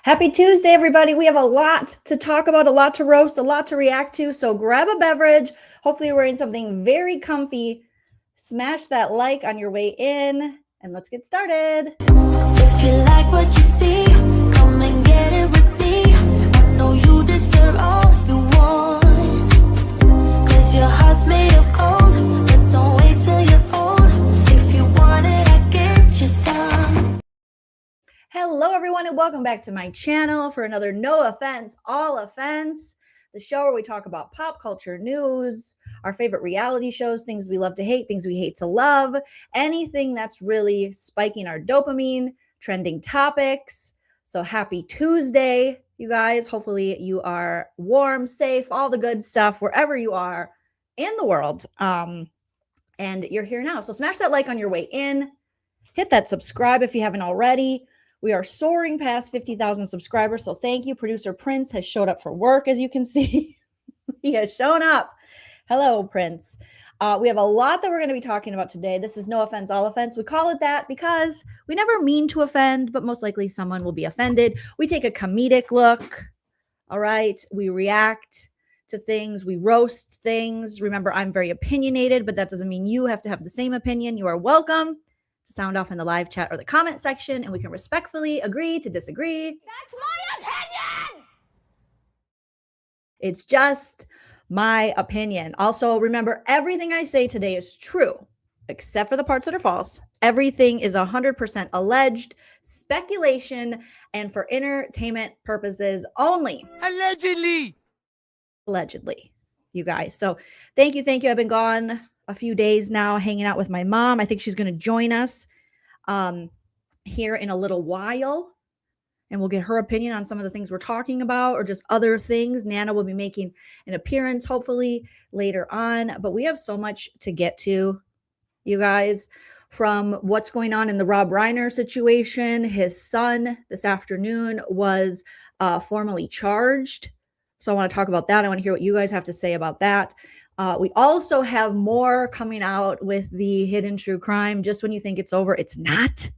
Happy Tuesday, everybody. We have a lot to talk about, a lot to roast, a lot to react to. So grab a beverage. Hopefully, you're wearing something very comfy. Smash that like on your way in, and let's get started. If you like what you see, come and get it with me. I know you deserve all you want, 'cause your heart's made of gold. But don't wait till you're old. If you want it, I get you some. Hello, everyone, and welcome back to my channel for another No Offense, All Offense, the show where we talk about pop culture news, our favorite reality shows, things we love to hate, things we hate to love, anything that's really spiking our dopamine, trending topics. So happy Tuesday, you guys. Hopefully you are warm, safe, all the good stuff wherever you are in the world. And you're here now. So smash that like on your way in. Hit that subscribe if you haven't already. We are soaring past 50,000 subscribers. So thank you. Producer Prince has showed up for work, as you can see. He has shown up. Hello, Prince. We have a lot that we're going to be talking about today. This is No Offense, All Offense. We call it that because we never mean to offend, but most likely someone will be offended. We take a comedic look. All right. We react to things. We roast things. Remember, I'm very opinionated, but that doesn't mean you have to have the same opinion. You are welcome to sound off in the live chat or the comment section, and we can respectfully agree to disagree. That's my opinion! It's just my opinion. Also, remember, everything I say today is true, except for the parts that are false. Everything is 100% alleged, speculation, and for entertainment purposes only. Allegedly, you guys. So thank you. I've been gone a few days now, hanging out with my mom. I think she's going to join us here in a little while, and we'll get her opinion on some of the things we're talking about or just other things. Nana will be making an appearance hopefully later on, but we have so much to get to, you guys, from what's going on in the Rob Reiner situation. His son this afternoon was formally charged. So I want to talk about that. I want to hear what you guys have to say about that. We also have more coming out with the hidden true crime. Just when you think it's over, it's not.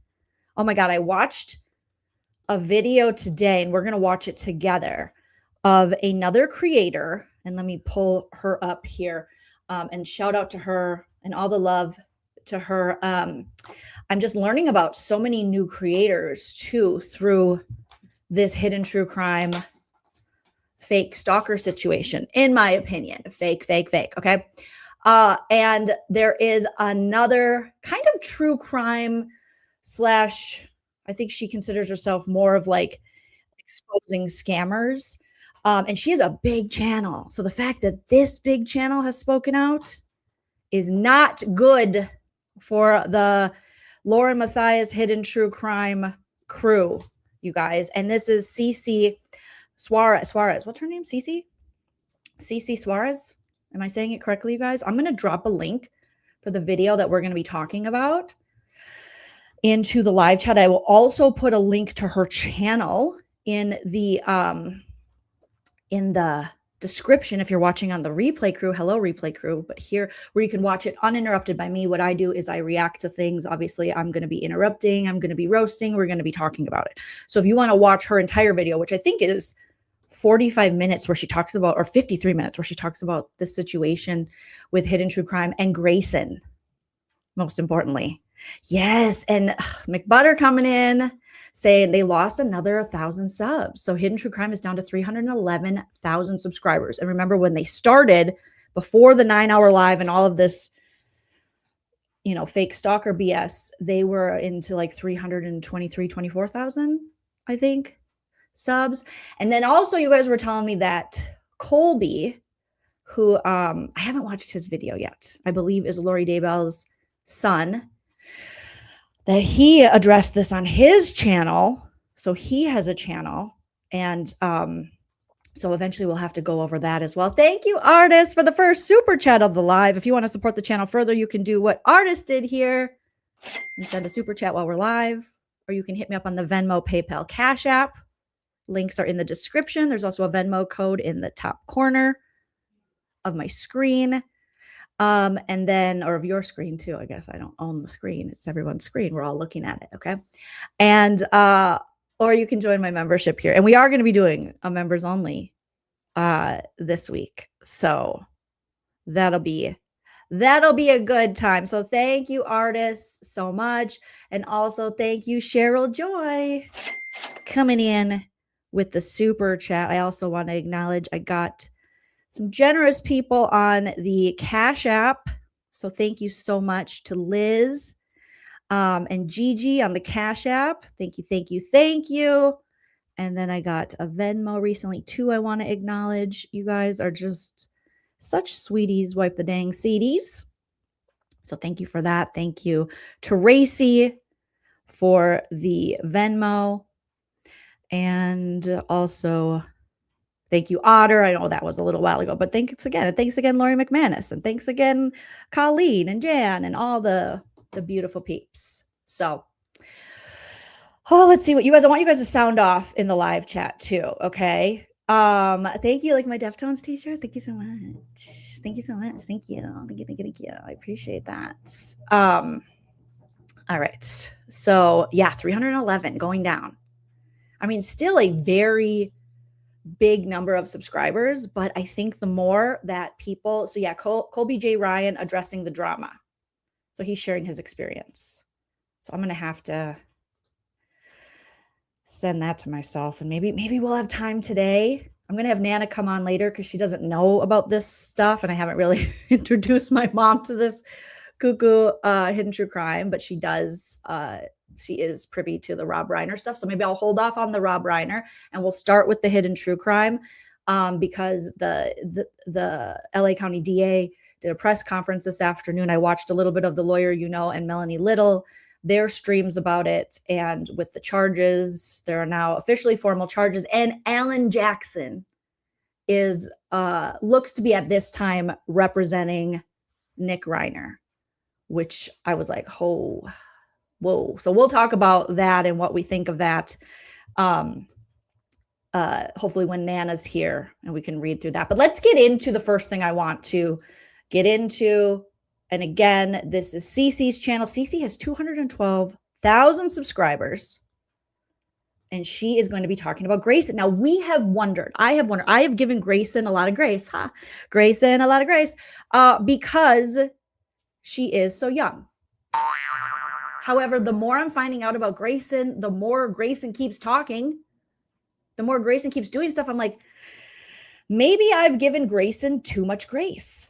Oh my God, I watched a video today, and we're going to watch it together, of another creator. And let me pull her up here and shout out to her and all the love to her. I'm just learning about so many new creators too through this hidden true crime fake stalker situation, in my opinion. Fake. Okay. And there is another kind of true crime slash, I think she considers herself more of like exposing scammers. And she has a big channel. So the fact that this big channel has spoken out is not good for the LaurenMatthias hidden true crime crew, you guys. And this is Cece Suarez. What's her name? Cece Suarez. Am I saying it correctly, you guys? I'm going to drop a link for the video that we're going to be talking about into the live chat. I will also put a link to her channel in the description if you're watching on the replay crew. Hello, replay crew. But here, where you can watch it uninterrupted by me, what I do is I react to things. Obviously, I'm going to be interrupting. I'm going to be roasting. We're going to be talking about it. So if you want to watch her entire video, which I think is 45 minutes where she talks about, or 53 minutes where she talks about this situation with hidden true crime and Grayson, most importantly. Yes. And McButter coming in saying they lost another 1,000 subs. So hidden true crime is down to 311,000 subscribers. And remember, when they started, before the 9-hour live and all of this, fake stalker BS, they were into like 24,000, I think, subs. And then also you guys were telling me that Colby, who I haven't watched his video yet, I believe is Lori Daybell's son, that he addressed this on his channel. So he has a channel, and so eventually we'll have to go over that as well. Thank you, Artist, for the first super chat of the live. If you want to support the channel further, you can do what Artist did here and send a super chat while we're live, or you can hit me up on the Venmo, PayPal, Cash App. Links are in the description. There's also a Venmo code in the top corner of my screen. And then, or of your screen too, I guess. I don't own the screen. It's everyone's screen. We're all looking at it. Okay. And or you can join my membership here. And we are going to be doing a members only this week. So that'll be a good time. So thank you, artists, so much. And also thank you, Cheryl Joy, coming in with the super chat. I also want to acknowledge I got some generous people on the Cash App. So thank you so much to Liz and Gigi on the Cash App. Thank you, thank you, thank you. And then I got a Venmo recently too. I want to acknowledge. You guys are just such sweeties. Wipe the dang CDs. So thank you for that. Thank you to Racy for the Venmo. And also thank you, Otter. I know that was a little while ago, but thanks again. Thanks again, Lori McManus. And thanks again, Colleen and Jan and all the beautiful peeps. So, let's see what you guys, I want you guys to sound off in the live chat too. Okay. Thank you. Like my Deftones t-shirt. Thank you so much. Thank you so much. Thank you. Thank you. I appreciate that. All right. So yeah, 311 going down. I mean, still a very big number of subscribers, but I think the more that people, so yeah, Colby J. Ryan addressing the drama. So he's sharing his experience. So I'm going to have to send that to myself, and maybe we'll have time today. I'm going to have Nana come on later because she doesn't know about this stuff, and I haven't really introduced my mom to this cuckoo hidden true crime, but she does. She is privy to the Rob Reiner stuff. So maybe I'll hold off on the Rob Reiner and we'll start with the hidden true crime because the LA County DA did a press conference this afternoon. I watched a little bit of The Lawyer You Know and Melanie Little, their streams about it. And with the charges, there are now officially formal charges. And Alan Jackson is looks to be at this time representing Nick Reiner, which I was like, oh, whoa. So we'll talk about that and what we think of that. Hopefully when Nana's here and we can read through that. But let's get into the first thing I want to get into. And again, this is Cece's channel. Cece has 212,000 subscribers. And she is going to be talking about Grayson. Now, I have given Grayson a lot of grace. Grayson, a lot of grace. Because she is so young. However, the more I'm finding out about Grayson, the more Grayson keeps talking, the more Grayson keeps doing stuff. I'm like, maybe I've given Grayson too much grace.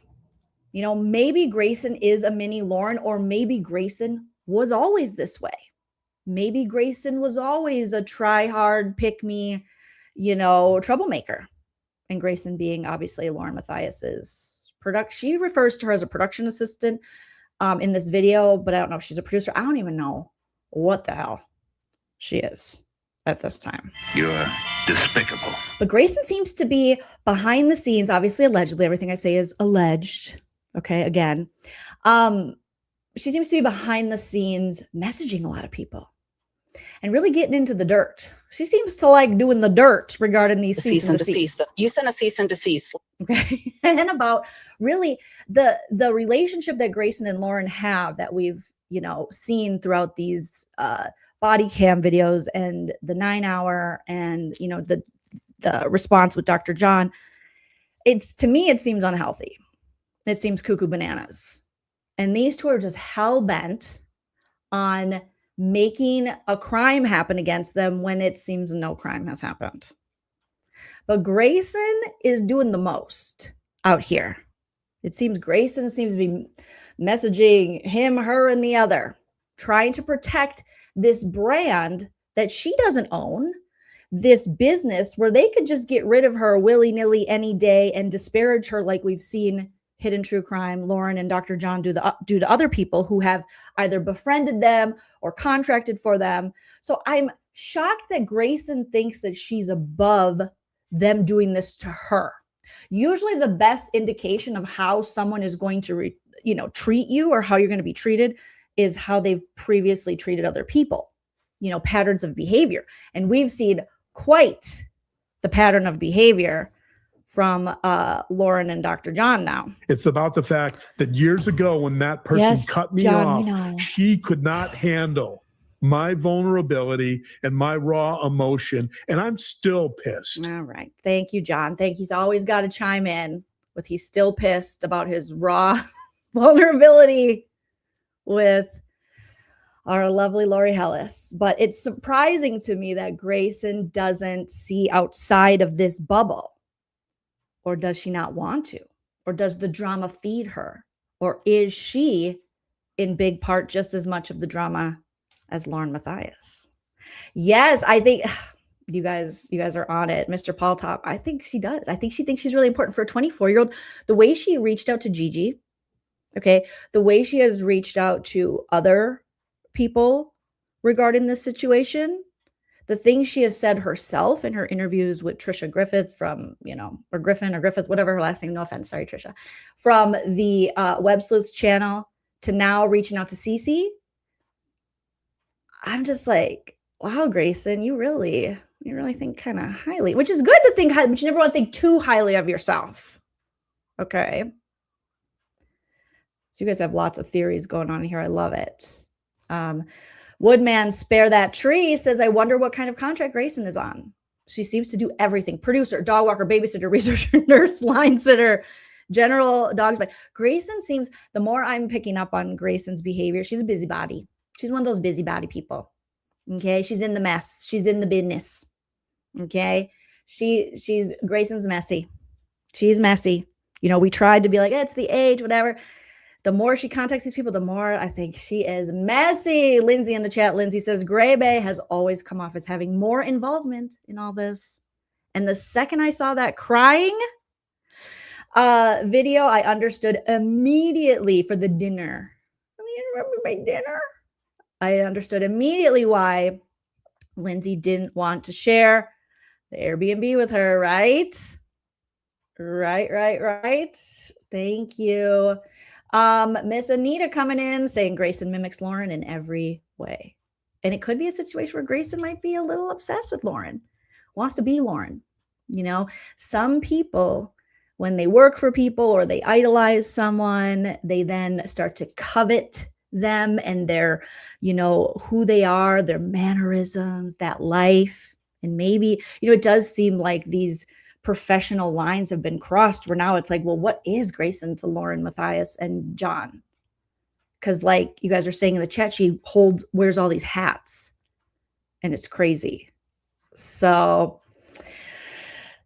You know, maybe Grayson is a mini Lauren, or maybe Grayson was always this way. Maybe Grayson was always a try hard, pick me, troublemaker. And Grayson being obviously LaurenMatthias's she refers to her as a production assistant in this video, but I don't know if she's a producer. I don't even know what the hell she is at this time. You're despicable. But Grayson seems to be behind the scenes, obviously, allegedly. Everything I say is alleged. Okay, again. She seems to be behind the scenes messaging a lot of people and really getting into the dirt. She seems to like doing the dirt regarding these cease and desist. You sent a cease and desist. Okay. And about really the relationship that Grayson and Lauren have that we've, seen throughout these body cam videos and the 9-hour and, the response with Dr. John. To me, it seems unhealthy. It seems cuckoo bananas. And these two are just hell-bent on making a crime happen against them when it seems no crime has happened. But Grayson is doing the most out here. It seems Grayson seems to be messaging him, her, and the other, trying to protect this brand that she doesn't own, this business where they could just get rid of her willy-nilly any day and disparage her like we've seen Hidden True Crime, Lauren and Dr. John do to other people who have either befriended them or contracted for them. So I'm shocked that Grayson thinks that she's above them doing this to her. Usually the best indication of how someone is going to treat you or how you're going to be treated is how they've previously treated other people, patterns of behavior. And we've seen quite the pattern of behavior from Lauren and Dr. John now. It's about the fact that years ago when that person cut me off, she could not handle my vulnerability and my raw emotion, and I'm still pissed. All right. Thank you, John. He's always got to chime in with he's still pissed about his raw vulnerability with our lovely Lori Hellis. But it's surprising to me that Grayson doesn't see outside of this bubble. Or does she not want to? Or does the drama feed her? Or is she in big part just as much of the drama as LaurenMatthias? Yes, I think you guys are on it. Mr. Paul Top, I think she does. I think she thinks she's really important for a 24-year-old. The way she reached out to Gigi, okay, the way she has reached out to other people regarding this situation, the things she has said herself in her interviews with Trisha Griffith from, or Griffith, whatever her last name, no offense, sorry, Trisha, from the Web Sleuths channel to now reaching out to Cece, I'm just like, wow, Grayson, you really think kind of highly, which is good to think high, but you never want to think too highly of yourself. Okay. So you guys have lots of theories going on here. I love it. Woodman Spare That Tree says, I wonder what kind of contract Grayson is on. She seems to do everything. Producer, dog walker, babysitter, researcher, nurse, line sitter, general dogs. Grayson seems, the more I'm picking up on Grayson's behavior, she's a busybody. She's one of those busybody people. Okay. She's in the mess. She's in the business. Okay. She's Grayson's messy. She's messy. We tried to be like, it's the age, whatever. The more she contacts these people, the more I think she is messy. Lindsay in the chat. Lindsay says, Gray Bay has always come off as having more involvement in all this. And the second I saw that crying video, I understood immediately for the dinner. You remember my dinner? I understood immediately why Lindsay didn't want to share the Airbnb with her, right? Right. Thank you. Miss Anita coming in saying Grayson mimics Lauren in every way. And it could be a situation where Grayson might be a little obsessed with Lauren, wants to be Lauren. Some people, when they work for people or they idolize someone, they then start to covet them and their, who they are, their mannerisms, that life. And maybe, it does seem like these professional lines have been crossed where now it's like, well, what is Grayson to LaurenMatthias and John? Because like you guys are saying in the chat, she wears all these hats and it's crazy. So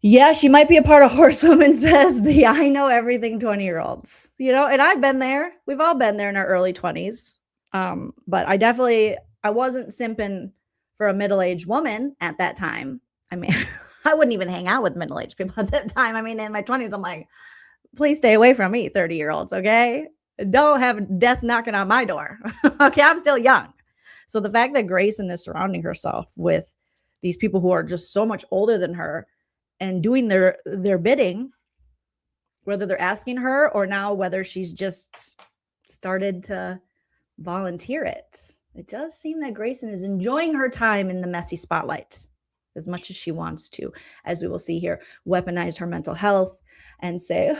yeah, she might be a part of Horsewoman, says the I know everything 20-year-olds, and I've been there. We've all been there in our early 20s. But I wasn't simping for a middle-aged woman at that time. I mean, I wouldn't even hang out with middle-aged people at that time. I mean, in my 20s, I'm like, please stay away from me, 30-year-olds, okay? Don't have death knocking on my door. Okay, I'm still young. So the fact that Grayson is surrounding herself with these people who are just so much older than her and doing their bidding, whether they're asking her or now whether she's just started to volunteer it. It does seem that Grayson is enjoying her time in the messy spotlight as much as she wants to, as we will see here, weaponize her mental health and say,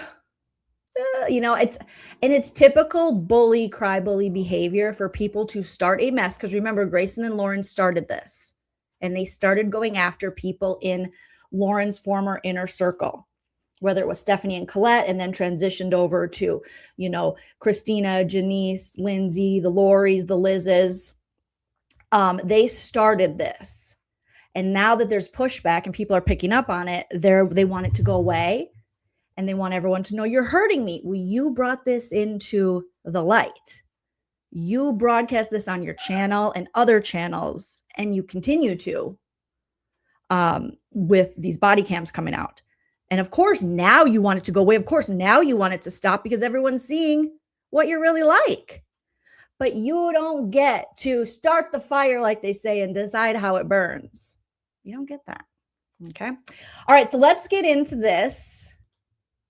it's typical bully, cry bully behavior for people to start a mess. Because remember, Grayson and Lauren started this and they started going after people in Lauren's former inner circle, whether it was Stephanie and Colette and then transitioned over to, Christina, Janice, Lindsay, the Loris, the Lizzes. They started this. And now that there's pushback and people are picking up on it, they want it to go away. And they want everyone to know you're hurting me. Well, you brought this into the light. You broadcast this on your channel and other channels, and you continue to with these body cams coming out. And of course, now you want it to go away. Of course, now you want it to stop because everyone's seeing what you're really like. But you don't get to start the fire, like they say, and decide how it burns. You don't get that. Okay. All right. So let's get into this.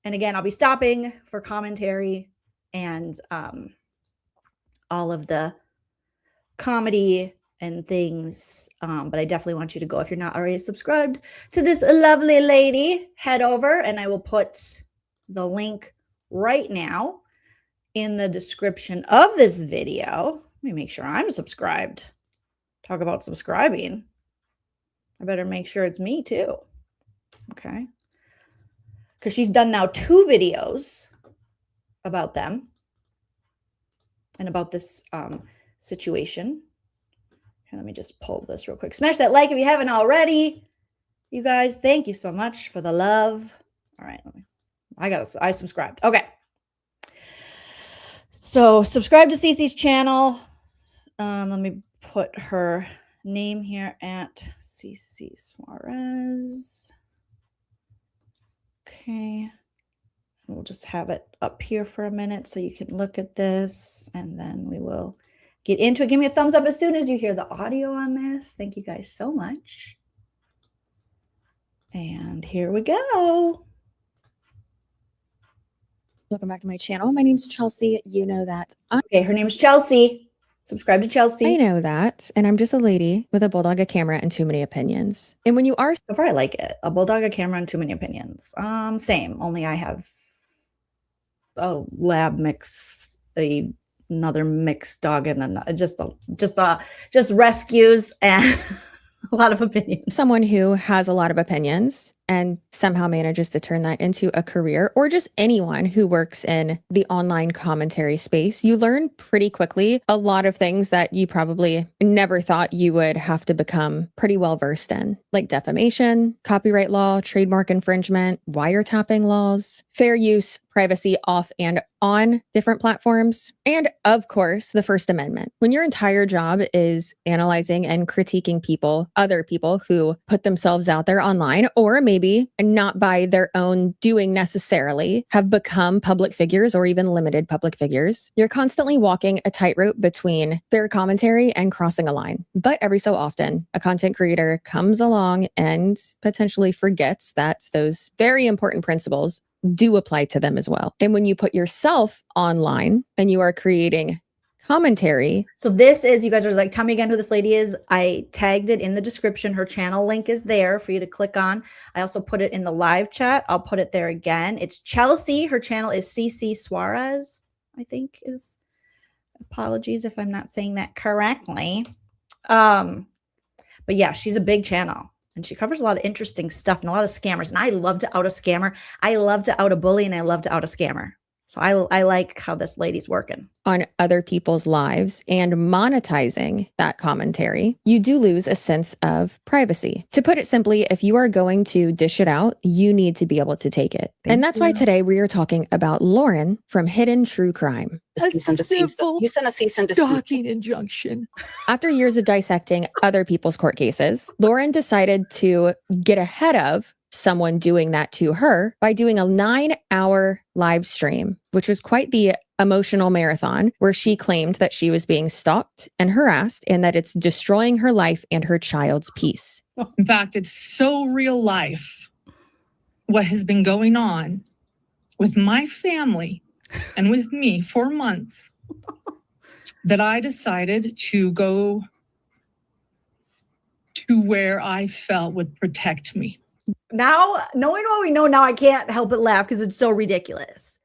And again, I'll be stopping for commentary and all of the comedy and things. But I definitely want you to go. If you're not already subscribed to this lovely lady, head over and I will put the link right now in the description of this video. Let me make sure I'm subscribed talk about subscribing. I better make sure it's me too. Okay. Because she's done now 2 videos about them and about this situation. Here, let me just pull this real quick. Smash that like if you haven't already. You guys, thank you so much for the love. All right. I subscribed. Okay. So subscribe to Cece's channel. Let me put her name here at Cece Suarez. Okay. We'll just have it up here for a minute so you can look at this, and then we will get into it. Give me a thumbs up as soon as you hear the audio on this. Thank you guys so much. And here we go. Welcome back to my channel. My name's Chelsea. You know that. Okay, her name's Chelsea. Subscribe to Chelsea. I know that. And I'm just a lady with a bulldog, a camera, and too many opinions. And when you are So far, I like it. A bulldog, a camera, and too many opinions. Same. Only I have a lab mix, another mixed dog, and just rescues and a lot of opinions. someone who has a lot of opinions and somehow manages to turn that into a career, or just anyone who works in the online commentary space, you learn pretty quickly a lot of things that you probably never thought you would have to become pretty well versed in, like defamation, copyright law, trademark infringement, wiretapping laws, fair use, privacy off and on different platforms, and of course, the First Amendment. When your entire job is analyzing and critiquing other people who put themselves out there online, or maybe not by their own doing necessarily, have become public figures or even limited public figures, you're constantly walking a tightrope between fair commentary and crossing a line. But every so often, a content creator comes along and potentially forgets that those very important principles do apply to them as well. And when you put yourself online and you are creating commentary. So this is, you guys are like, tell me again who this lady is. I tagged it in the description. Her channel link is there for you to click on. I also put it in the live chat. I'll put it there again. It's Chelsea. Her channel is Cece Suarez, I think is. Apologies if I'm not saying that correctly. But yeah, she's a big channel. And she covers a lot of interesting stuff and a lot of scammers. And I love to out a scammer. I love to out a bully, and I love to out a scammer. So I like how this lady's working. On other people's lives and monetizing that commentary, you do lose a sense of privacy. To put it simply, if you are going to dish it out, you need to be able to take it. And that's why today we are talking about Lauren from Hidden True Crime. You sent a cease and desist. Stalking injunction. After years of dissecting other people's court cases, Lauren decided to get ahead of someone doing that to her by doing a 9-hour live stream, which was quite the emotional marathon, where she claimed that she was being stalked and harassed and that it's destroying her life and her child's peace. In fact, it's so real life what has been going on with my family and with me for months that I decided to go to where I felt would protect me. Now, knowing what we know now, I can't help but laugh because it's so ridiculous.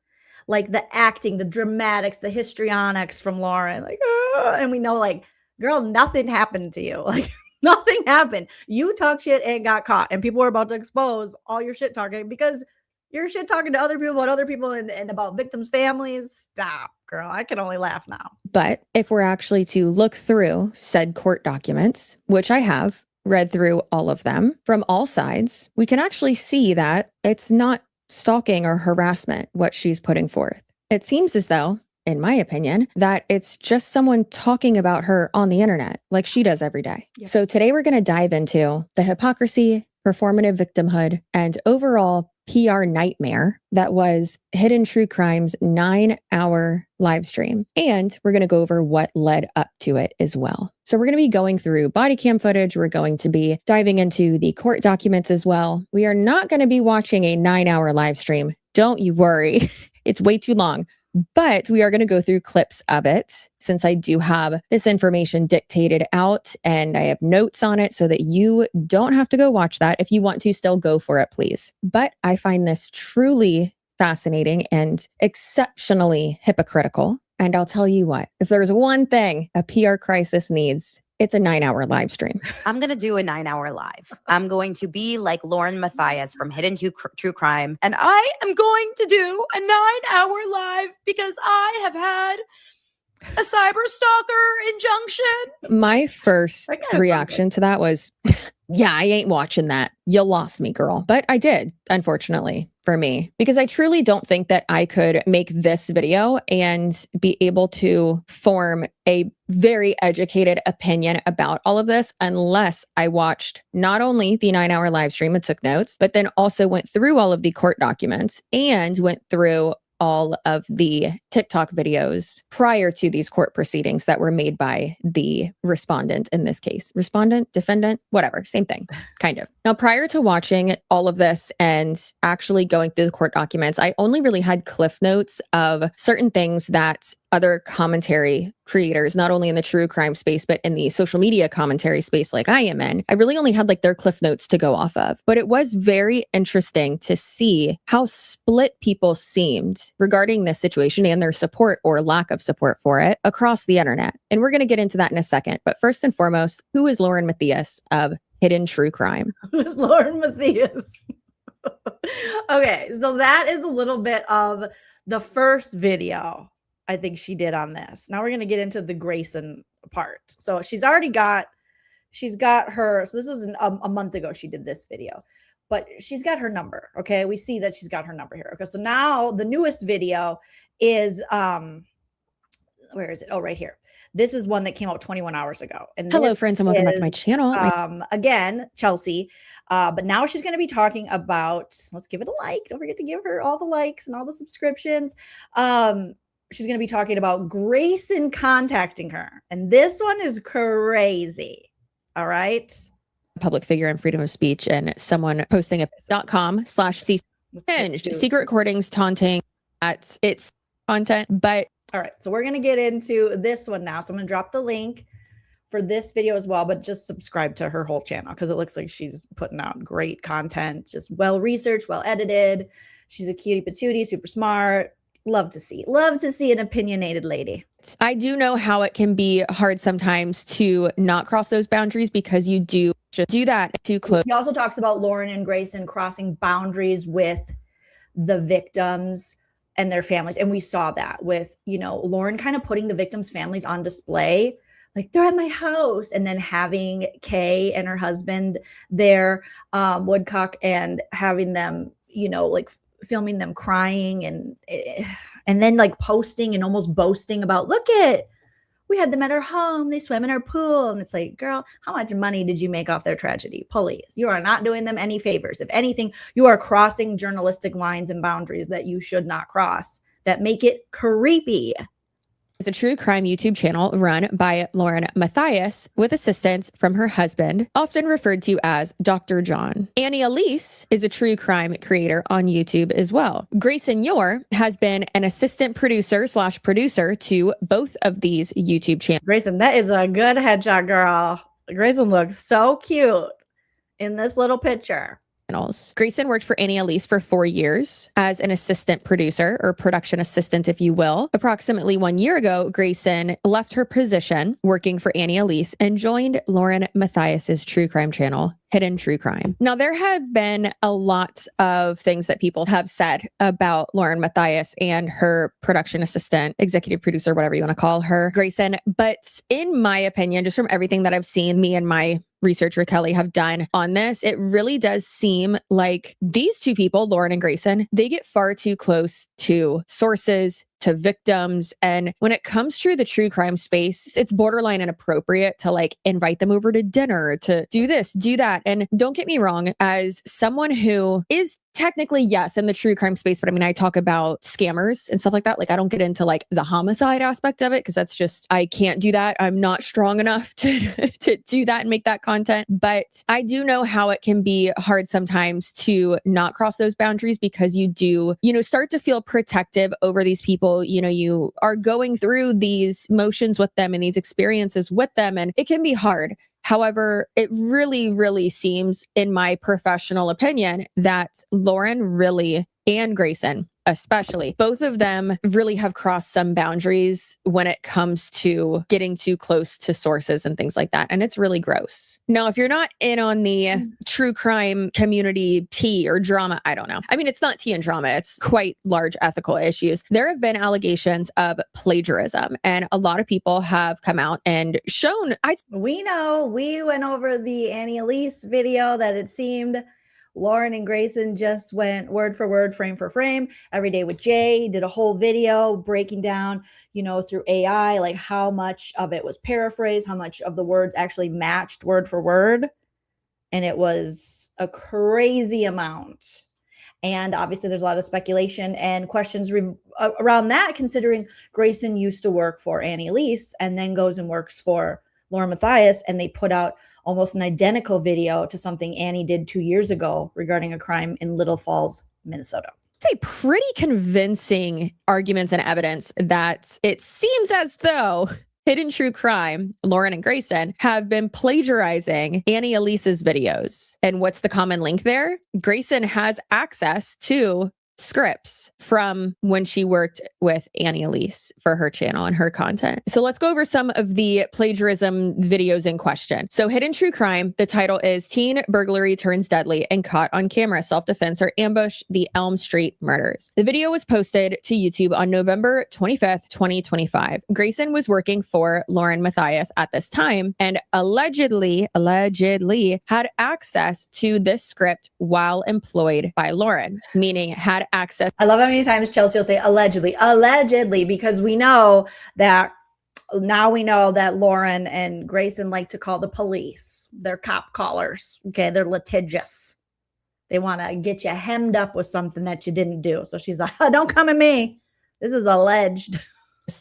Like the acting, the dramatics, the histrionics from Lauren. Like, and we know, like, girl, nothing happened to you. Like, nothing happened. You talk shit and got caught. And people were about to expose all your shit talking because you're shit talking to other people about other people and about victims' families. Stop, girl. I can only laugh now. But if we're actually to look through said court documents, which I have read through all of them from all sides, we can actually see that it's not stalking or harassment what she's putting forth. It seems as though, in my opinion, that it's just someone talking about her on the internet like she does every day. Yep. So today we're going to dive into the hypocrisy, performative victimhood, and overall PR nightmare that was Hidden True Crime's 9-hour live stream. And we're going to go over what led up to it as well. So we're going to be going through body cam footage. We're going to be diving into the court documents as well. We are not going to be watching a 9-hour live stream. Don't you worry. It's way too long. But we are going to go through clips of it, since I do have this information dictated out and I have notes on it so that you don't have to go watch that. If you want to still go for it, please. But I find this truly fascinating and exceptionally hypocritical. And I'll tell you what, if there's one thing a PR crisis needs, It's a 9-hour live stream. I'm going to do a 9-hour live. I'm going to be like LaurenMatthias from Hidden True Crime. And I am going to do a 9-hour live because I have had a cyber stalker injunction. My first reaction to that was, yeah, I ain't watching that. You lost me, girl. But I did, unfortunately, for me, because I truly don't think that I could make this video and be able to form a very educated opinion about all of this unless I watched not only the 9-hour live stream and took notes, but then also went through all of the court documents and went through all of the TikTok videos prior to these court proceedings that were made by the respondent in this case. Respondent, defendant, whatever, same thing, kind of. Now, prior to watching all of this and actually going through the court documents, I only really had cliff notes of certain things that other commentary creators, not only in the true crime space, but in the social media commentary space like I am in, I really only had like their cliff notes to go off of. But it was very interesting to see how split people seemed regarding this situation and their support or lack of support for it across the internet. And we're going to get into that in a second. But first and foremost, who is LaurenMatthias of Hidden True Crime? Who's LaurenMatthias? Okay, so that is a little bit of the first video I think she did on this. Now we're going to get into the Grayson part. So she's got her, so this is a month ago she did this video, but she's got her number. Okay. We see that she's got her number here. Okay. So now the newest video is, where is it? Oh, right here. This is one that came out 21 hours ago. And hello friends and welcome back to my channel. Again, Chelsea. But now she's going to be talking about, let's give it a like. Don't forget to give her all the likes and all the subscriptions. She's going to be talking about Grayson contacting her. And this one is crazy. All right. Public figure and freedom of speech and someone posting a .com/hinged secret recordings taunting at its content. But all right. So we're going to get into this one now. So I'm going to drop the link for this video as well, but just subscribe to her whole channel because it looks like she's putting out great content, just well-researched, well-edited. She's a cutie patootie, super smart. Love to see an opinionated lady. I do know how it can be hard sometimes to not cross those boundaries because you do just do that too close. He also talks about Lauren and Grayson crossing boundaries with the victims and their families. And we saw that with, Lauren kind of putting the victims' families on display. Like they're at my house, and then having Kay and her husband there, Woodcock, and having them, like filming them crying and then like posting and almost boasting about, look at, we had them at our home, they swam in our pool. And it's like, girl, how much money did you make off their tragedy? Please, you are not doing them any favors. If anything, you are crossing journalistic lines and boundaries that you should not cross that make it creepy. Is a true crime YouTube channel run by LaurenMatthias with assistance from her husband, often referred to as Dr. John. Annie Elise is a true crime creator on YouTube as well. Grayson Yor has been an assistant producer/producer to both of these YouTube channels. Grayson, that is a good headshot, girl. Grayson looks so cute in this little picture. Grayson worked for Annie Elise for 4 years as an assistant producer or production assistant, if you will. Approximately 1 year ago, Grayson left her position working for Annie Elise and joined LaurenMatthias's true crime channel, Hidden True Crime. Now, there have been a lot of things that people have said about LaurenMatthias and her production assistant, executive producer, whatever you want to call her, Grayson. But in my opinion, just from everything that I've seen, me and my researcher Kelly have done on this, it really does seem like these two people, Lauren and Grayson, they get far too close to sources, to victims. And when it comes to the true crime space, it's borderline inappropriate to like invite them over to dinner, to do this, do that. And don't get me wrong, as someone who is technically, yes, in the true crime space, but I mean, I talk about scammers and stuff like that. Like, I don't get into like the homicide aspect of it because that's just, I can't do that. I'm not strong enough to do that and make that content. But I do know how it can be hard sometimes to not cross those boundaries because you do, start to feel protective over these people. You are going through these motions with them and these experiences with them, and it can be hard. However, it really, really seems, in my professional opinion, that Lauren really and Grayson, especially. Both of them really have crossed some boundaries when it comes to getting too close to sources and things like that. And it's really gross. Now, if you're not in on the true crime community tea or drama, I don't know. I mean, it's not tea and drama. It's quite large ethical issues. There have been allegations of plagiarism, and a lot of people have come out and shown. We know, we went over the Annie Elise video that it seemed Lauren and Grayson just went word for word, frame for frame. Every Day with Jay did a whole video breaking down, through AI, like how much of it was paraphrased, how much of the words actually matched word for word. And it was a crazy amount. And obviously there's a lot of speculation and questions around that, considering Grayson used to work for Annie Elise and then goes and works for LaurenMatthias, and they put out almost an identical video to something Annie did 2 years ago regarding a crime in Little Falls, Minnesota. Say pretty convincing arguments and evidence that it seems as though Hidden True Crime, Lauren and Grayson, have been plagiarizing Annie Elise's videos. And what's the common link there? Grayson has access to scripts from when she worked with Annie Elise for her channel and her content. So let's go over some of the plagiarism videos in question. So Hidden True Crime, the title is Teen Burglary Turns Deadly and Caught on Camera, Self-Defense or Ambush, the Elm Street Murders. The video was posted to YouTube on November 25th, 2025. Grayson was working for LaurenMatthias at this time and allegedly had access to this script while employed by Lauren, meaning had access. I love how many times Chelsea will say allegedly, because we know that Lauren and Grayson like to call the police. They're cop callers. Okay. They're litigious. They want to get you hemmed up with something that you didn't do. So she's like, don't come at me. This is alleged.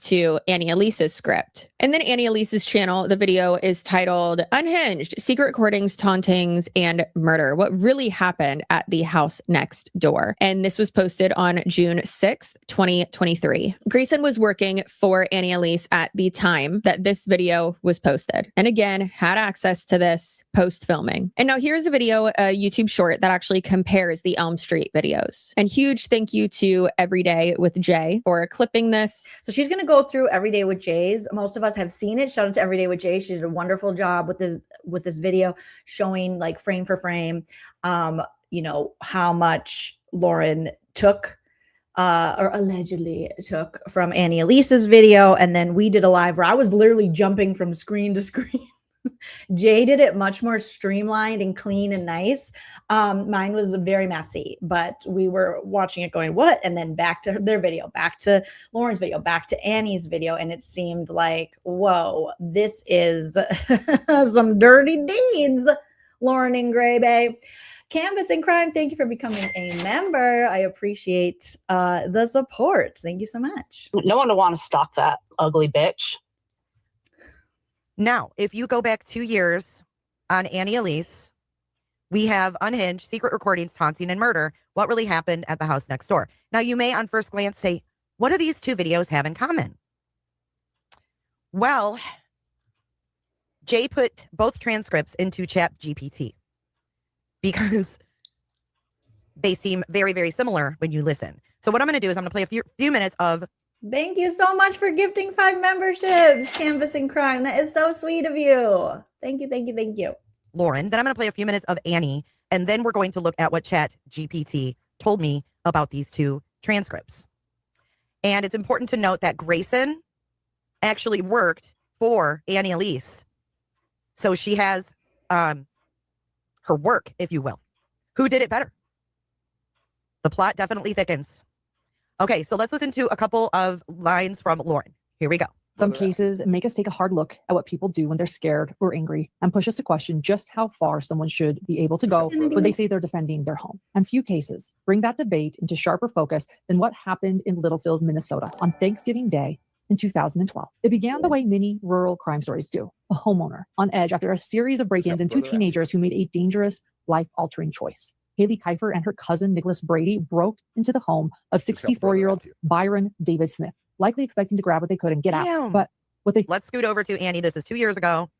To Annie Elise's script. And then Annie Elise's channel, the video is titled Unhinged, Secret Recordings, Tauntings, and Murder. What really happened at the house next door. And this was posted on June 6th, 2023. Grayson was working for Annie Elise at the time that this video was posted. And again, had access to this post filming. And now here's a video, a YouTube short that actually compares the Elm Street videos. And huge thank you to Everyday with Jay for clipping this. So she's going to go through Every Day with Jay's. Most of us have seen it. Shout out to Every Day with Jay. She did a wonderful job with this video, showing like frame for frame, how much Lauren took or allegedly took from Annie Elise's video. And then we did a live where I was literally jumping from screen to screen. Jay did it much more streamlined and clean and nice. Mine was very messy, but we were watching it going, what? And then back to their video, back to Lauren's video, back to Annie's video. And it seemed like, whoa, this is some dirty deeds, Lauren and Gray Bay. Canvas and Crime, thank you for becoming a member. I appreciate the support. Thank you so much. No one would want to stalk that ugly bitch. Now, if you go back 2 years on Annie Elise, we have Unhinged, Secret Recordings, Taunting, and Murder. What really happened at the house next door? Now, you may on first glance say, what do these two videos have in common? Well, Jay put both transcripts into ChatGPT because they seem very, very similar when you listen. So what I'm going to do is I'm going to play a few minutes of. Thank you so much for gifting 5 memberships, Canvas and Crime. That is so sweet of you. Thank you, thank you, thank you. Lauren. Then I'm going to play a few minutes of Annie, and then we're going to look at what ChatGPT told me about these two transcripts. And it's important to note that Grayson actually worked for Annie Elise. So she has her work, if you will. Who did it better? The plot definitely thickens. Okay, so let's listen to a couple of lines from Lauren. Here we go. Some cases make us take a hard look at what people do when they're scared or angry and push us to question just how far someone should be able to go when they say they're defending their home. And few cases bring that debate into sharper focus than what happened in Little Falls, Minnesota on Thanksgiving Day in 2012. It began the way many rural crime stories do. A homeowner on edge after a series of break-ins and 2 teenagers who made a dangerous, life-altering choice. Haley Kiefer and her cousin Nicholas Brady broke into the home of 64-year-old Byron David Smith, likely expecting to grab what they could and get out. But what they Let's scoot over to Annie. This is 2 years ago.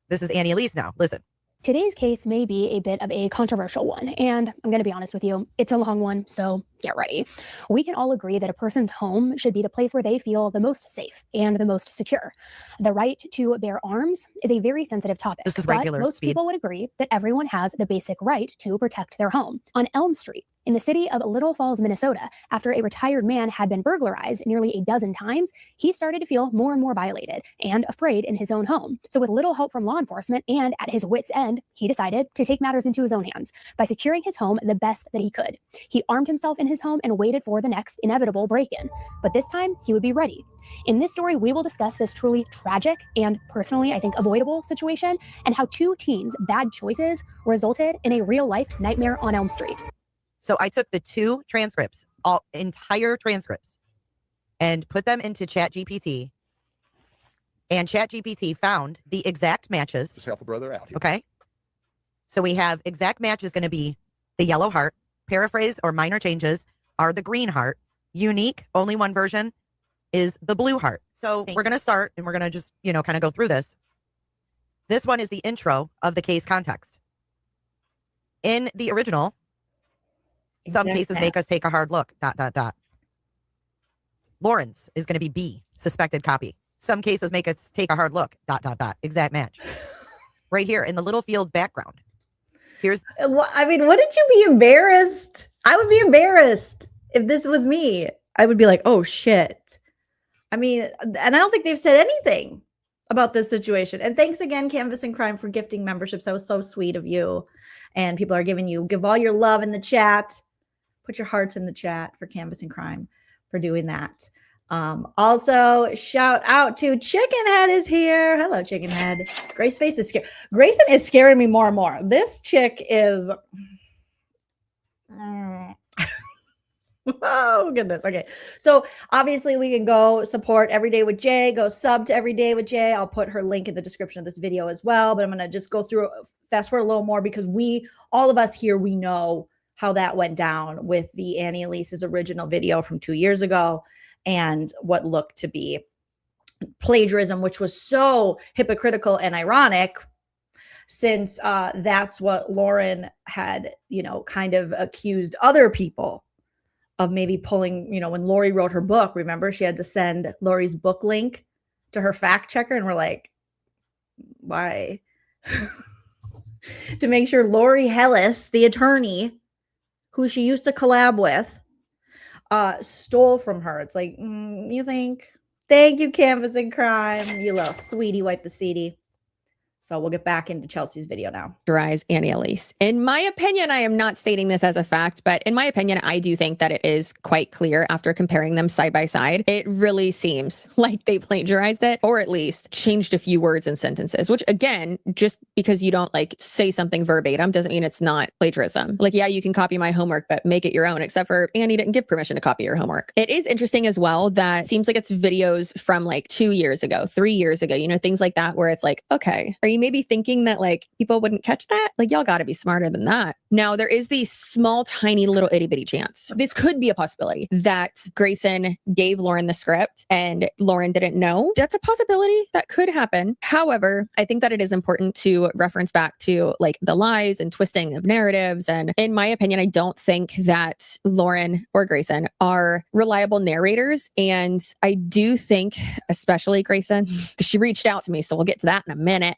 This is Annie Elise now. Listen. Today's case may be a bit of a controversial one, and I'm going to be honest with you, it's a long one, so get ready. We can all agree that a person's home should be the place where they feel the most safe and the most secure. The right to bear arms is a very sensitive topic, This is but regular most speed. people would agree that everyone has the basic right to protect their home. On Elm Street, in the city of Little Falls, Minnesota, after a retired man had been burglarized nearly a dozen times, he started to feel more and more violated and afraid in his own home. So with little help from law enforcement and at his wits' end, he decided to take matters into his own hands by securing his home the best that he could. He armed himself in his home and waited for the next inevitable break-in. But this time, he would be ready. In this story, we will discuss this truly tragic and personally, I think, avoidable situation and how two teens' bad choices resulted in a real-life nightmare on Elm Street. So I took the two transcripts, all entire transcripts, and put them into ChatGPT. And ChatGPT found the exact matches. Just help a brother out here. Okay. So we have exact match is going to be the yellow heart. Paraphrase or minor changes are the green heart. Unique, only one version, is the blue heart. So we're going to start and we're going to just, kind of go through this. This one is the intro of the case context. In the original, some cases make us take a hard look, ... Lauren's is going to be B, suspected copy. Some cases make us take a hard look, ... Exact match. Right here in the little field background. Here's. I mean, wouldn't you be embarrassed? I would be embarrassed if this was me. I would be like, oh shit. I mean, and I don't think they've said anything about this situation. And thanks again, Canvas and Crime, for gifting memberships. That was so sweet of you. And people are give all your love in the chat. Put your hearts in the chat for Canvas and Crime for doing that. Also, shout out to Chicken Head is here. Hello, Chicken Head. Grace Face is scared. Grayson is scaring me more and more. This chick is. Oh, goodness. Okay. So obviously we can go support Everyday with Jay, go sub to Everyday with Jay. I'll put her link in the description of this video as well, but I'm going to just go through fast forward a little more because all of us here, we know how that went down with the Annie Elise's original video from 2 years ago and what looked to be plagiarism, which was so hypocritical and ironic since that's what Lauren had, kind of accused other people of maybe pulling, when Lori wrote her book, remember she had to send Lori's book link to her fact checker. And we're like, why? To make sure Lori Hellis, the attorney who she used to collab with, stole from her. It's like, you think? Thank you, Canvas and Crime. You little sweetie, wipe the seedy. So we'll get back into Chelsea's video now. Annie Elise. In my opinion, I am not stating this as a fact, but in my opinion, I do think that it is quite clear after comparing them side by side. It really seems like they plagiarized it, or at least changed a few words and sentences, which again, just because you don't say something verbatim doesn't mean it's not plagiarism. Yeah, you can copy my homework, but make it your own, except for Annie didn't give permission to copy your homework. It is interesting as well that it seems like it's videos from 2 years ago, 3 years ago, things like that, where it's like, okay, are you maybe thinking that people wouldn't catch that? Y'all got to be smarter than that. Now, there is the small, tiny little itty bitty chance. This could be a possibility that Grayson gave Lauren the script and Lauren didn't know. That's a possibility that could happen. However, I think that it is important to reference back to the lies and twisting of narratives. And in my opinion, I don't think that Lauren or Grayson are reliable narrators. And I do think, especially Grayson, because she reached out to me, so we'll get to that in a minute.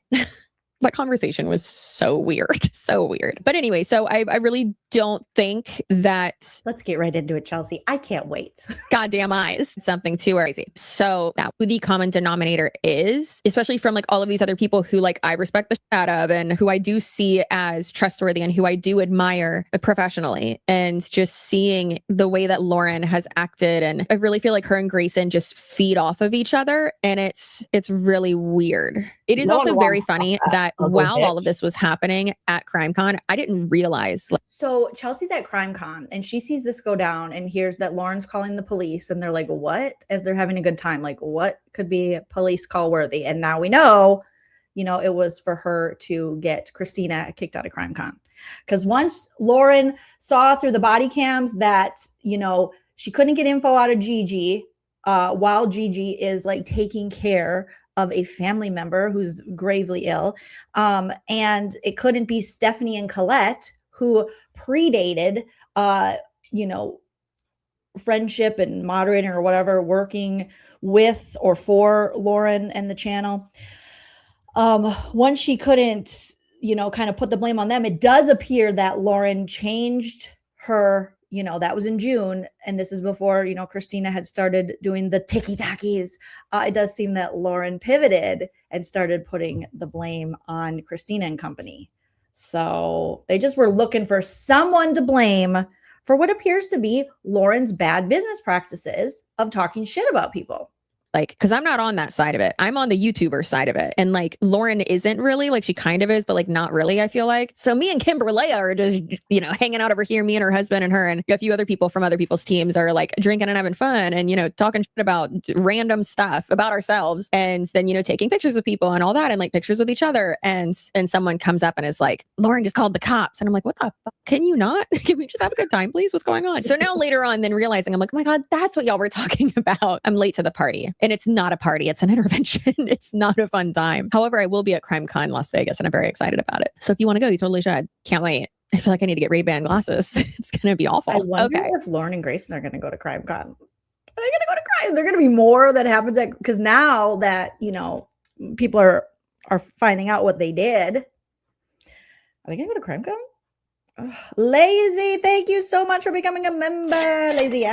That conversation was so weird, so weird. But anyway, so I really don't think that. Let's get right into it, Chelsea. I can't wait. Goddamn eyes. Something too crazy. So now who the common denominator is, especially from all of these other people who I respect the shit out of and who I do see as trustworthy and who I do admire professionally, and just seeing the way that Lauren has acted. And I really feel like her and Grayson just feed off of each other. And it's really weird. It is also very funny that while all of this was happening at CrimeCon, I didn't realize. So Chelsea's at CrimeCon and she sees this go down and hears that Lauren's calling the police and they're like, what? As they're having a good time, what could be police call worthy? And now we know, it was for her to get Christina kicked out of CrimeCon. Because once Lauren saw through the body cams that, she couldn't get info out of Gigi while Gigi is taking care of a family member who's gravely ill. And it couldn't be Stephanie and Colette, who predated, friendship and moderator or whatever, working with or for Lauren and the channel. Once she couldn't, kind of put the blame on them, it does appear that Lauren changed her, that was in June. And this is before, Christina had started doing the tiki-takis. It does seem that Lauren pivoted and started putting the blame on Christina and company. So they just were looking for someone to blame for what appears to be Lauren's bad business practices of talking shit about people. Like, because I'm not on that side of it. I'm on the YouTuber side of it. And like, Lauren isn't really, like, she kind of is, but like, not really, I feel like. So me and Kimberly are just, hanging out over here. Me and her husband and her and a few other people from other people's teams are like drinking and having fun and, talking shit about random stuff about ourselves. And then, taking pictures of people and all that and like pictures with each other. And someone comes up and is like, Lauren just called the cops. And I'm like, what the fuck? Can you not? Can we just have a good time, please? What's going on? So now later on, then realizing, I'm like, oh my God, that's what y'all were talking about. I'm late to the party. And it's not a party. It's an intervention. It's not a fun time. However, I will be at CrimeCon Las Vegas and I'm very excited about it. So if you want to go, you totally should. Can't wait. I feel like I need to get Ray-Ban glasses. It's going to be awful. I wonder if Lauren and Grayson are going to go to CrimeCon. Are they going to go to Crime? They're going to be more that happens because now that, people are finding out what they did. Are they going to go to CrimeCon? Lazy, thank you so much for becoming a member. Lazy,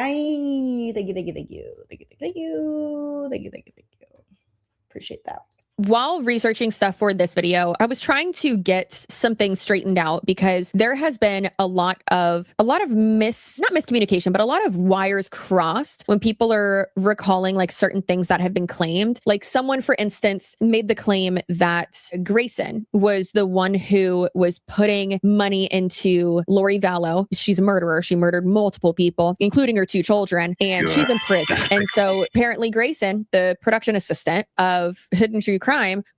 thank you. Appreciate that. While researching stuff for this video, I was trying to get something straightened out because there has been a lot of not miscommunication, but a lot of wires crossed when people are recalling like certain things that have been claimed. Like someone, for instance, made the claim that Grayson was the one who was putting money into Lori Vallow. She's a murderer. She murdered multiple people, including her 2 children, and she's in prison. And so apparently Grayson, the production assistant of Hidden True Crime,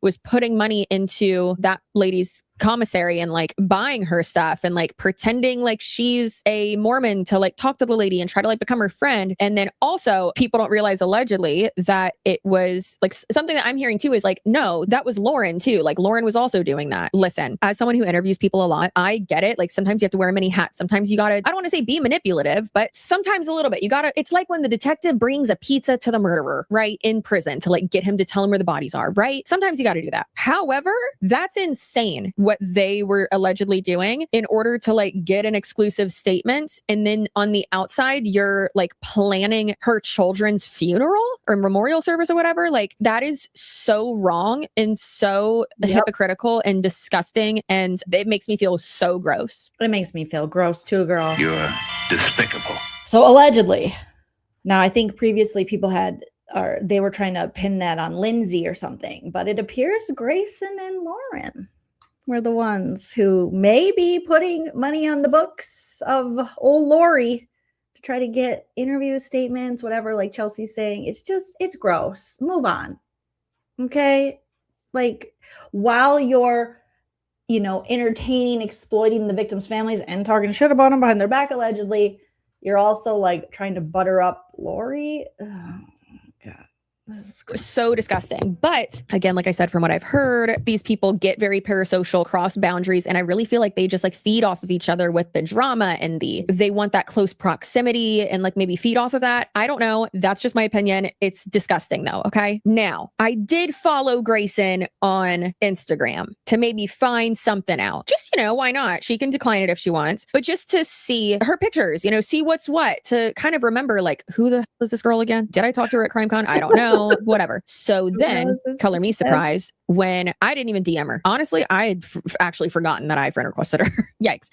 was putting money into that lady's commissary and like buying her stuff and like pretending like she's a Mormon to like talk to the lady and try to like become her friend. And then also people don't realize allegedly that it was like something that I'm hearing too is like, no, that was Lauren too. Like Lauren was also doing that. Listen, as someone who interviews people a lot, I get it. Like sometimes you have to wear many hats. Sometimes you gotta, I don't want to say be manipulative, but sometimes a little bit. You gotta, it's like when the detective brings a pizza to the murderer, right? In prison to like get him to tell him where the bodies are, right? Sometimes you gotta do that. However, that's insane what they were allegedly doing in order to like get an exclusive statement. And then on the outside, you're like planning her children's funeral or memorial service or whatever. Like that is so wrong and so hypocritical and disgusting. And it makes me feel so gross. It makes me feel gross too, girl. You're despicable. So allegedly, now I think previously people they were trying to pin that on Lindsay or something, but it appears Grayson and Lauren were the ones who may be putting money on the books of old Lori to try to get interview statements, whatever, like Chelsea's saying. It's gross. Move on. Okay? Like, while you're, entertaining, exploiting the victims' families and talking shit about them behind their back, allegedly, you're also like trying to butter up Lori. Oh, God. So disgusting. But again, like I said, from what I've heard, these people get very parasocial, cross boundaries, and I really feel like they just like feed off of each other with the drama and they want that close proximity and like maybe feed off of that. I don't know. That's just my opinion. It's disgusting though. Okay. Now, I did follow Grayson on Instagram to maybe find something out. Just, why not? She can decline it if she wants, but just to see her pictures, see what's what, to kind of remember like, who the hell is this girl again? Did I talk to her at CrimeCon? I don't know. Whatever. So then, color me surprised when I didn't even DM her. Honestly, I had actually forgotten that I friend requested her. Yikes.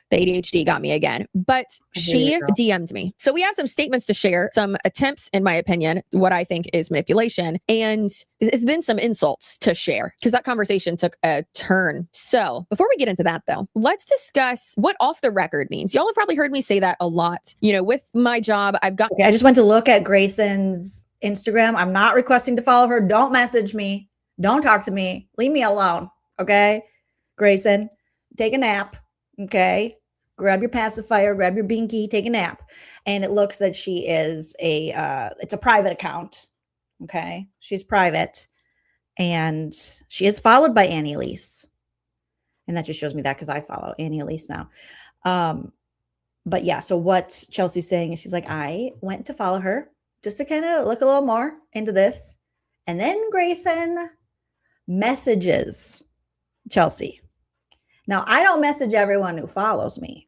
The ADHD got me again. But she DM'd me. So we have some statements to share, some attempts, in my opinion, what I think is manipulation, and it's then some insults to share because that conversation took a turn. So before we get into that though, let's discuss what off the record means. Y'all have probably heard me say that a lot. With my job, I've got... Okay, I just went to look at Grayson's Instagram. I'm not requesting to follow her. Don't message me. Don't talk to me. Leave me alone. Okay. Grayson, take a nap. Okay. Grab your pacifier, grab your binky, take a nap. And it looks that she is it's a private account. Okay. She's private. And she is followed by Annie Elise. And that just shows me that because I follow Annie Elise now. But yeah, so what Chelsea's saying is she's like, I went to follow her just to kind of look a little more into this. And then Grayson messages Chelsea. Now, I don't message everyone who follows me.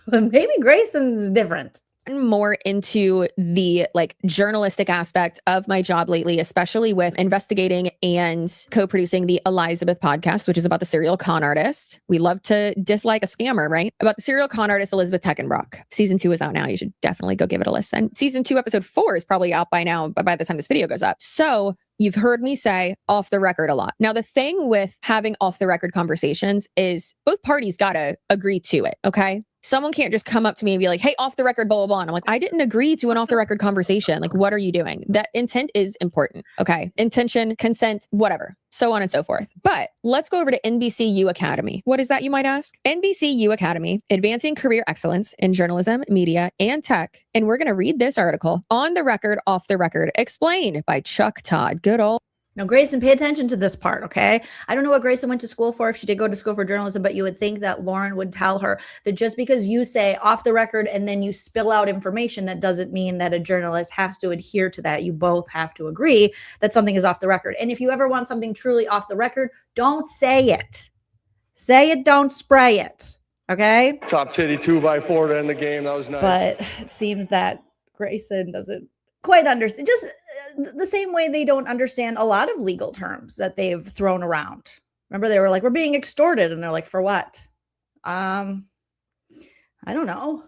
But maybe Grayson's different. More into the like journalistic aspect of my job lately, especially with investigating and co-producing the Elizabeth podcast, which is about the serial con artist. We love to dislike a scammer, right? About the serial con artist Elizabeth Teckenbrock. Season 2 is out now. You should definitely go give it a listen. Season 2, episode 4 is probably out by now, by the time this video goes up. So you've heard me say off the record a lot. Now, the thing with having off the record conversations is both parties got to agree to it. Okay. Someone can't just come up to me and be like, hey, off the record, blah, blah, blah. And I'm like, I didn't agree to an off the record conversation. Like, what are you doing? That intent is important. Okay. Intention, consent, whatever, so on and so forth. But let's go over to NBCU Academy. What is that, you might ask? NBCU Academy, Advancing Career Excellence in Journalism, Media, and Tech. And we're going to read this article, On the Record, Off the Record, explained by Chuck Todd. Good old. Now, Grayson, pay attention to this part, okay? I don't know what Grayson went to school for, if she did go to school for journalism, but you would think that Lauren would tell her that just because you say off the record and then you spill out information, that doesn't mean that a journalist has to adhere to that. You both have to agree that something is off the record. And if you ever want something truly off the record, don't say it. Say it, don't spray it, okay? Top titty 2x4 to end the game. That was nice. But it seems that Grayson doesn't quite understand. Just the same way they don't understand a lot of legal terms that they've thrown around. Remember, they were like, we're being extorted. And they're like, for what? I don't know.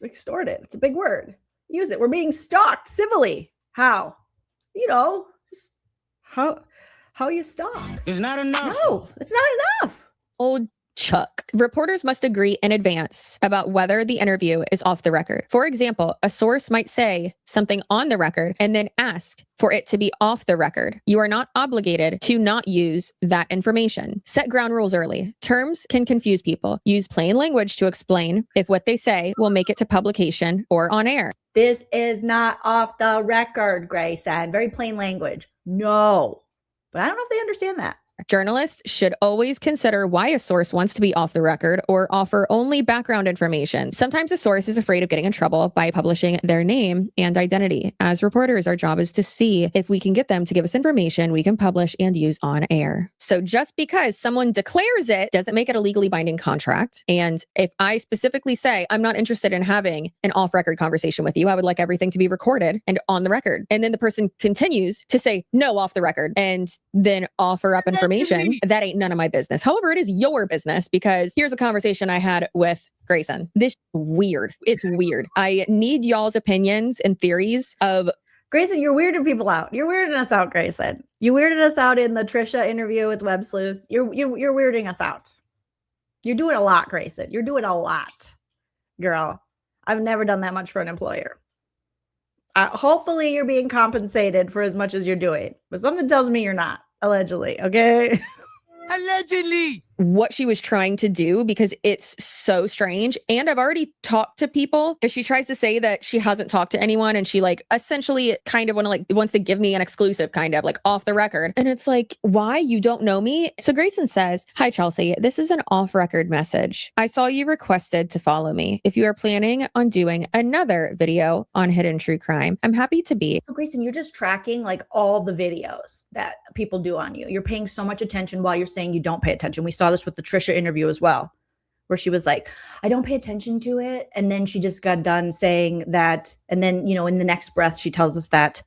Extorted. It's a big word. Use it. We're being stalked civilly. How? You know, just how you stalk. It's not enough. No, it's not enough. Old Chuck. Reporters must agree in advance about whether the interview is off the record. For example, a source might say something on the record and then ask for it to be off the record. You are not obligated to not use that information. Set ground rules early. Terms can confuse people. Use plain language to explain if what they say will make it to publication or on air. This is not off the record, Grayson. Very plain language. No. But I don't know if they understand that. Journalists should always consider why a source wants to be off the record or offer only background information. Sometimes a source is afraid of getting in trouble by publishing their name and identity. As reporters, our job is to see if we can get them to give us information we can publish and use on air. So just because someone declares it doesn't make it a legally binding contract. And if I specifically say, I'm not interested in having an off-record conversation with you, I would like everything to be recorded and on the record. And then the person continues to say, no, off the record, and then offer up information. That ain't none of my business. However, it is your business, because here's a conversation I had with Grayson. This is weird. It's weird. I need y'all's opinions and theories of. Grayson, you're weirding people out. You're weirding us out, Grayson. You weirded us out in the Trisha interview with Web Sleuths. You're weirding us out. You're doing a lot, Grayson. You're doing a lot, girl. I've never done that much for an employer. Hopefully you're being compensated for as much as you're doing, but something tells me you're not. Allegedly, okay? Allegedly. What she was trying to do, because it's so strange. And I've already talked to people, because she tries to say that she hasn't talked to anyone, and she like essentially kind of wants to give me an exclusive, kind of like off the record. And it's like, why? You don't know me? So Grayson says, hi, Chelsea. This is an off record message. I saw you requested to follow me. If you are planning on doing another video on hidden true crime, I'm happy to be. So Grayson, you're just tracking like all the videos that people do on you. You're paying so much attention while you're saying you don't pay attention. We saw this with the Trisha interview as well, where she was like, I don't pay attention to it. And then she just got done saying that. And then, you know, in the next breath, she tells us that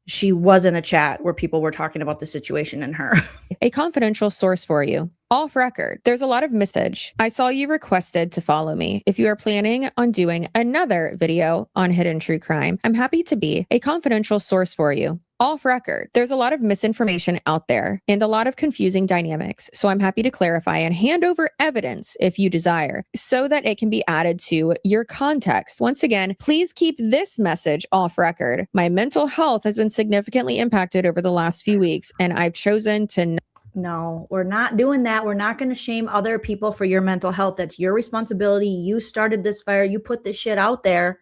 she was in a chat where people were talking about the situation and her. A confidential source for you. Off record, there's a lot of message. I saw you requested to follow me. If you are planning on doing another video on hidden true crime, I'm happy to be a confidential source for you. Off record, there's a lot of misinformation out there and a lot of confusing dynamics. So I'm happy to clarify and hand over evidence if you desire, so that it can be added to your context. Once again, please keep this message off record. My mental health has been significantly impacted over the last few weeks, and I've chosen to No, we're not doing that. We're not going to shame other people for your mental health. That's your responsibility. You started this fire. You put this shit out there.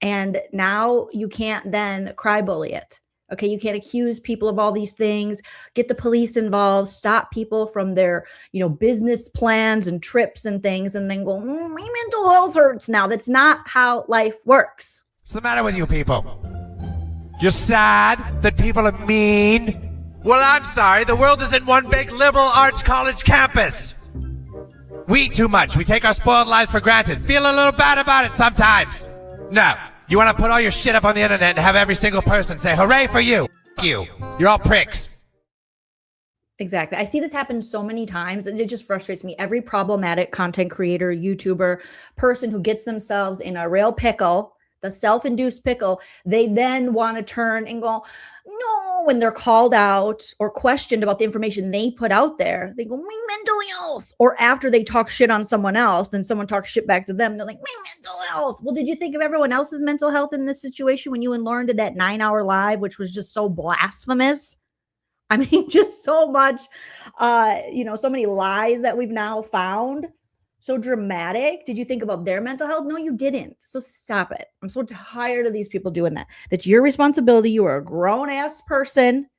And now you can't then cry bully it. Okay, you can't accuse people of all these things, get the police involved, stop people from their, business plans and trips and things, and then go, my mental health hurts now. That's not how life works. What's the matter with you people? You're sad that people are mean? Well, I'm sorry. The world isn't one big liberal arts college campus. We eat too much. We take our spoiled lives for granted. Feel a little bad about it sometimes. No. You want to put all your shit up on the internet and have every single person say, hooray for you. F you. You're all pricks. Exactly. I see this happen so many times, and it just frustrates me. Every problematic content creator, YouTuber, person who gets themselves in a real pickle, the self-induced pickle, they then want to turn and go, no, when they're called out or questioned about the information they put out there, they go, my mental health. Or after they talk shit on someone else, then someone talks shit back to them. They're like, my mental health. Well, did you think of everyone else's mental health in this situation when you and Lauren did that 9-hour live, which was just so blasphemous? I mean, just so much, so many lies that we've now found. So dramatic. Did you think about their mental health? No, you didn't. So stop it. I'm so tired of these people doing that. That's your responsibility. You are a grown-ass person.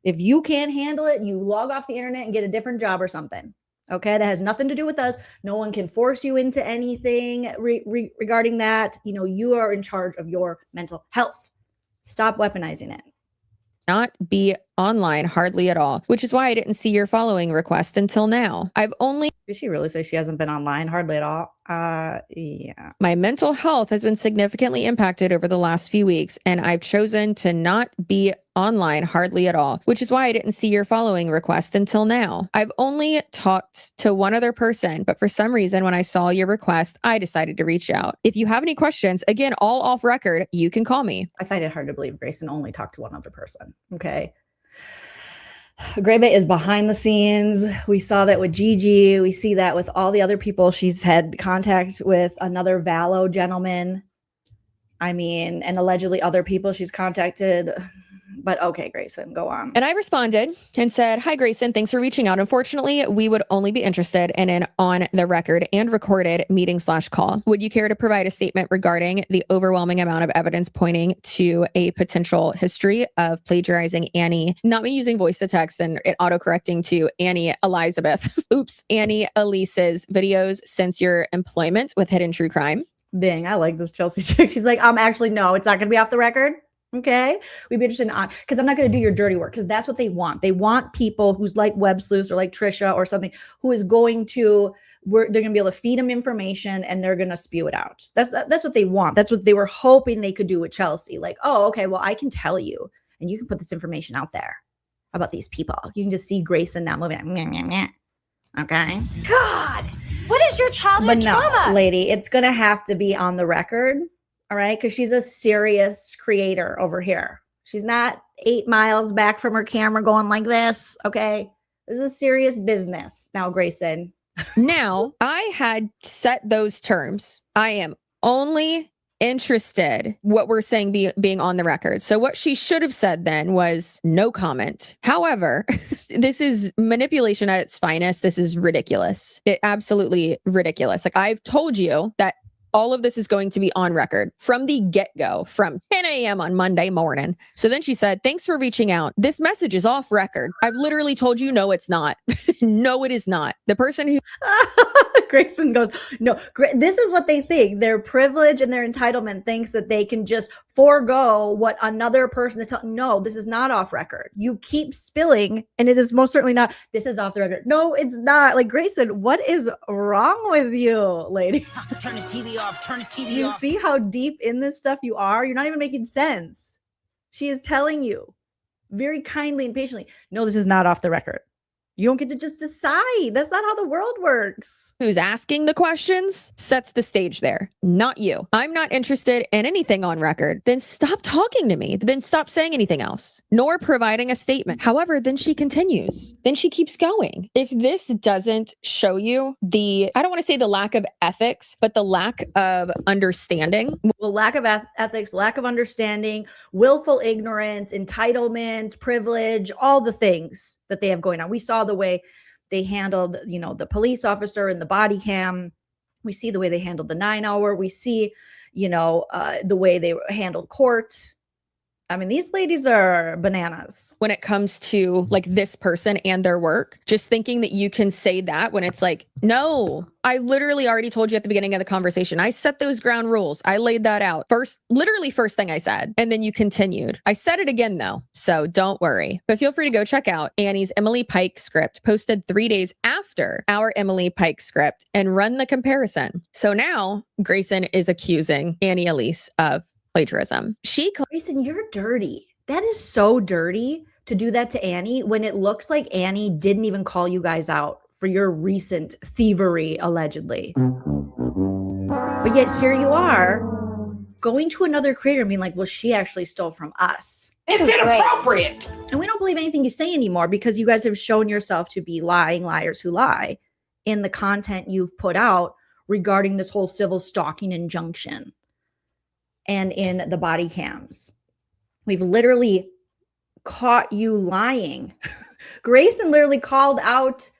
If you can't handle it, you log off the internet and get a different job or something. Okay? That has nothing to do with us. No one can force you into anything regarding that. You are in charge of your mental health. Stop weaponizing it. Not be online hardly at all, which is why I didn't see your following request until now. Did she really say she hasn't been online hardly at all? Yeah. My mental health has been significantly impacted over the last few weeks, and I've chosen to not be online hardly at all, which is why I didn't see your following request until now. I've only talked to one other person, but for some reason, when I saw your request, I decided to reach out. If you have any questions, again, all off record, you can call me. I find it hard to believe Grayson only talked to one other person. Okay. Grave is behind the scenes. We saw that with Gigi. We see that with all the other people. She's had contact with another Valo gentleman. And allegedly other people she's contacted. But okay, Grayson, go on. And I responded and said, hi, Grayson, thanks for reaching out. Unfortunately, we would only be interested in an on the record and recorded meeting/call. Would you care to provide a statement regarding the overwhelming amount of evidence pointing to a potential history of plagiarizing Annie, not me using voice to text and it autocorrecting to Annie Elizabeth, Annie Elise's videos since your employment with Hidden True Crime? Dang, I like this Chelsea chick. She's like, actually, no, it's not going to be off the record. Okay. We'd be interested in because I'm not going to do your dirty work because that's what they want. They want people who's like web sleuths or like Trisha or something who is going to, they're going to be able to feed them information and they're going to spew it out. That's what they want. That's what they were hoping they could do with Chelsea. Like, oh, okay, well, I can tell you and you can put this information out there about these people. You can just see Grayson now moving. Okay. God, what is your childhood trauma? Lady, it's going to have to be on the record. All right. Because she's a serious creator over here. She's not 8 miles back from her camera going like this. Okay. This is serious business. Now, Grayson. Now, I had set those terms. I am only interested what we're saying being on the record. So what she should have said then was no comment. However, this is manipulation at its finest. This is ridiculous. Absolutely ridiculous. Like I've told you that all of this is going to be on record from the get-go, from 10 a.m. on Monday morning. So then she said, thanks for reaching out. This message is off record. I've literally told you, no, it's not. No, it is not. The person who... Grayson goes, no, this is what they think. Their privilege and their entitlement thinks that they can just forego what another person is telling. No, this is not off record. You keep spilling and it is most certainly not. This is off the record. No, it's not. Like, Grayson, what is wrong with you, lady? Turn his TV off. Turn his TV You see how deep in this stuff you are? You're not even making sense. She is telling you very kindly and patiently, no, this is not off the record. You don't get to just decide. That's not how the world works. Who's asking the questions sets the stage there, not you. I'm not interested in anything on record. Then stop talking to me. Then stop saying anything else, nor providing a statement. However, then she continues. Then she keeps going. If this doesn't show you I don't want to say the lack of ethics, but the lack of understanding. Well, lack of ethics, lack of understanding, willful ignorance, entitlement, privilege, all the things that they have going on. We saw the way they handled, the police officer and the body cam. We see the way they handled the 9-hour. We see, the way they handled court. I mean, these ladies are bananas. When it comes to like this person and their work, just thinking that you can say that when it's like, no, I literally already told you at the beginning of the conversation. I set those ground rules. I laid that out literally first thing I said. And then you continued. I said it again though. So don't worry, but feel free to go check out Annie's Emily Pike script posted 3 days after our Emily Pike script and run the comparison. So now Grayson is accusing Annie Elise of plagiarism. Grayson, you're dirty. That is so dirty to do that to Annie when it looks like Annie didn't even call you guys out for your recent thievery, allegedly. But yet here you are going to another creator and being like, well, she actually stole from us. It's inappropriate. And we don't believe anything you say anymore because you guys have shown yourself to be lying liars who lie in the content you've put out regarding this whole civil stalking injunction. And in the body cams, we've literally caught you lying. Grayson literally called out,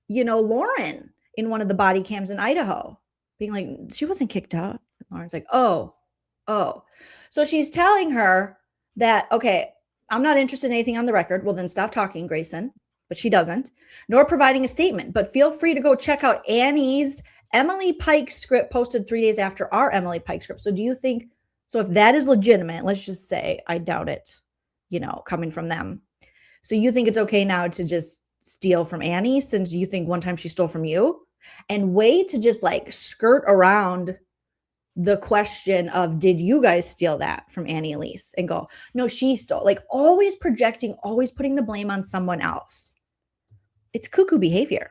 Lauren in one of the body cams in Idaho, being like, she wasn't kicked out. Lauren's like, oh. So she's telling her that, okay, I'm not interested in anything on the record. Well, then stop talking, Grayson. But she doesn't, nor providing a statement. But feel free to go check out Annie's Emily Pike script posted 3 days after our Emily Pike script. So do you think, so if that is legitimate, let's just say, I doubt it, coming from them. So you think it's okay now to just steal from Annie since you think one time she stole from you? And way to just like skirt around the question of, did you guys steal that from Annie Elise? And go, no, she stole. Like always projecting, always putting the blame on someone else. It's cuckoo behavior.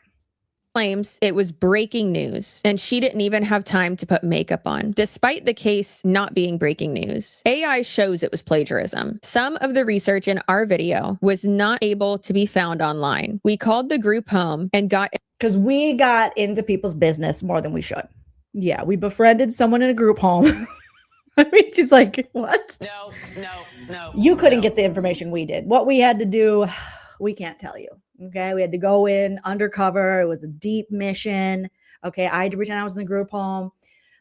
Claims it was breaking news and she didn't even have time to put makeup on. Despite the case not being breaking news, AI shows it was plagiarism. Some of the research in our video was not able to be found online. We called the group home and because we got into people's business more than we should. Yeah, we befriended someone in a group home. I mean, she's like, what? No. You couldn't get the information we did. What we had to do, we can't tell you. Okay, we had to go in undercover. It was a deep mission. Okay, I had to pretend I was in the group home.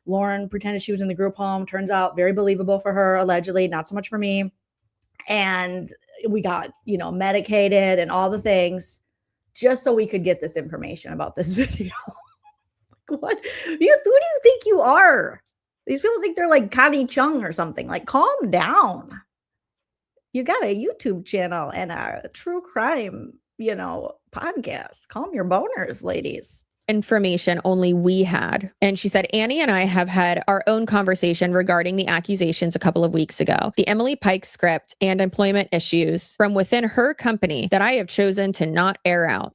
Lauren pretended she was in the group home. Turns out very believable for her, allegedly, not so much for me. And we got, medicated and all the things just so we could get this information about this video. What? Who do you think you are? These people think they're like Connie Chung or something. Like, calm down. You got a YouTube channel and a true crime podcast. Calm your boners, ladies. Information only we had. And she said, Annie and I have had our own conversation regarding the accusations a couple of weeks ago, the Emily Pike script and employment issues from within her company that I have chosen to not air out.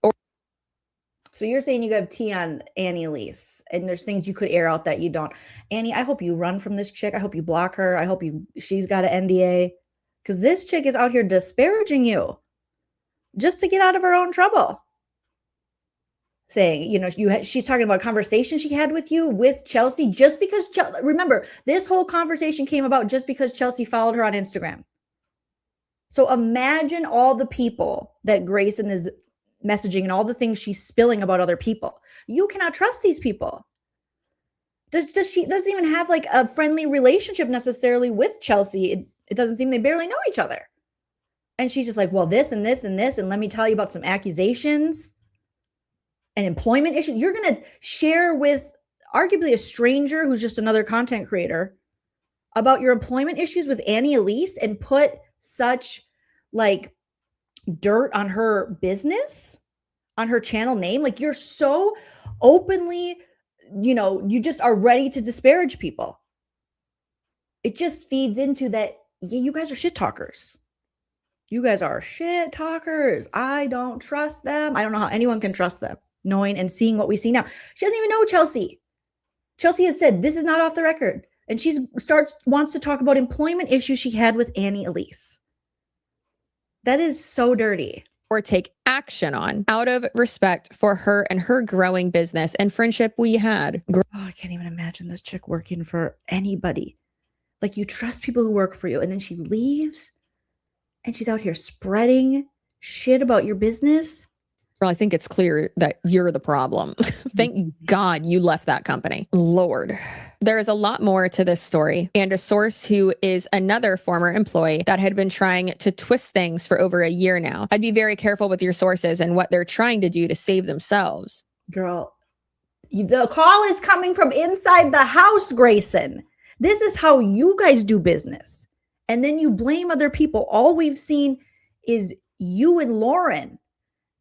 So you're saying you have tea on Annie Elise and there's things you could air out that you don't. Annie, I hope you run from this chick. I hope you block her. I hope she's got an NDA because this chick is out here disparaging you just to get out of her own trouble. Saying, she's talking about a conversation she had with you with Chelsea just because, remember, this whole conversation came about just because Chelsea followed her on Instagram. So imagine all the people that Grayson is messaging and all the things she's spilling about other people. You cannot trust these people. She doesn't even have like a friendly relationship necessarily with Chelsea. It doesn't seem they barely know each other. And she's just like, well, this and this and this. And let me tell you about some accusations and employment issues. You're going to share with arguably a stranger who's just another content creator about your employment issues with Annie Elise and put such like dirt on her business, on her channel name. Like you're so openly, you just are ready to disparage people. It just feeds into that. Yeah, you guys are shit talkers. You guys are shit talkers. I don't trust them. I don't know how anyone can trust them, knowing and seeing what we see now. She doesn't even know Chelsea. Chelsea has said, this is not off the record. And she wants to talk about employment issues she had with Annie Elise. That is so dirty. Or take action on out of respect for her and her growing business and friendship we had. I can't even imagine this chick working for anybody. Like you trust people who work for you and then she leaves and she's out here spreading shit about your business. Well, I think it's clear that you're the problem. Thank God you left that company. Lord. There is a lot more to this story, and a source who is another former employee that had been trying to twist things for over a year now. I'd be very careful with your sources and what they're trying to do to save themselves. Girl, the call is coming from inside the house, Grayson. This is how you guys do business. And then you blame other people. All we've seen is you and Lauren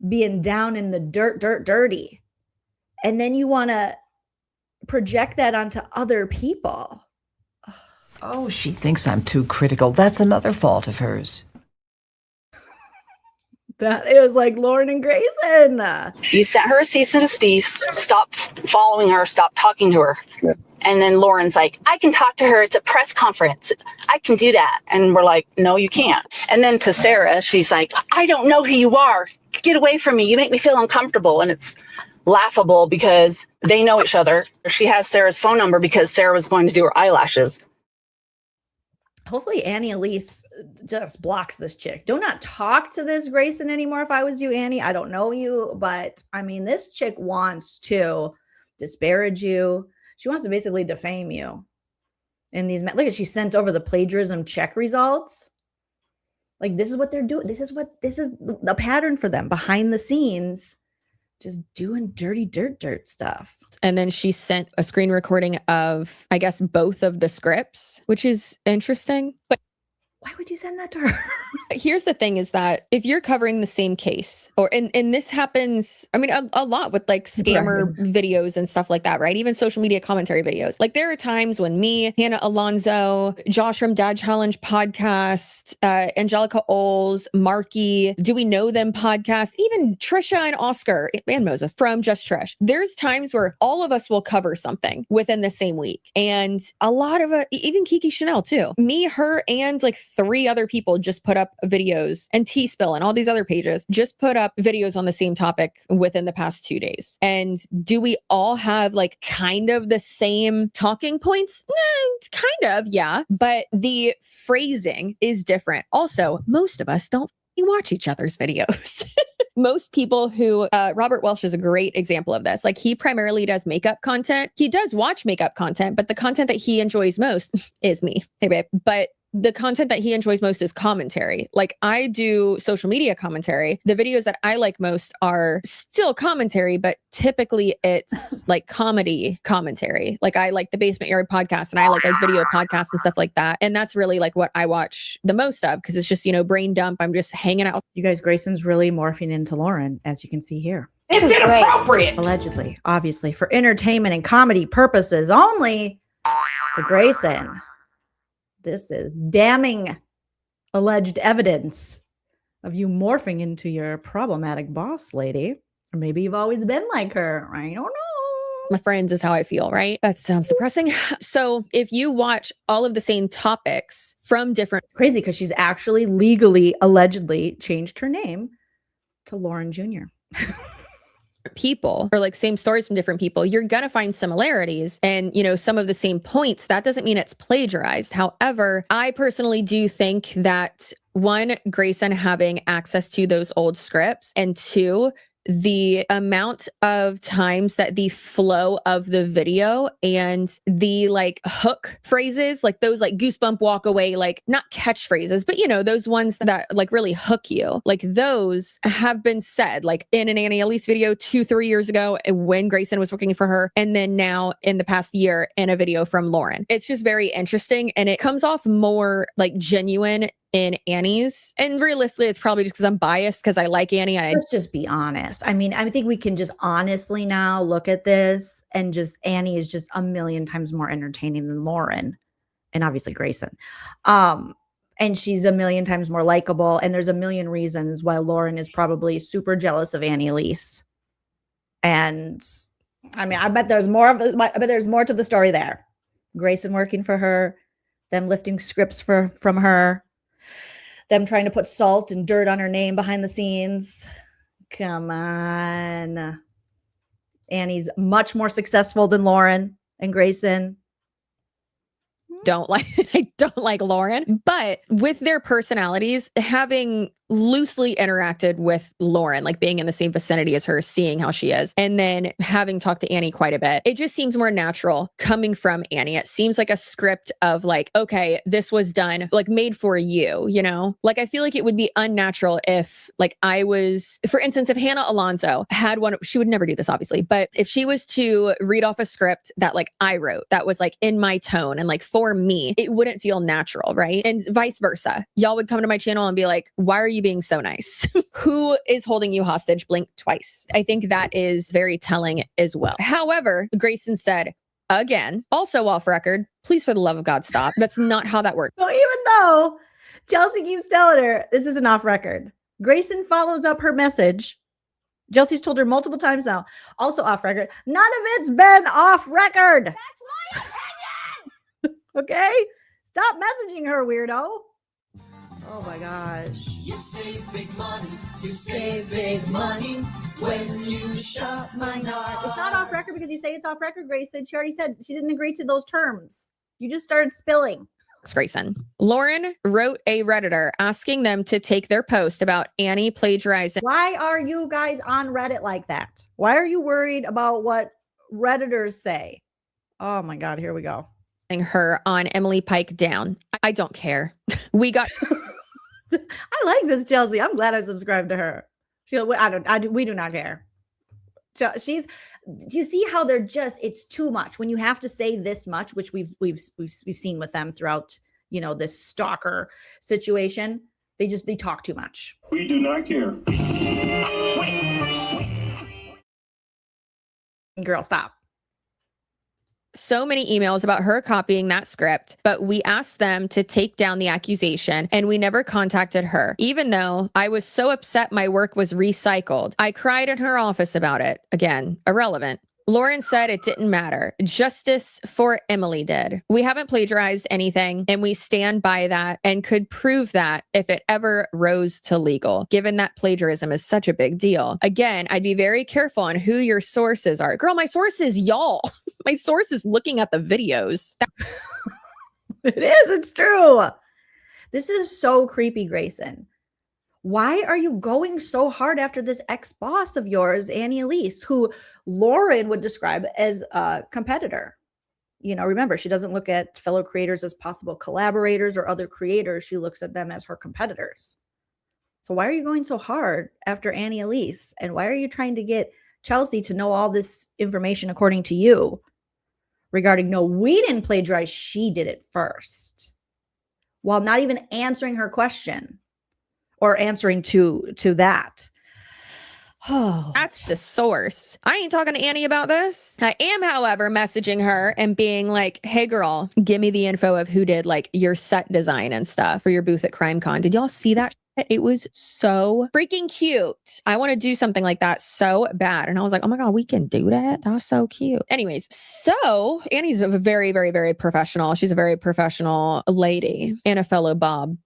being down in the dirty. And then you want to project that onto other people. Oh, she thinks I'm too critical. That's another fault of hers. That is like Lauren and Grayson. You sent her a cease and desist. Stop following her. Stop talking to her. Yeah. And then Lauren's like, I can talk to her at the press conference. I can do that. And we're like, no, you can't. And then to Sarah, she's like, I don't know who you are. Get away from me. You make me feel uncomfortable. And it's laughable because they know each other. She has Sarah's phone number because Sarah was going to do her eyelashes. Hopefully Annie Elise just blocks this chick. Do not talk to this Grayson anymore. If I was you, Annie, I don't know you, but I mean, this chick wants to disparage you. She wants to basically defame you. In these, look at, she sent over the plagiarism check results. Like, this is what they're doing. This is the pattern for them behind the scenes, just doing dirty dirt stuff. And then she sent a screen recording of, I guess, both of the scripts, which is interesting. But why would you send that to her? Here's the thing is that if you're covering the same case, and this happens, I mean, a lot with like scammer videos and stuff like that, right? Even social media commentary videos. Like there are times when me, Hannah Alonso, Josh from Dad Challenge podcast, Angelica Oles, Marky, Do We Know Them podcast, even Trisha and Oscar and Moses from Just Trish. There's times where all of us will cover something within the same week. And a lot of even Kiki Chanel too. Me, her, and like 3 other people just put up videos, and T-Spill and all these other pages just put up videos on the same topic within the past 2 days. And do we all have like kind of the same talking points? Kind of, yeah. But the phrasing is different. Also, most of us don't watch each other's videos. Most people who, Robert Welsh is a great example of this. Like he primarily does makeup content. He does watch makeup content, but the content that he enjoys most is me. Hey babe. But the content that he enjoys most is commentary. Like I do social media commentary. The videos that I like most are still commentary, but typically it's like comedy commentary. Like I like the Basement Yard podcast and I like video podcasts and stuff like that. And that's really like what I watch the most of because it's just, brain dump. I'm just hanging out. You guys, Grayson's really morphing into Lauren, as you can see here. It's inappropriate. Allegedly, obviously, for entertainment and comedy purposes only. For Grayson, this is damning alleged evidence of you morphing into your problematic boss lady. Or maybe you've always been like her. I don't know. My friends is how I feel, right? That sounds depressing. So if you watch all of the same topics from different... Crazy because she's actually legally, allegedly changed her name to Lauren Jr. people or like same stories from different people, you're gonna find similarities and some of the same points. That doesn't mean it's plagiarized. However, I personally do think that 1, Grayson having access to those old scripts, and 2, the amount of times that the flow of the video and the like hook phrases, like those like goosebump walk away, like not catchphrases, but those ones that like really hook you, like those have been said like in an Annie Elise video 2-3 years ago when Grayson was working for her, and then now in the past year in a video from Lauren. It's just very interesting and it comes off more like genuine in Annie's. And realistically, it's probably just because I'm biased because I like Annie. Let's just be honest. I mean, I think we can just honestly now look at this and just Annie is just a million times more entertaining than Lauren and obviously Grayson. And she's a million times more likable. And there's a million reasons why Lauren is probably super jealous of Annie Elise. And I mean, I bet there's more to the story there. Grayson working for her, them lifting scripts from her, them trying to put salt and dirt on her name behind the scenes. Come on. Annie's much more successful than Lauren and Grayson. I don't like Lauren, but with their personalities, having loosely interacted with Lauren, like being in the same vicinity as her, seeing how she is, and then having talked to Annie quite a bit, it just seems more natural coming from Annie. It seems like a script of like, okay, this was done, like made for you, you know? Like, I feel like it would be unnatural if like I was, for instance, if Hannah Alonso had one, she would never do this obviously, but if she was to read off a script that like I wrote, that was like in my tone and like for me, it wouldn't feel natural, right? And vice versa. Y'all would come to my channel and be like, why are you being so nice? Who is holding you hostage? Blink twice. I think that is very telling as well. However, Grayson said, again, also off record, please for the love of God, stop. That's not how that works. So even though Chelsea keeps telling her this isn't off record, Grayson follows up her message. Chelsea's told her multiple times now, also off record. None of it's been off record. That's my opinion. Okay? Stop messaging her, weirdo. Oh my gosh. You save big money. You save big money when you shop Menards. It's not off record because you say it's off record, Grayson. She already said she didn't agree to those terms. You just started spilling. Grayson. Lauren wrote a Redditor asking them to take their post about Annie plagiarizing. Why are you guys on Reddit like that? Why are you worried about what Redditors say? Oh my God, here we go. Her on Emily Pike down. I don't care. We got. I like this Chelsea. I'm glad I subscribed to her. We do not care. She's. Do you see how they're just? It's too much when you have to say this much, which we've seen with them throughout. You know, this stalker situation. They talk too much. We do not care. Girl, stop. So many emails about her copying that script, but we asked them to take down the accusation and we never contacted her. Even though I was so upset my work was recycled, I cried in her office about it. Again, irrelevant. Lauren said it didn't matter. Justice for Emily did. We haven't plagiarized anything and we stand by that and could prove that if it ever rose to legal, given that plagiarism is such a big deal. Again, I'd be very careful on who your sources are. Girl, my source is y'all. My source is looking at the videos. It is. It's true. This is so creepy, Grayson. Why are you going so hard after this ex-boss of yours, Annie Elise, who Lauren would describe as a competitor? You know, remember, she doesn't look at fellow creators as possible collaborators or other creators. She looks at them as her competitors. So why are you going so hard after Annie Elise? And why are you trying to get Chelsea to know all this information according to you regarding, no, we didn't plagiarize, she did it first, while not even answering her question or answering to that. Oh, that's the source. I ain't talking to Annie about this. I am, however, messaging her and being like, hey girl, give me the info of who did like your set design and stuff for your booth at CrimeCon. Did y'all see that? It was so freaking cute. I want to do something like that so bad. And I was like, oh my God, we can do that. That was so cute. Anyways, so Annie's a very, very, very professional. She's a very professional lady and a fellow Bob,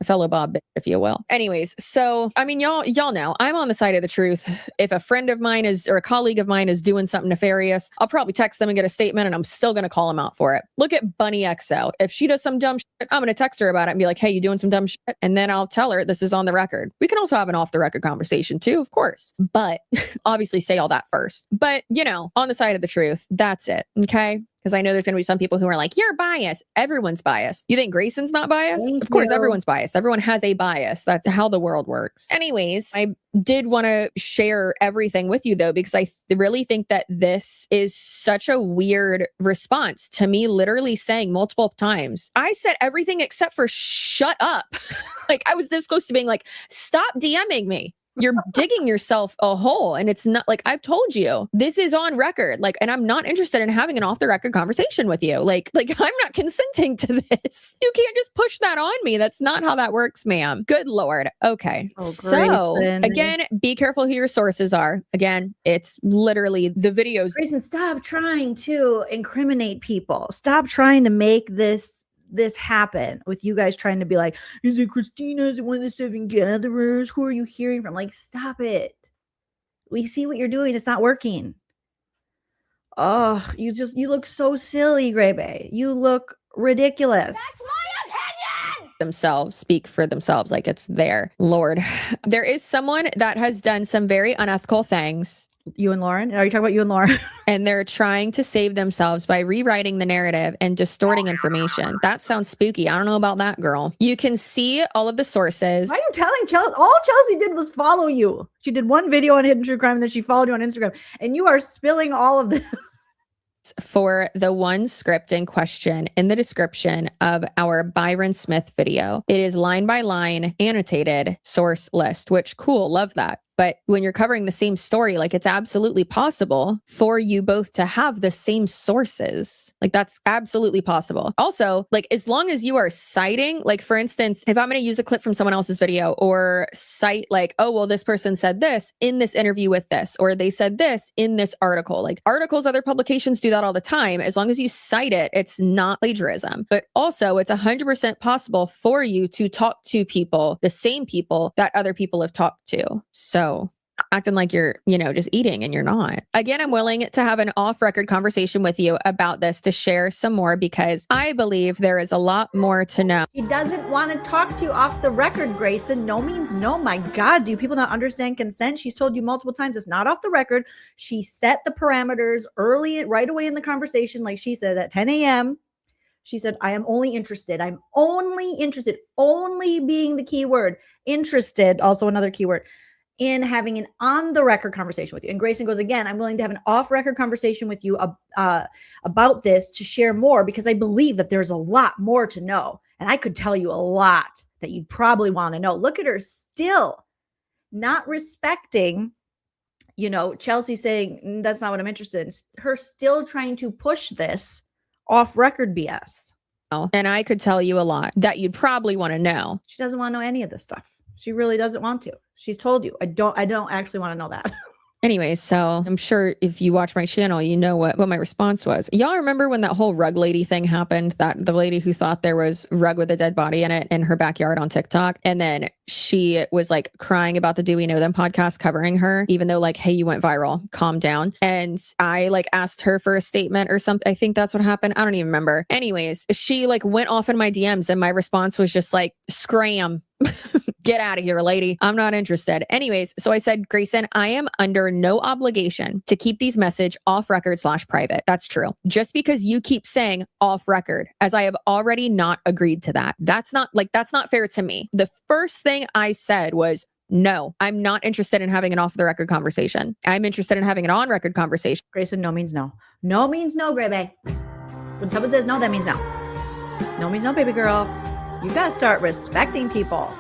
if you will. Anyways, so, I mean, y'all know I'm on the side of the truth. If a friend of mine is, or a colleague of mine is doing something nefarious, I'll probably text them and get a statement and I'm still going to call them out for it. Look at Bunny XO. If she does some dumb shit, I'm going to text her about it and be like, hey, you doing some dumb shit? And then I'll tell her this is on the record. We can also have an off the record conversation too, of course, but obviously say all that first. But, you know, on the side of the truth, that's it. Okay. Because I know there's going to be some people who are like, you're biased. Everyone's biased. You think Grayson's not biased? Of course, everyone's biased. Everyone has a bias. That's how the world works. Anyways, I did want to share everything with you, though, because I really think that this is such a weird response to me literally saying multiple times, I said everything except for shut up. Like I was this close to being like, stop DMing me. You're digging yourself a hole. And it's not like, I've told you, this is on record. Like, and I'm not interested in having an off the record conversation with you. Like I'm not consenting to this. You can't just push that on me. That's not how that works, ma'am. Good Lord. Okay. Oh, so Grayson. again, be careful who your sources are. Again, it's literally the videos. Grayson, stop trying to incriminate people. Stop trying to make this happen with you guys trying to be like, is it Christina? Is it one of the 7 gatherers? Who are you hearing from? Like, stop it. We see what you're doing. It's not working. Oh, you look so silly, Gray Bay. You look ridiculous. That's my opinion. themselves speak for themselves. Like it's there. Lord, there is someone that has done some very unethical things. You and Lauren? Are you talking about you and Lauren? And they're trying to save themselves by rewriting the narrative and distorting information. That sounds spooky. I don't know about that, girl. You can see all of the sources. Why are you telling Chelsea? All Chelsea did was follow you. She did one video on Hidden True Crime, and then she followed you on Instagram. And you are spilling all of this. For the one script in question in the description of our Byron Smith video. It is line by line annotated source list, which cool, love that. But when you're covering the same story, like it's absolutely possible for you both to have the same sources. Like that's absolutely possible. Also, like as long as you are citing, like for instance, if I'm going to use a clip from someone else's video or cite like, oh, well, this person said this in this interview with this, or they said this in this article, like articles, other publications do that all the time. As long as you cite it, it's not plagiarism. But also it's 100% possible for you to talk to people, the same people that other people have talked to. So acting like you're, just eating and you're not. Again, I'm willing to have an off-record conversation with you about this to share some more because I believe there is a lot more to know. He doesn't want to talk to you off the record, Grayson. No means no. My God, do people not understand consent? She's told you multiple times it's not off the record. She set the parameters right away in the conversation. Like she said at 10 a.m., she said, I am only interested. I'm only interested. Only being the key word. Interested, also another keyword. In having an on-the-record conversation with you. And Grayson goes, again, I'm willing to have an off-record conversation with you about this to share more because I believe that there's a lot more to know. And I could tell you a lot that you'd probably want to know. Look at her still not respecting, Chelsea saying, that's not what I'm interested in. Her still trying to push this off-record BS. And I could tell you a lot that you'd probably want to know. She doesn't want to know any of this stuff. She really doesn't want to. She's told you. I don't actually want to know that. Anyways, so I'm sure if you watch my channel, you know what my response was. Y'all remember when that whole rug lady thing happened? That the lady who thought there was rug with a dead body in it in her backyard on TikTok. And then she was like crying about the Do We Know Them podcast covering her, even though like, hey, you went viral, calm down. And I like asked her for a statement or something. I think that's what happened. I don't even remember. Anyways, she like went off in my DMs and my response was just like, scram. Get out of here, lady. I'm not interested. Anyways, so I said, Grayson, I am under no obligation to keep these message off record / private. That's true. Just because you keep saying off record, as I have already not agreed to that. That's not fair to me. The first thing I said was, no, I'm not interested in having an off the record conversation. I'm interested in having an on record conversation. Grayson, no means no. No means no, Gray. When someone says no, that means no. No means no, baby girl. You gotta start respecting people.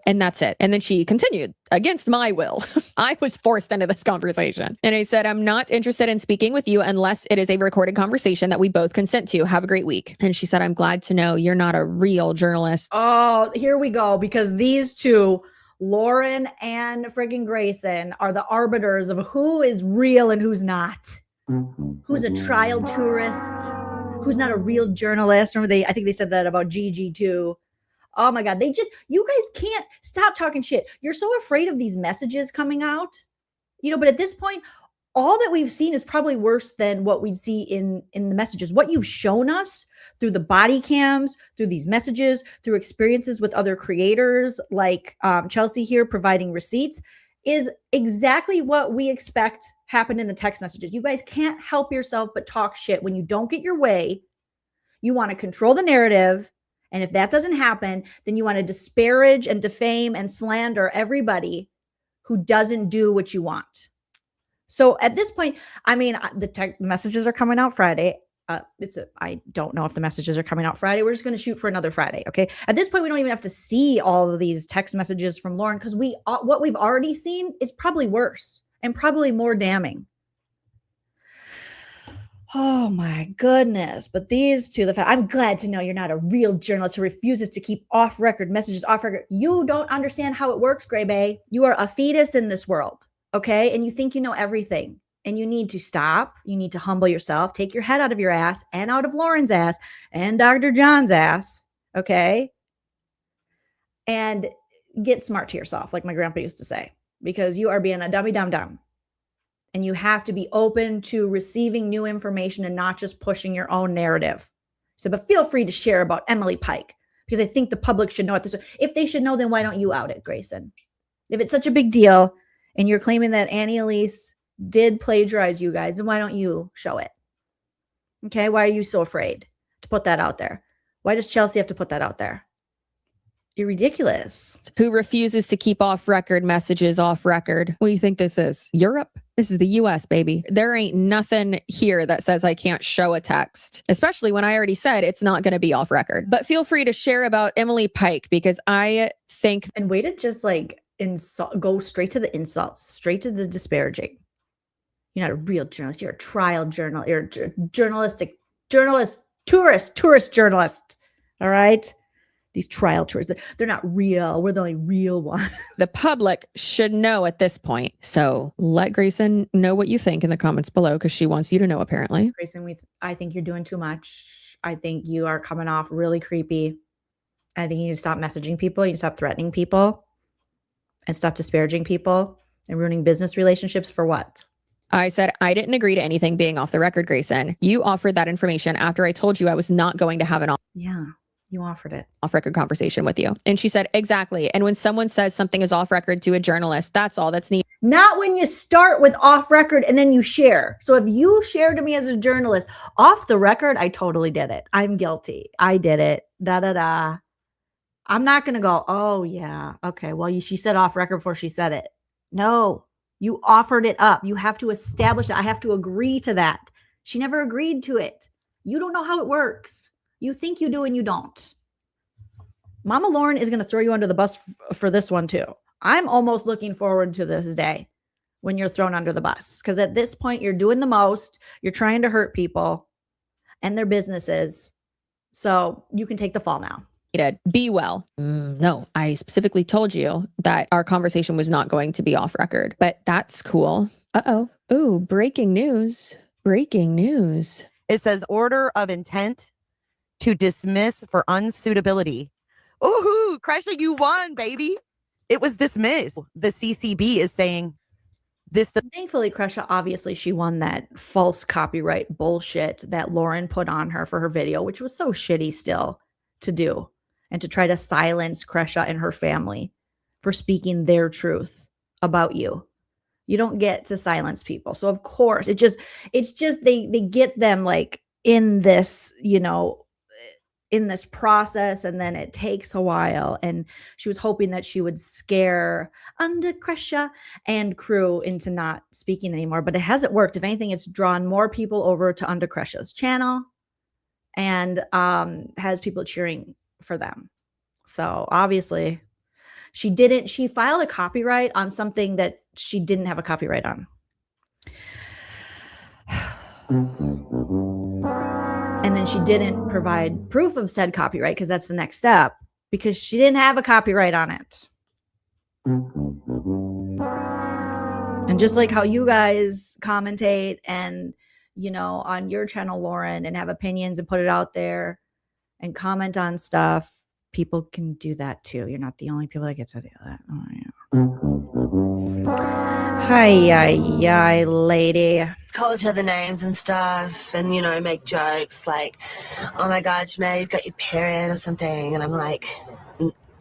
And that's it. And then she continued, against my will. I was forced into this conversation. And I said, I'm not interested in speaking with you unless it is a recorded conversation that we both consent to. Have a great week. And she said, I'm glad to know you're not a real journalist. Oh, here we go. Because these two, Lauren and friggin' Grayson, are the arbiters of who is real and who's not. Who's a trial tourist, who's not a real journalist. Remember, I think they said that about Gigi too. Oh my God. You guys can't stop talking shit. You're so afraid of these messages coming out, but at this point, all that we've seen is probably worse than what we'd see in the messages. What you've shown us through the body cams, through these messages, through experiences with other creators like Chelsea here providing receipts is exactly what we expect happened in the text messages. You guys can't help yourself but talk shit. When you don't get your way, you want to control the narrative. And if that doesn't happen, then you want to disparage and defame and slander everybody who doesn't do what you want. So at this point, I mean, the text messages are coming out Friday. I don't know if the messages are coming out Friday. We're just going to shoot for another Friday. Okay. At this point, we don't even have to see all of these text messages from Lauren because what we've already seen is probably worse and probably more damning. Oh my goodness. But these two, I'm glad to know you're not a real journalist who refuses to keep off-record messages off record. You don't understand how it works, Gray Bay. You are a fetus in this world. Okay. And you think you know everything. And you need to stop. You need to humble yourself. Take your head out of your ass and out of Lauren's ass and Dr. John's ass. Okay. And get smart to yourself, like my grandpa used to say, because you are being a dummy dum-dum. And you have to be open to receiving new information and not just pushing your own narrative. So, but feel free to share about Emily Pike because I think the public should know it. If they should know, then why don't you out it, Grayson? If it's such a big deal and you're claiming that Annie Elise did plagiarize you guys, then why don't you show it? Okay, why are you so afraid to put that out there? Why does Chelsea have to put that out there? You're ridiculous. Who refuses to keep off record messages off record? What do you think this is? Europe? This is the US, baby. There ain't nothing here that says I can't show a text, especially when I already said it's not going to be off record. But feel free to share about Emily Pike, because I think... And way to just like go straight to the insults, straight to the disparaging. You're not a real journalist. You're a trial journalist. You're a tourist journalist. All right? These trial tours, they're not real. We're the only real one. The public should know at this point. So let Grayson know what you think in the comments below, because she wants you to know, apparently. Grayson, I think you're doing too much. I think you are coming off really creepy. I think you need to stop messaging people. You need to stop threatening people and stop disparaging people and ruining business relationships for what? I said I didn't agree to anything being off the record, Grayson. You offered that information after I told you I was not going to have an you offered it. Off-record conversation with you. And she said, exactly. And when someone says something is off-record to a journalist, that's all that's needed. Not when you start with off-record and then you share. So if you share to me as a journalist, off the record, I totally did it. I'm guilty. I did it. Da-da-da. I'm not going to go, oh, yeah. Okay, well, she said off-record before she said it. No, you offered it up. You have to establish it. I have to agree to that. She never agreed to it. You don't know how it works. You think you do and you don't. Mama Lauren is going to throw you under the bus for this one too. I'm almost looking forward to this day when you're thrown under the bus, because at this point you're doing the most. You're trying to hurt people and their businesses. So you can take the fall now. Be well. No, I specifically told you that our conversation was not going to be off record, but that's cool. Uh-oh. Ooh, breaking news. Breaking news. It says order of intent to dismiss for unsuitability. Ooh, Kresha, you won, baby. It was dismissed. The CCB is saying this. Thankfully, Kresha, obviously she won that false copyright bullshit that Lauren put on her for her video, which was so shitty still to do, and to try to silence Kresha and her family for speaking their truth about you. You don't get to silence people. So of course, it's just they get them like in this, in this process, and then it takes a while. And she was hoping that she would scare Under Kresha and crew into not speaking anymore, but it hasn't worked. If anything, it's drawn more people over to Under Kresha's channel and has people cheering for them. So obviously she filed a copyright on something that she didn't have a copyright on. And then she didn't provide proof of said copyright, because that's the next step, because she didn't have a copyright on it. And just like how you guys commentate and, on your channel, Lauren, and have opinions and put it out there and comment on stuff, people can do that too. You're not the only people that get to do that. Oh, yeah. Hi, lady. Call each other names and stuff, and make jokes like, oh my god, Shmay, you've got your period or something, and I'm like,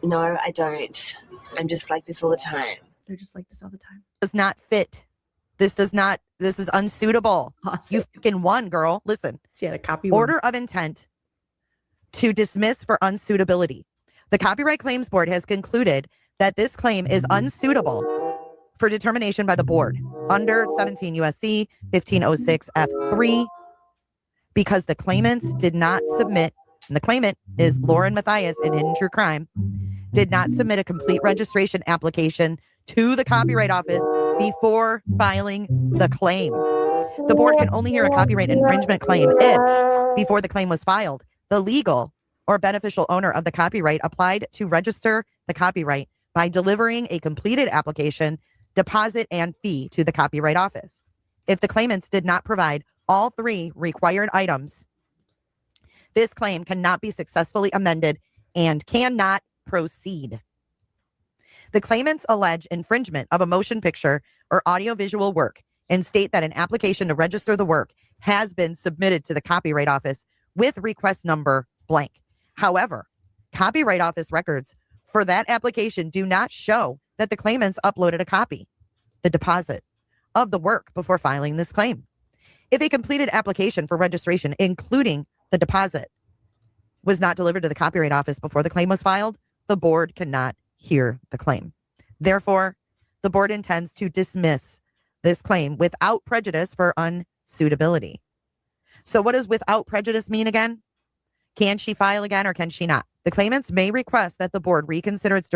no, I don't. I'm just like this all the time. They're just like this all the time. Does not fit. This is unsuitable. Awesome. You fucking won, girl. Listen. She had a copy. Order of intent to dismiss for unsuitability. The Copyright Claims Board has concluded that this claim is unsuitable for determination by the board under 17 USC 1506 F3 because the claimants did not submit, and the claimant is LaurenMatthias in Hidden True Crime, did not submit a complete registration application to the Copyright Office before filing the claim. The board can only hear a copyright infringement claim if, before the claim was filed, the legal or beneficial owner of the copyright applied to register the copyright by delivering a completed application, deposit, and fee to the Copyright Office. If the claimants did not provide all three required items, this claim cannot be successfully amended and cannot proceed. The claimants allege infringement of a motion picture or audiovisual work and state that an application to register the work has been submitted to the Copyright Office with request number blank. However, Copyright Office records for that application do not show that the claimants uploaded a copy, the deposit, of the work before filing this claim. If a completed application for registration, including the deposit, was not delivered to the Copyright Office before the claim was filed, the board cannot hear the claim. Therefore, the board intends to dismiss this claim without prejudice for unsuitability. So what does without prejudice mean again? Can she file again or can she not? The claimants may request that the board reconsider its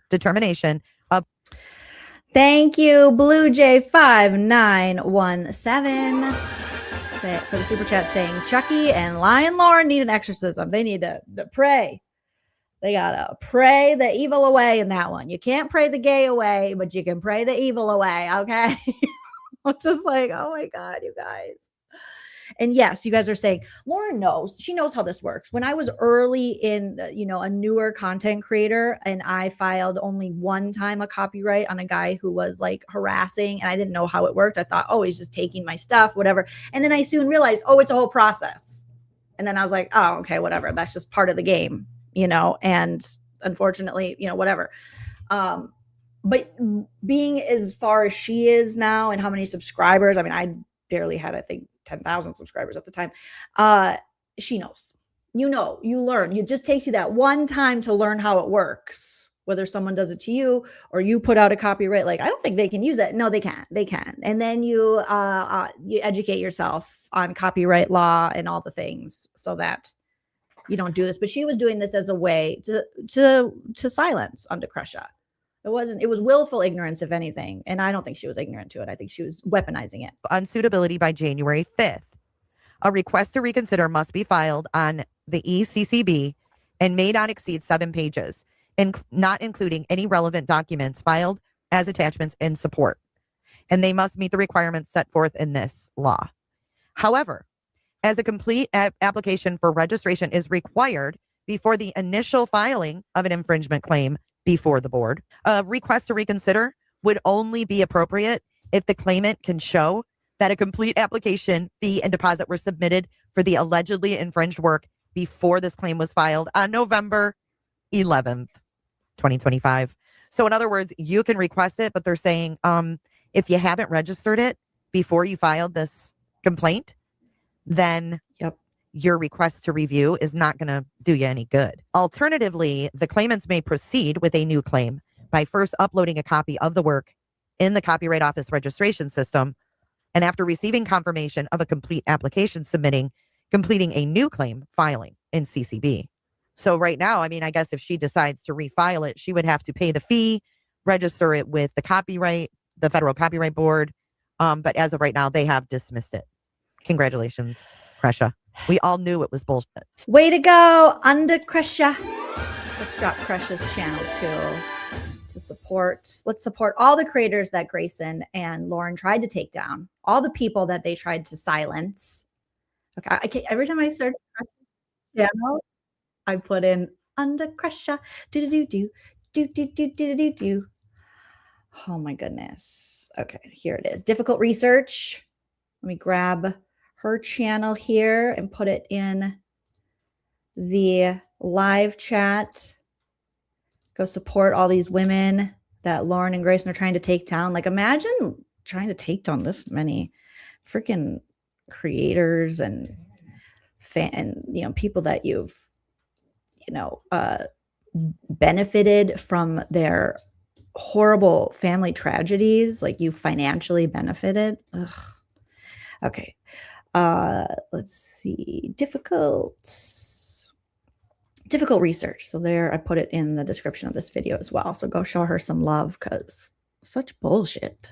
determination of... Thank you, Blue Jay 5917 for the super chat saying Chucky and Lion Lauren need an exorcism. They need to pray. They gotta pray the evil away in that one. You can't pray the gay away, but you can pray the evil away. Okay. I'm just like, oh my God, you guys. And yes, you guys are saying Lauren knows. She knows how this works. When I was early in, a newer content creator, and I filed only one time a copyright on a guy who was like harassing, and I didn't know how it worked. I thought, oh, he's just taking my stuff, whatever. And then I soon realized, oh, it's a whole process. And then I was like, oh, okay, whatever. That's just part of the game, and unfortunately, whatever. But being as far as she is now and how many subscribers, I mean, I barely had, I think, 10,000 subscribers at the time. She knows, you learn. It just takes you that one time to learn how it works, whether someone does it to you or you put out a copyright. Like, I don't think they can use it. No, they can. And then you educate yourself on copyright law and all the things so that you don't do this. But she was doing this as a way to silence Under Crusha. It was willful ignorance, if anything. And I don't think she was ignorant to it. I think she was weaponizing it. Unsuitability by January 5th. A request to reconsider must be filed on the ECCB and may not exceed 7 pages, not including any relevant documents filed as attachments in support. And they must meet the requirements set forth in this law. However, as a complete application for registration is required before the initial filing of an infringement claim before the board, a request to reconsider would only be appropriate if the claimant can show that a complete application, fee, and deposit were submitted for the allegedly infringed work before this claim was filed on November 11th, 2025. So in other words, you can request it, but they're saying if you haven't registered it before you filed this complaint, then your request to review is not going to do you any good. Alternatively, the claimants may proceed with a new claim by first uploading a copy of the work in the Copyright Office registration system, and after receiving confirmation of a complete application completing a new claim filing in CCB. So right now, I mean, I guess if she decides to refile it, she would have to pay the fee, register it with the Federal Copyright Board. But as of right now, they have dismissed it. Congratulations, Crusha. We all knew it was bullshit. Way to go, Under Crusha. Let's drop Crusha's channel to support. Let's support all the creators that Grayson and Lauren tried to take down. All the people that they tried to silence. Okay, every time I start Crusha's channel, I put in Under Crusha. Do. Oh my goodness. Okay, here it is. Difficult research. Let me grab her channel here and put it in the live chat. Go support all these women that Lauren and Grayson are trying to take down. Like, imagine trying to take down this many freaking creators and people that you've benefited from their horrible family tragedies. Like, you financially benefited. Ugh. Okay. Let's see. Difficult research. So there, I put it in the description of this video as well. So go show her some love, because such bullshit.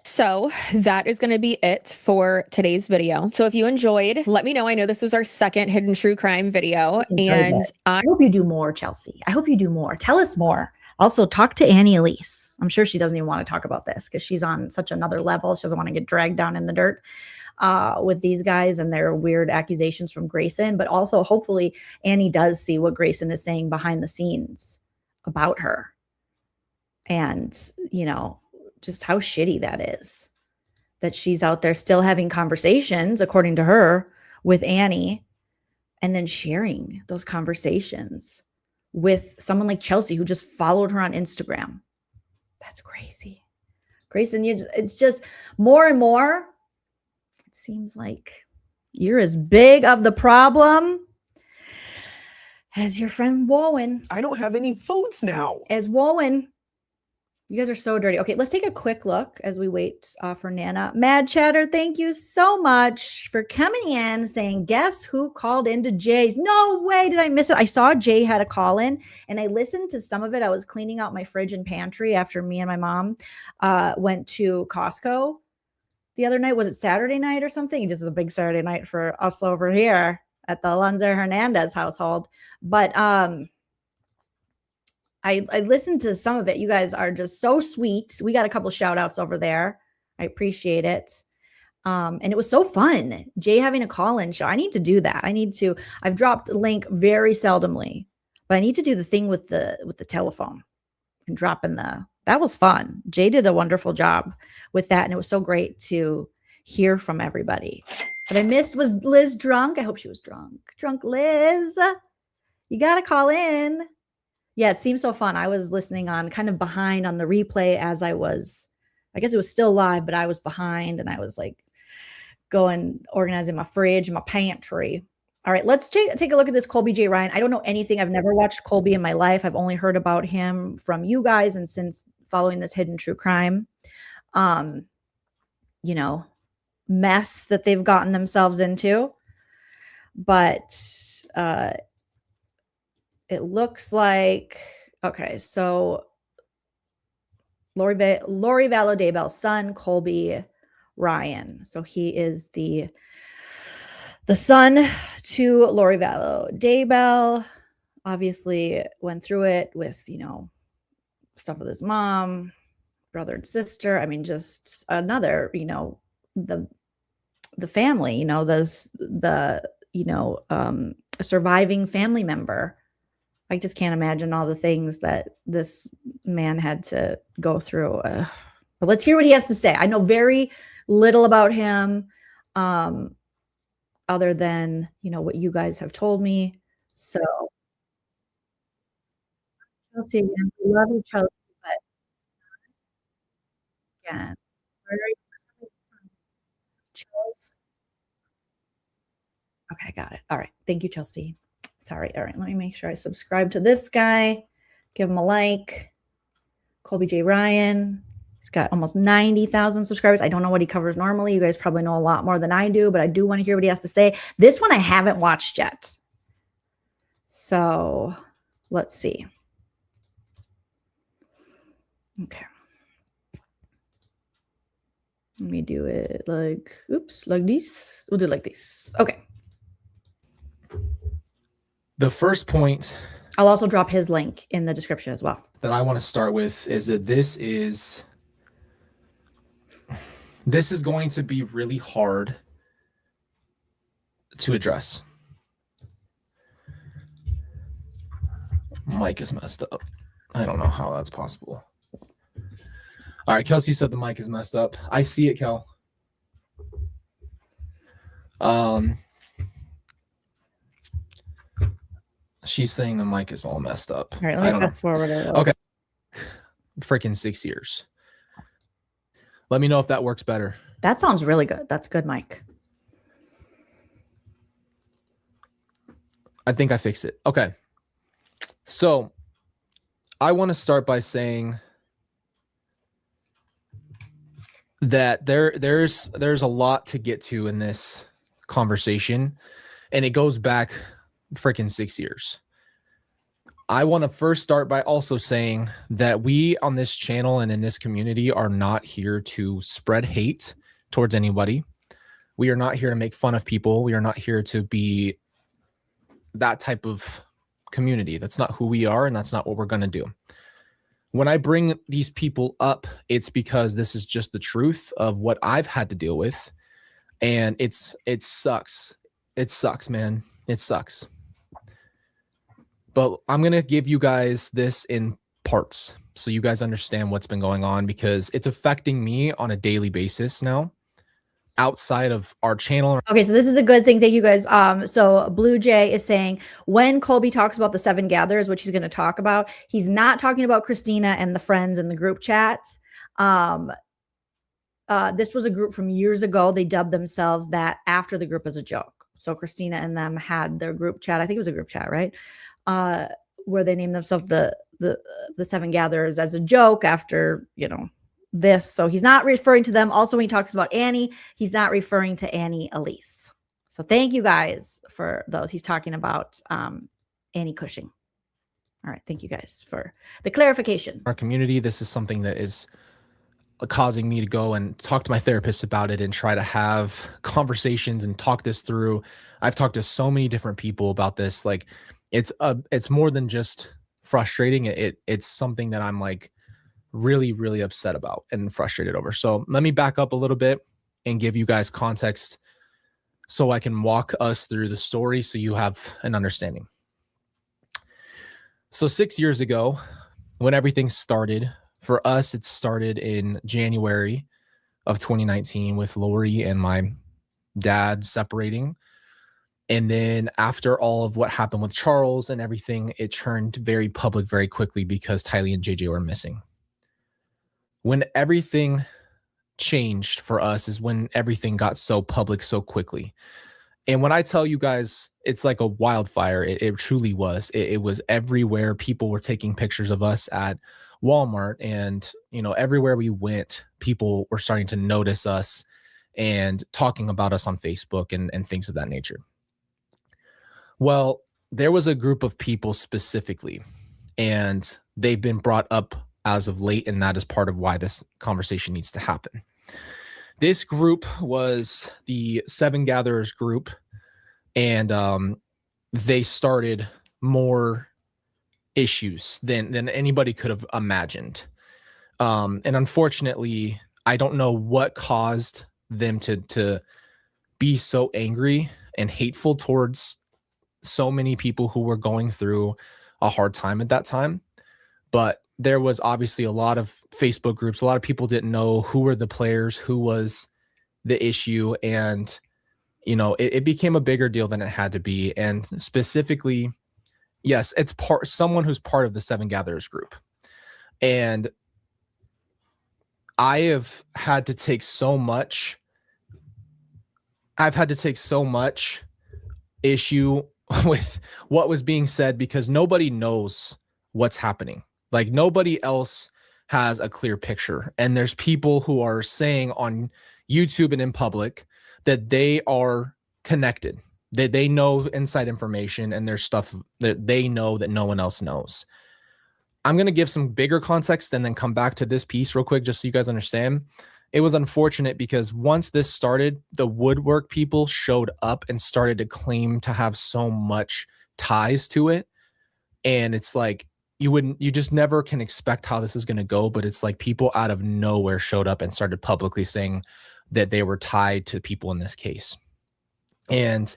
So that is going to be it for today's video. So if you enjoyed, let me know. I know this was our second hidden true crime video, and I hope you do more, Chelsea. I hope you do more. Tell us more. Also, talk to Annie Elise. I'm sure she doesn't even want to talk about this because she's on such another level. She doesn't want to get dragged down in the dirt with these guys and their weird accusations from Grayson. But also, hopefully, Annie does see what Grayson is saying behind the scenes about her. And, just how shitty that is. That she's out there still having conversations, according to her, with Annie. and then sharing those conversations with someone like Chelsea, who just followed her on Instagram. That's crazy. Grayson, it's just more and more, it seems like you're as big of the problem as your friend Wowen. I don't have any votes now. As Wowen. You guys are so dirty. Okay, let's take a quick look as we wait for Nana. Mad Chatter, thank you so much for coming in saying, guess who called into Jay's? No way did I miss it. I saw Jay had a call in and I listened to some of it. I was cleaning out my fridge and pantry after me and my mom went to Costco the other night. Was it Saturday night or something? Just a big Saturday night for us over here at the Lunzer Hernandez household. But I listened to some of it. You guys are just so sweet. We got a couple shout outs over there. I appreciate it. And it was so fun. Jay having a call-in show. I need to do that. I've dropped a link very seldomly, but I need to do the thing with the telephone and dropping that was fun. Jay did a wonderful job with that. And it was so great to hear from everybody. What I missed was Liz drunk. I hope she was drunk. Drunk Liz. You got to call in. Yeah, it seemed so fun. I was listening on kind of behind on the replay as I guess it was still live, but I was behind and I was like organizing my fridge and my pantry. All right, let's take a look at this Colby J. Ryan. I don't know anything. I've never watched Colby in my life. I've only heard about him from you guys and since following this hidden true crime, mess that they've gotten themselves into. But it looks like, okay, so Lori Vallow Daybell's son, Colby Ryan. So he is the son to Lori Vallow Daybell. Obviously went through it with, stuff with his mom, brother and sister. I mean, just another, the family, a surviving family member. I just can't imagine all the things that this man had to go through. But let's hear what he has to say. I know very little about him, other than, what you guys have told me. So, Chelsea, again, we love you, Chelsea, but again, where are you coming from, Chelsea? Okay, I got it. All right. Thank you, Chelsea. Sorry. All right. Let me make sure I subscribe to this guy. Give him a like. Colby J. Ryan. He's got almost 90,000 subscribers. I don't know what he covers normally. You guys probably know a lot more than I do, but I do want to hear what he has to say. This one I haven't watched yet. So let's see. Okay. Let me do it like this. We'll do it like this. Okay. The first point I'll also drop his link in the description as well. That I want to start with is that this is going to be really hard to address. Mic is messed up. I don't know how that's possible. All right, Kelsey said the mic is messed up. I see it, Kel. She's saying the mic is all messed up. All right, let me fast forward a little. Okay. Freaking 6 years. Let me know if that works better. That sounds really good. That's good, Mike. I think I fixed it. Okay. So I want to start by saying that there's a lot to get to in this conversation, and it goes back freaking 6 years. I want to first start by also saying that we on this channel and in this community are not here to spread hate towards anybody. We are not here to make fun of people. We are not here to be that type of community. That's not who we are, and that's not what we're going to do. When I bring these people up, it's because this is just the truth of what I've had to deal with. And it sucks. It sucks, man. It sucks. But I'm going to give you guys this in parts so you guys understand what's been going on, because it's affecting me on a daily basis now outside of our channel. Okay, so this is a good thing. Thank you guys. So Blue Jay is saying when Colby talks about the 7 gatherers, which he's going to talk about, he's not talking about Christina and the friends in the group chats. This was a group from years ago. They dubbed themselves that after the group as a joke. So Christina and them had their group chat. I think it was a group chat, right? Where they named themselves the 7 gatherers as a joke after, this. So he's not referring to them. Also, when he talks about Annie, he's not referring to Annie Elise. So thank you guys for those. He's talking about Annie Cushing. All right. Thank you guys for the clarification. Our community, this is something that is causing me to go and talk to my therapist about it and try to have conversations and talk this through. I've talked to so many different people about this. Like it's more than just frustrating. It's something that I'm like really, really upset about and frustrated over. So let me back up a little bit and give you guys context so I can walk us through the story so you have an understanding. So 6 years ago, when everything started, for us, it started in January of 2019 with Lori and my dad separating. And then after all of what happened with Charles and everything, it turned very public very quickly because Tylee and JJ were missing. When everything changed for us is when everything got so public so quickly. And when I tell you guys, it's like a wildfire. It truly was. It was everywhere. People were taking pictures of us at Walmart, and everywhere we went, people were starting to notice us and talking about us on Facebook and things of that nature. Well, there was a group of people specifically, and they've been brought up as of late, and that is part of why this conversation needs to happen. This group was the 7 Gatherers group, and they started more issues than anybody could have imagined. And unfortunately, I don't know what caused them to be so angry and hateful towards so many people who were going through a hard time at that time. But there was obviously a lot of Facebook groups. A lot of people didn't know who were the players, who was the issue. And, it became a bigger deal than it had to be. And specifically, yes, it's someone who's part of the 7 Gatherers group. And I've had to take so much issue with what was being said because nobody knows what's happening. Like nobody else has a clear picture. And there's people who are saying on YouTube and in public that they are connected, that they know inside information, and there's stuff that they know that no one else knows. I'm going to give some bigger context and then come back to this piece real quick, just so you guys understand. It was unfortunate because once this started, the woodwork people showed up and started to claim to have so much ties to it. And it's like, you just never can expect how this is going to go. But it's like people out of nowhere showed up and started publicly saying that they were tied to people in this case. And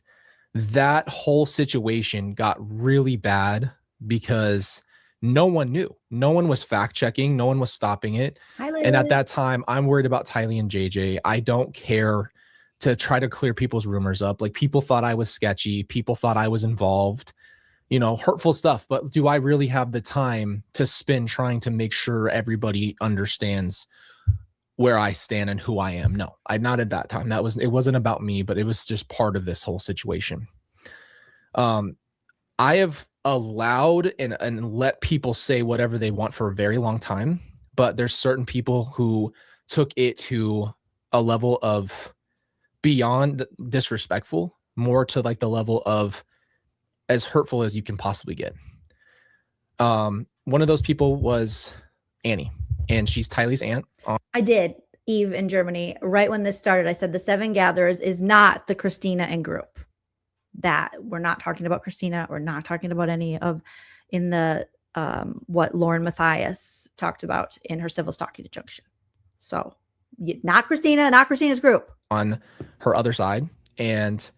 that whole situation got really bad because no one knew. No one was fact checking. No one was stopping it. And at that time, I'm worried about Tylee and JJ. I don't care to try to clear people's rumors up. Like people thought I was sketchy. People thought I was involved, hurtful stuff. But do I really have the time to spend trying to make sure everybody understands where I stand and who I am? No, I not at that time. It wasn't about me, but it was just part of this whole situation. I have allowed and let people say whatever they want for a very long time, but there's certain people who took it to a level of beyond disrespectful, more to like the level of as hurtful as you can possibly get. One of those people was Annie, and she's Tylee's aunt. I did, Eve, in Germany. Right when this started, I said the 7 Gatherers is not the Christina and group. That we're not talking about Christina. We're not talking about any of in the what LaurenMatthias talked about in her civil stalking injunction. So not Christina, not Christina's group. On her other side. And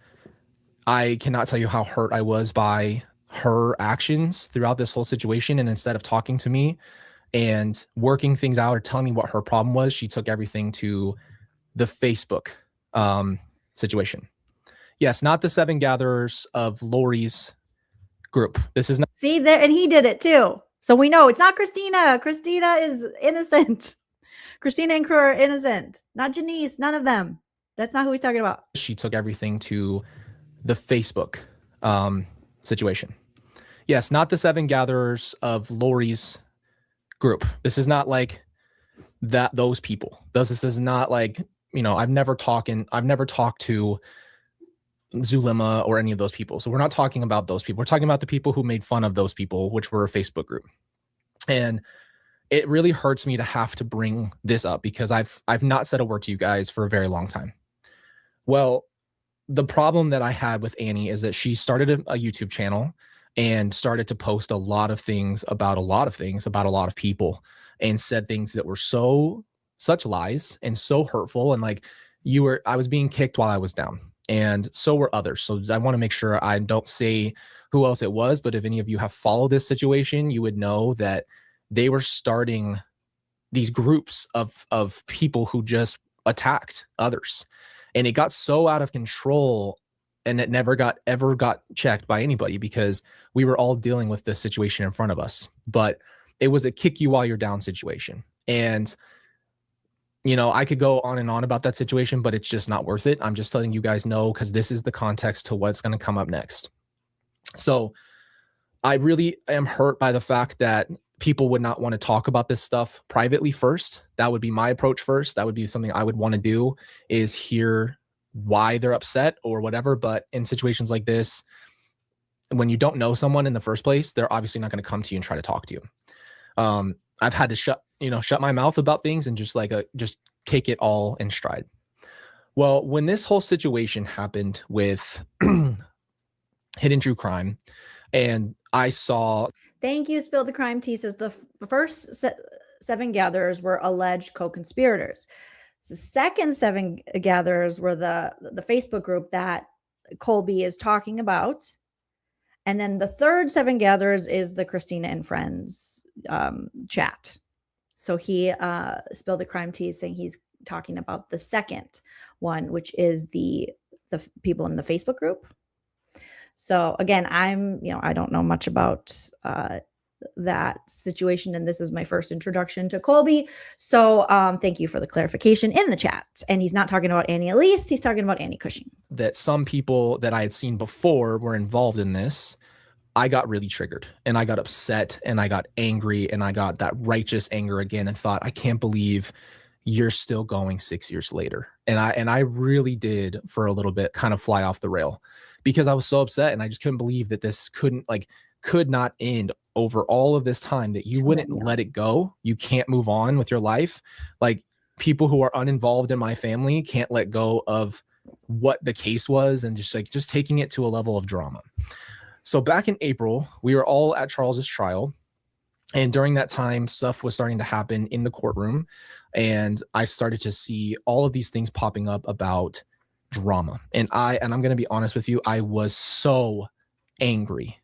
I cannot tell you how hurt I was by her actions throughout this whole situation. And instead of talking to me and working things out or telling me what her problem was, she took everything to the Facebook situation. Yes, not the 7 gatherers of Lori's group. This is not. See there, and he did it too. So we know it's not Christina. Christina is innocent. Christina and Crew are innocent. Not Janice. None of them. That's not who he's talking about. She took everything to the Facebook situation. Yes, not the 7 gatherers of Lori's group. This is not like those people. This is not like, I've never talked to Zulema or any of those people. So we're not talking about those people. We're talking about the people who made fun of those people, which were a Facebook group. And it really hurts me to have to bring this up because I've not said a word to you guys for a very long time. Well, the problem that I had with Annie is that she started a YouTube channel and started to post a lot of things about a lot of people and said things that were such lies and so hurtful. And like I was being kicked while I was down. And so were others. So I want to make sure I don't say who else it was, but if any of you have followed this situation, you would know that they were starting these groups of people who just attacked others. And it got so out of control and it never ever got checked by anybody because we were all dealing with this situation in front of us. But it was a kick you while you're down situation. And I could go on and on about that situation, but it's just not worth it. I'm just letting you guys know because this is the context to what's going to come up next. So I really am hurt by the fact that people would not want to talk about this stuff privately first. That would be my approach first. That would be something I would want to do, is hear why they're upset or whatever. But in situations like this, when you don't know someone in the first place, they're obviously not going to come to you and try to talk to you. I've had to shut my mouth about things and just take it all in stride. Well, when this whole situation happened with Hidden True Crime, and I saw. Thank you, Spill the Crime Tea says the first 7 gatherers were alleged co-conspirators. The second 7 gatherers were the Facebook group that Colby is talking about. And then the third 7 gatherers is the Christina and Friends chat. So he Spilled the Crime Tea saying he's talking about the second one, which is the people in the Facebook group. So again, I don't know much about that situation, and this is my first introduction to Colby. So thank you for the clarification in the chat. And he's not talking about Annie Elise, he's talking about Annie Cushing. That some people that I had seen before were involved in this. I got really triggered and I got upset and I got angry and I got that righteous anger again and thought, I can't believe you're still going 6 years later. And I really did for a little bit kind of fly off the rail because I was so upset and I just couldn't believe that this could not end over all of this time, that you wouldn't let it go. You can't move on with your life. Like, people who are uninvolved in my family can't let go of what the case was and just taking it to a level of drama. So back in April, we were all at Charles's trial. And during that time, stuff was starting to happen in the courtroom. And I started to see all of these things popping up about drama. And I'm going to be honest with you, I was so angry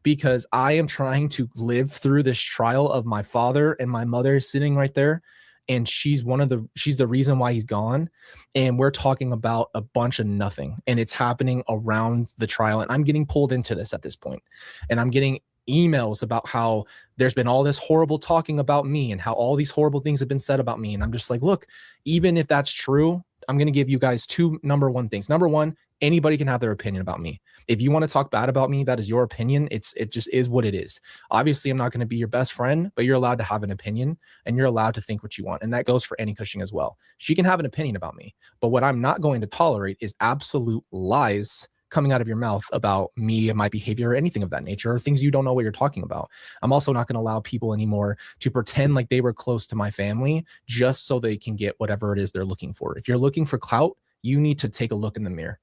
because I am trying to live through this trial of my father, and my mother is sitting right there. And she's the reason why he's gone. And we're talking about a bunch of nothing. And it's happening around the trial. And I'm getting pulled into this at this point. And I'm getting emails about how there's been all this horrible talking about me and how all these horrible things have been said about me. And I'm just like, look, even if that's true, I'm going to give you guys two number one things. Number one, anybody can have their opinion about me. If you want to talk bad about me, that is your opinion. It just is what it is. Obviously, I'm not going to be your best friend, but you're allowed to have an opinion and you're allowed to think what you want. And that goes for Annie Cushing as well. She can have an opinion about me, but what I'm not going to tolerate is absolute lies coming out of your mouth about me and my behavior or anything of that nature, or things you don't know what you're talking about. I'm also not going to allow people anymore to pretend like they were close to my family just so they can get whatever it is they're looking for. If you're looking for clout, you need to take a look in the mirror.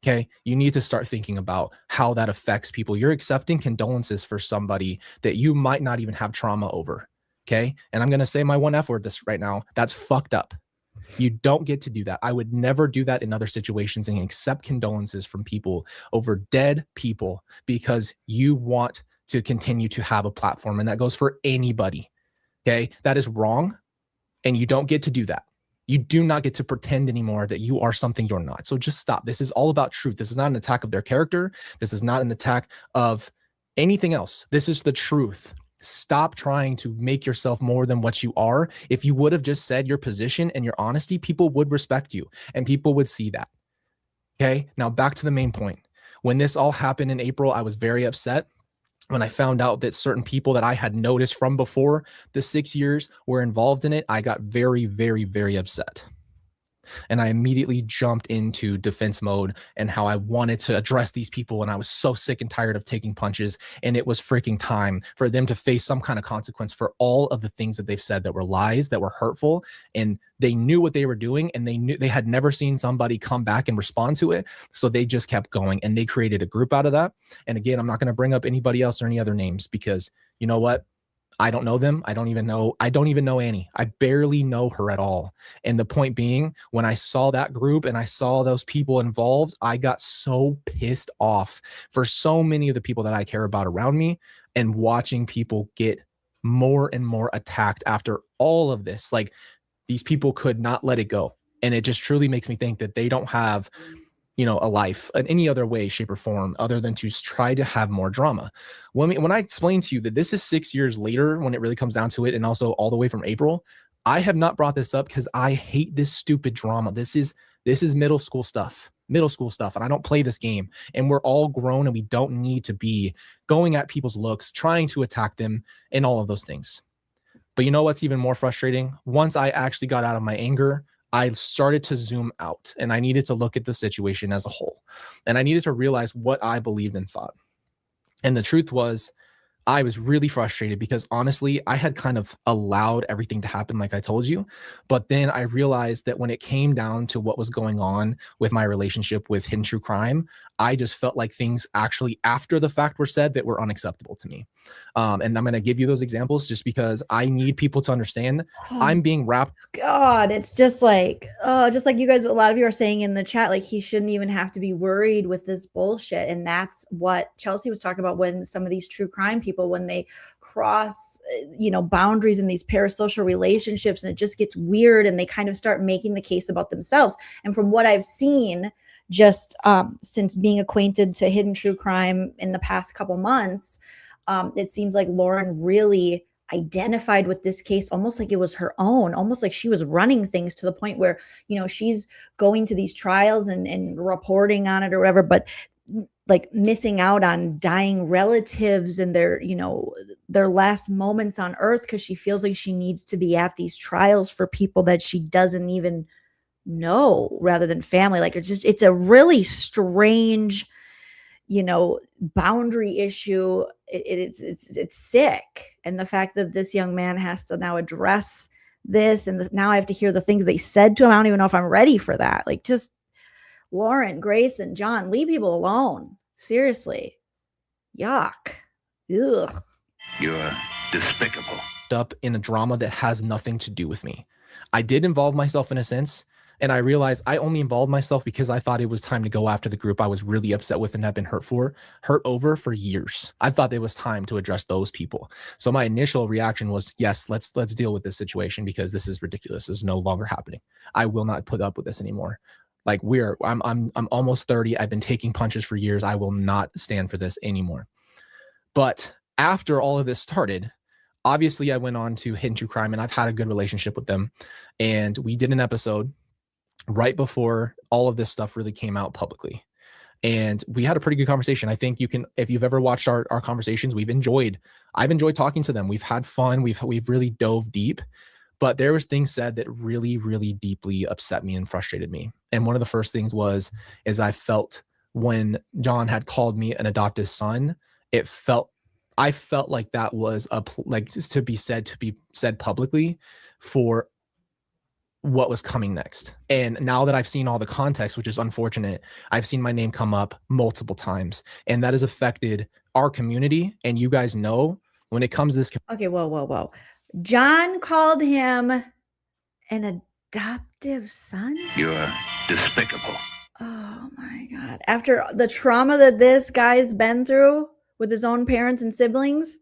Okay. You need to start thinking about how that affects people. You're accepting condolences for somebody that you might not even have trauma over. Okay. And I'm going to say my one F word this right now. That's fucked up. You don't get to do that. I would never do that in other situations and accept condolences from people over dead people because you want to continue to have a platform. And that goes for anybody. Okay. That is wrong. And you don't get to do that. You do not get to pretend anymore that you are something you're not. So just stop. This is all about truth. This is not an attack of their character. This is not an attack of anything else. This is the truth. Stop trying to make yourself more than what you are. If you would have just said your position and your honesty, people would respect you and people would see that. Okay. Now back to the main point. When this all happened in April, I was very upset. When I found out that certain people that I had noticed from before the 6 years were involved in it, I got very, very, very upset. And I immediately jumped into defense mode and how I wanted to address these people. And I was so sick and tired of taking punches. And it was freaking time for them to face some kind of consequence for all of the things that they've said that were lies, that were hurtful. And they knew what they were doing, and they knew they had never seen somebody come back and respond to it. So they just kept going, and they created a group out of that. And again, I'm not going to bring up anybody else or any other names, because you know what? I don't know them. I don't even know Annie. I barely know her at all. And the point being, when I saw that group and I saw those people involved, I got so pissed off for so many of the people that I care about around me, and watching people get more and more attacked after all of this. Like, these people could not let it go. And it just truly makes me think that they don't have, you know, a life in any other way, shape, or form other than to try to have more drama. When I explain to you that this is 6 years later, when it really comes down to it, and also all the way from April, I have not brought this up because I hate this stupid drama. This is middle school stuff, and I don't play this game. And we're all grown, and we don't need to be going at people's looks, trying to attack them, and all of those things. But you know what's even more frustrating? Once I actually got out of my anger, I started to zoom out, and I needed to look at the situation as a whole. And I needed to realize what I believed and thought. And the truth was, I was really frustrated because honestly, I had kind of allowed everything to happen, like I told you. But then I realized that when it came down to what was going on with my relationship with Hidden True Crime, I just felt like things actually after the fact were said that were unacceptable to me. And I'm going to give you those examples just because I need people to understand I'm being wrapped. God, it's just like you guys, a lot of you are saying in the chat, like, he shouldn't even have to be worried with this bullshit. And that's what Chelsea was talking about when some of these true crime people, when they cross, boundaries in these parasocial relationships, and it just gets weird, and they kind of start making the case about themselves. And from what I've seen, just since being acquainted to Hidden True Crime in the past couple months, it seems like Lauren really identified with this case almost like it was her own, almost like she was running things, to the point where, she's going to these trials and reporting on it or whatever, but like missing out on dying relatives and their last moments on earth, because she feels like she needs to be at these trials for people that she doesn't even know, rather than family. Like, it's a really strange, boundary issue. It's sick. And the fact that this young man has to now address this, and now I have to hear the things they said to him. I don't even know if I'm ready for that. Like, just Lauren, Grace, and John, leave people alone. Seriously. Yuck. Ugh. You're despicable. Up in a drama that has nothing to do with me. I did involve myself in a sense, and I realized I only involved myself because I thought it was time to go after the group I was really upset with and had been hurt over for years. I thought it was time to address those people. So my initial reaction was, yes, let's deal with this situation, because this is ridiculous. This is no longer happening. I will not put up with this anymore. Like, I'm almost 30. I've been taking punches for years. I will not stand for this anymore. But after all of this started, obviously I went on to Hidden True Crime, and I've had a good relationship with them. And we did an episode right before all of this stuff really came out publicly. And we had a pretty good conversation. I think you can, if you've ever watched our conversations, I've enjoyed talking to them. We've had fun. We've really dove deep. But there was things said that really, really deeply upset me and frustrated me. And one of the first things is I felt when John had called me an adoptive son, I felt like that was to be said publicly for what was coming next. And now that I've seen all the context, which is unfortunate, I've seen my name come up multiple times, and that has affected our community. And you guys know, when it comes to this. Okay, whoa. John called him an adoptive son? You're despicable. Oh my God. After the trauma that this guy's been through with his own parents and siblings,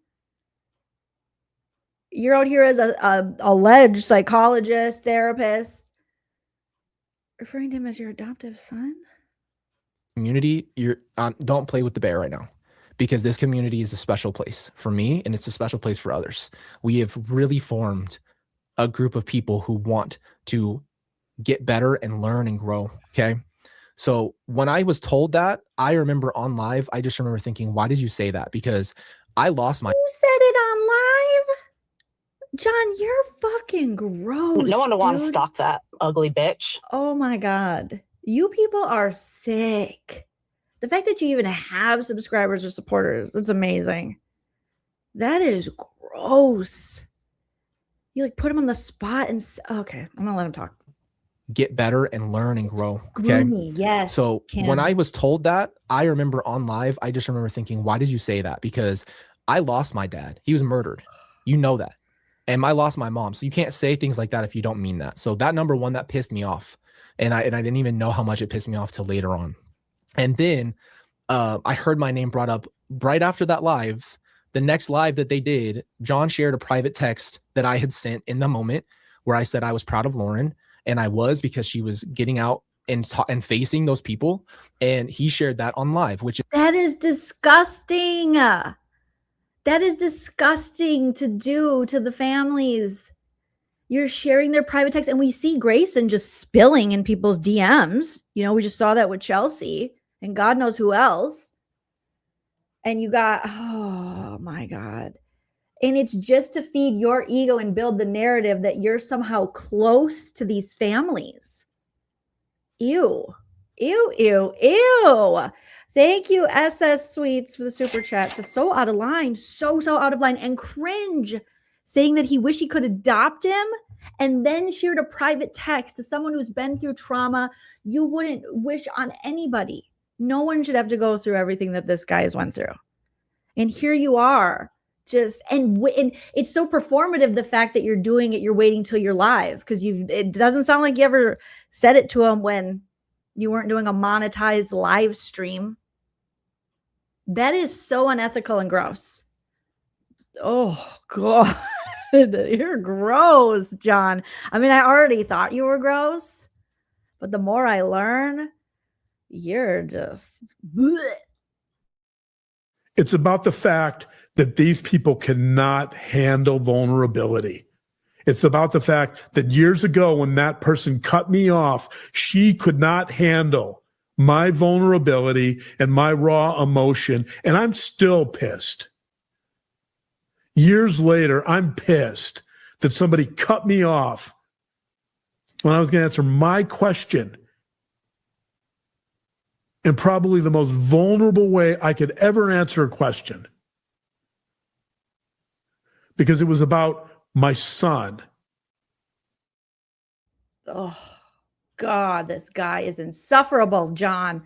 you're out here as a alleged psychologist, therapist, referring to him as your adoptive son? Community, you're don't play with the bear right now, because this community is a special place for me and it's a special place for others. We have really formed a group of people who want to get better and learn and grow. Okay. So when I was told that, I remember on live, I just remember thinking, why did you say that? Because I lost my. Who said it on live? John, you're fucking gross. No one would want to dude. stalk that ugly bitch. Oh my God. You people are sick. The fact that you even have subscribers or supporters, it's amazing. That is gross. You like put him on the spot and okay, I'm gonna let him talk. Get better and learn and grow. Gloomy, yes. So Kim. when I was told that, I remember on live, I just remember thinking, why did you say that? Because I lost my dad. He was murdered. You know that. And I lost my mom. So you can't say things like that if you don't mean that. So that number one, that pissed me off. And I didn't even know how much it pissed me off till later on. And then I heard my name brought up right after that live. The next live that they did, John shared a private text that I had sent in the moment where I said I was proud of Lauren. And I was, because she was getting out and facing those people. And he shared that on live, which that is disgusting. That is disgusting to do to the families. You're sharing their private text, and we see Grayson just spilling in people's DMs. You know, we just saw that with Chelsea and God knows who else. And you got, oh my God. And it's just to feed your ego and build the narrative that you're somehow close to these families. Ew. Ew, ew, ew. Thank you, SS Sweets, for the super chats. It's so out of line, so out of line, and cringe, saying that he wish he could adopt him and then shared a private text to someone who's been through trauma you wouldn't wish on anybody. No one should have to go through everything that this guy has went through. And here you are. Just and it's so performative, the fact that you're doing it, you're waiting till you're live, because it doesn't sound like you ever said it to him when you weren't doing a monetized live stream. That is so unethical and gross. Oh God, you're gross, John. I mean, I already thought you were gross, but the more I learn, you're just bleh. It's about the fact that these people cannot handle vulnerability. It's about the fact that years ago, when that person cut me off, she could not handle my vulnerability and my raw emotion. And I'm still pissed. Years later, I'm pissed that somebody cut me off when I was going to answer my question in probably the most vulnerable way I could ever answer a question. Because it was about my son. Oh, God, this guy is insufferable, John.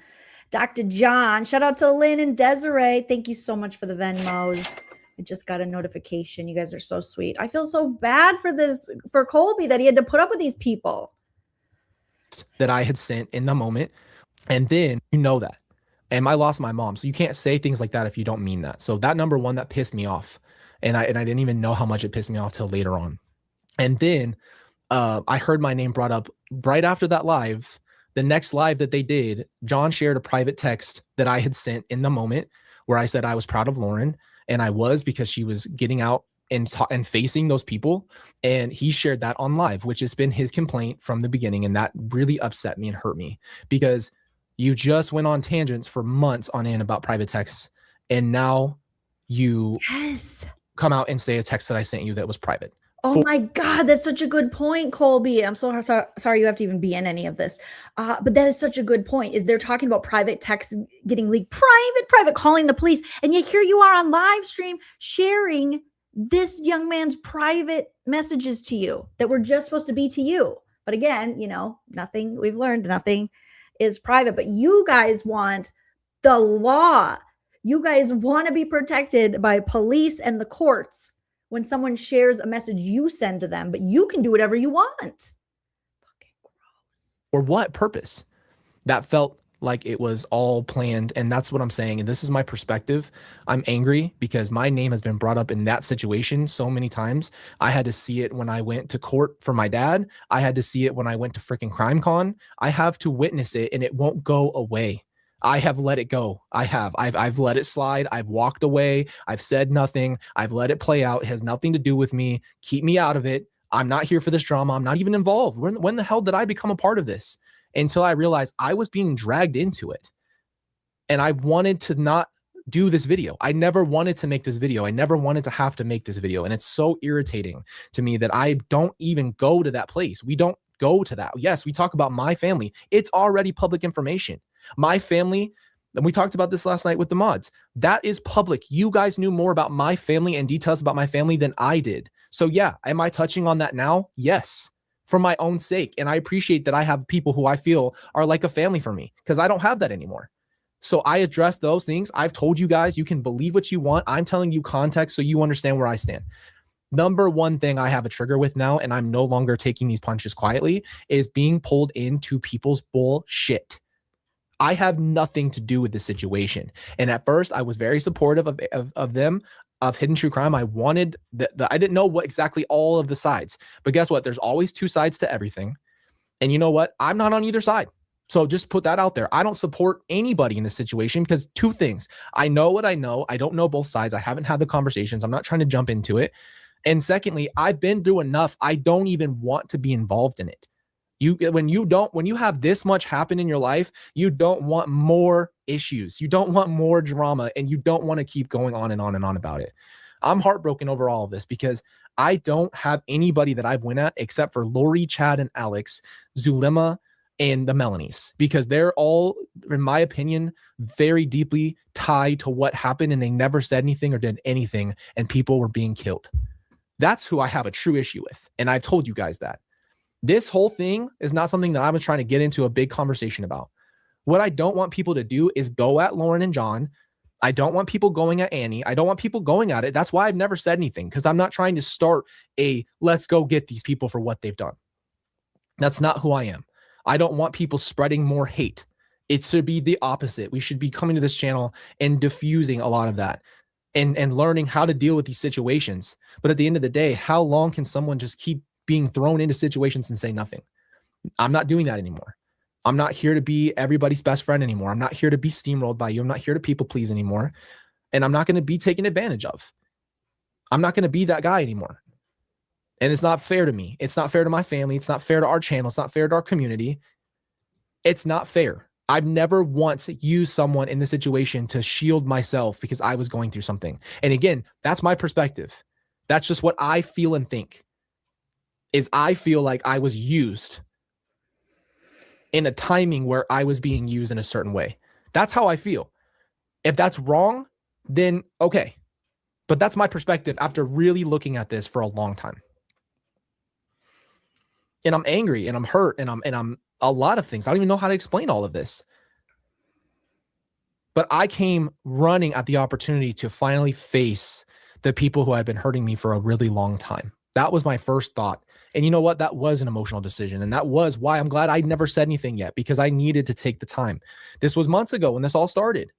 Dr. John, shout out to Lynn and Desiree. Thank you so much for the Venmos. I just got a notification. You guys are so sweet. I feel so bad for Colby, that he had to put up with these people. that I had sent in the moment. And then you know that. And I lost my mom. So you can't say things like that if you don't mean that. So that number one, that pissed me off. And I didn't even know how much it pissed me off till later on. And then I heard my name brought up right after that live. The next live that they did, John shared a private text that I had sent in the moment where I said I was proud of Lauren. And I was, because she was getting out and facing those people. And he shared that on live, which has been his complaint from the beginning. And that really upset me and hurt me, because you just went on tangents for months on end about private texts. And now you come out and say a text that I sent you that was private. Oh my God, that's such a good point, Colby. I'm so sorry you have to even be in any of this. But that is such a good point. Is they're talking about private texts getting leaked, private, calling the police. And yet here you are on live stream sharing this young man's private messages to you that were just supposed to be to you. But again, you know, we've learned nothing is private. But you guys want the law. You guys want to be protected by police and the courts when someone shares a message you send to them, but you can do whatever you want. For what purpose? That felt like it was all planned. And that's what I'm saying. And this is my perspective. I'm angry because my name has been brought up in that situation so many times. I had to see it when I went to court for my dad. I had to see it when I went to freaking CrimeCon. I have to witness it, and it won't go away. I have let it go. I've let it slide. I've walked away. I've said nothing. I've let it play out. It has nothing to do with me. Keep me out of it. I'm not here for this drama. I'm not even involved. When the hell did I become a part of this? Until I realized I was being dragged into it. And I wanted to not do this video. I never wanted to make this video. I never wanted to have to make this video. And it's so irritating to me that I don't even go to that place. We don't go to that. Yes, we talk about my family. It's already public information. My family, and we talked about this last night with the mods, that is public. You guys knew more about my family and details about my family than I did. So yeah, am I touching on that now? Yes. For my own sake. And I appreciate that I have people who I feel are like a family for me, because I don't have that anymore. So I address those things. I've told you guys, you can believe what you want. I'm telling you context so you understand where I stand. Number one thing I have a trigger with now, and I'm no longer taking these punches quietly, is being pulled into people's bullshit. I have nothing to do with this situation. And at first I was very supportive of them, of Hidden True Crime. I wanted I didn't know what exactly all of the sides, but guess what? There's always two sides to everything. And you know what? I'm not on either side. So just put that out there. I don't support anybody in this situation because two things. I know what I know. I don't know both sides. I haven't had the conversations. I'm not trying to jump into it. And secondly, I've been through enough. I don't even want to be involved in it. When you have this much happen in your life, you don't want more issues. You don't want more drama, and you don't want to keep going on and on and on about it. I'm heartbroken over all of this because I don't have anybody that I've went at except for Lori, Chad, and Alex, Zulema, and the Melanies, because they're all, in my opinion, very deeply tied to what happened, and they never said anything or did anything, and people were being killed. That's who I have a true issue with, and I told you guys that. This whole thing is not something that I was trying to get into a big conversation about. What I don't want people to do is go at Lauren and John. I don't want people going at Annie. I don't want people going at it. That's why I've never said anything, because I'm not trying to start a let's go get these people for what they've done. That's not who I am. I don't want people spreading more hate. It should be the opposite. We should be coming to this channel and diffusing a lot of that and learning how to deal with these situations. But at the end of the day, how long can someone just keep being thrown into situations and say nothing? I'm not doing that anymore. I'm not here to be everybody's best friend anymore. I'm not here to be steamrolled by you. I'm not here to people please anymore. And I'm not going to be taken advantage of. I'm not going to be that guy anymore. And it's not fair to me. It's not fair to my family. It's not fair to our channel. It's not fair to our community. It's not fair. I've never once used someone in this situation to shield myself because I was going through something. And again, that's my perspective. That's just what I feel and think. Is I feel like I was used in a timing where I was being used in a certain way. That's how I feel. If that's wrong, then okay. But that's my perspective after really looking at this for a long time. And I'm angry and I'm hurt and I'm a lot of things. I don't even know how to explain all of this. But I came running at the opportunity to finally face the people who had been hurting me for a really long time. That was my first thought. And you know what? That was an emotional decision. And that was why I'm glad I never said anything yet, because I needed to take the time. This was months ago when this all started.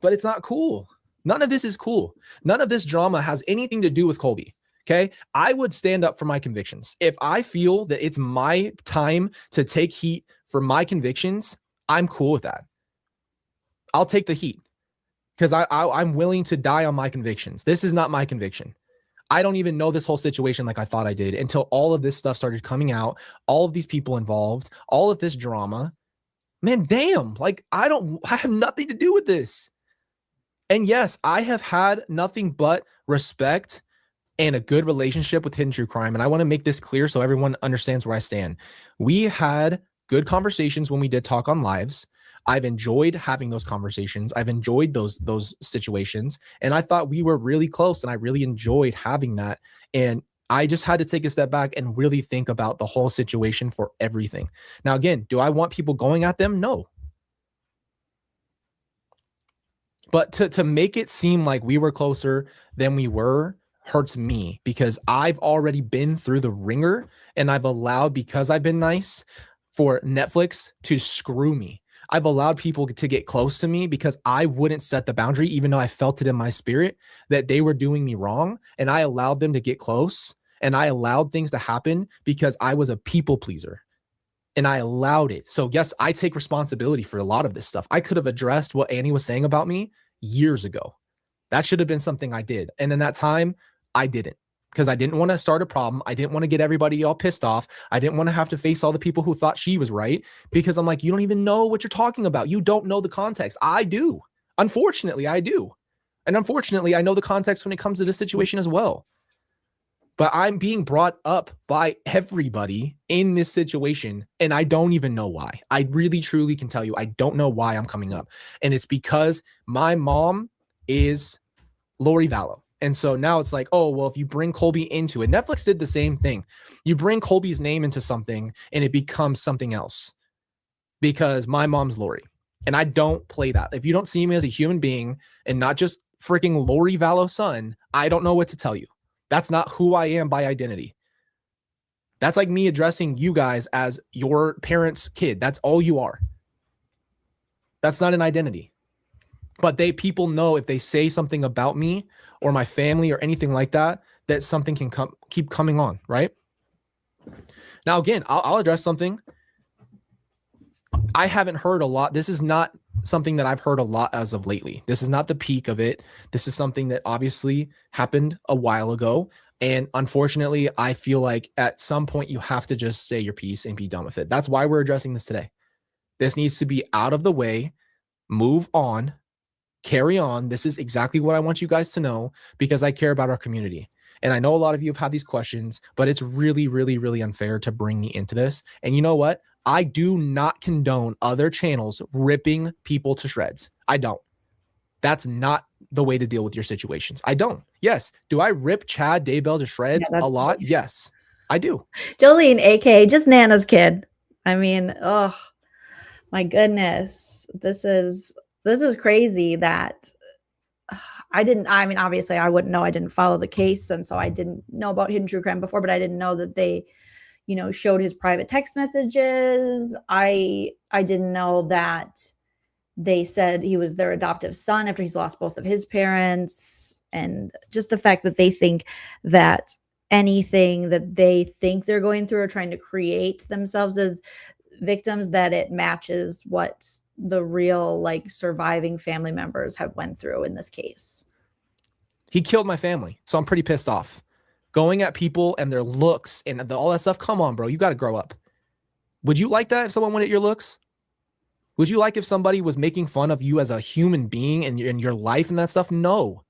But it's not cool. None of this is cool. None of this drama has anything to do with Colby. Okay. I would stand up for my convictions. If I feel that it's my time to take heat for my convictions, I'm cool with that. I'll take the heat because I'm willing to die on my convictions. This is not my conviction. I don't even know this whole situation like I thought I did until all of this stuff started coming out, all of these people involved, all of this drama. Man, damn, like I have nothing to do with this. And yes, I have had nothing but respect and a good relationship with Hidden True Crime. And I want to make this clear so everyone understands where I stand. We had good conversations when we did talk on lives. I've enjoyed having those conversations. I've enjoyed those situations. And I thought we were really close and I really enjoyed having that. And I just had to take a step back and really think about the whole situation for everything. Now, again, do I want people going at them? No. But to make it seem like we were closer than we were hurts me because I've already been through the ringer and I've allowed, because I've been nice, for Netflix to screw me. I've allowed people to get close to me because I wouldn't set the boundary, even though I felt it in my spirit that they were doing me wrong. And I allowed them to get close, and I allowed things to happen because I was a people pleaser and I allowed it. So yes, I take responsibility for a lot of this stuff. I could have addressed what Annie was saying about me years ago. That should have been something I did. And in that time, I didn't, because I didn't want to start a problem. I didn't want to get everybody all pissed off. I didn't want to have to face all the people who thought she was right, because I'm like, you don't even know what you're talking about. You don't know the context. I do. Unfortunately, I do. And unfortunately, I know the context when it comes to this situation as well. But I'm being brought up by everybody in this situation, and I don't even know why. I really, truly can tell you, I don't know why I'm coming up. And it's because my mom is Lori Vallow. And so now it's like, oh, well, if you bring Colby into it, Netflix did the same thing. You bring Colby's name into something and it becomes something else because my mom's Lori. And I don't play that. If you don't see me as a human being and not just freaking Lori Vallow's son, I don't know what to tell you. That's not who I am by identity. That's like me addressing you guys as your parents' kid. That's all you are. That's not an identity. But people know if they say something about me or my family or anything like that, that something can keep coming on, right? Now, again, I'll address something. I haven't heard a lot. This is not something that I've heard a lot as of lately. This is not the peak of it. This is something that obviously happened a while ago. And unfortunately, I feel like at some point you have to just say your piece and be done with it. That's why we're addressing this today. This needs to be out of the way, move on, carry on. This is exactly what I want you guys to know because I care about our community. And I know a lot of you have had these questions, but it's really, really, really unfair to bring me into this. And you know what? I do not condone other channels ripping people to shreds. I don't. That's not the way to deal with your situations. I don't. Yes. Do I rip Chad Daybell to shreds a lot? Yes, I do. Jolene, aka just Nana's kid. I mean, oh my goodness. This is crazy that I mean, obviously I wouldn't know. I didn't follow the case. And so I didn't know about Hidden True Crime before, but I didn't know that they, showed his private text messages. I didn't know that they said he was their adoptive son after he's lost both of his parents. And just the fact that they think that anything that they think they're going through or trying to create themselves as victims, that it matches what the real surviving family members have went through in this case. He killed my family. So I'm pretty pissed off. Going at people and their looks and all that stuff. Come on, bro. You got to grow up. Would you like that if someone went at your looks? Would you like if somebody was making fun of you as a human being and your life and that stuff? No.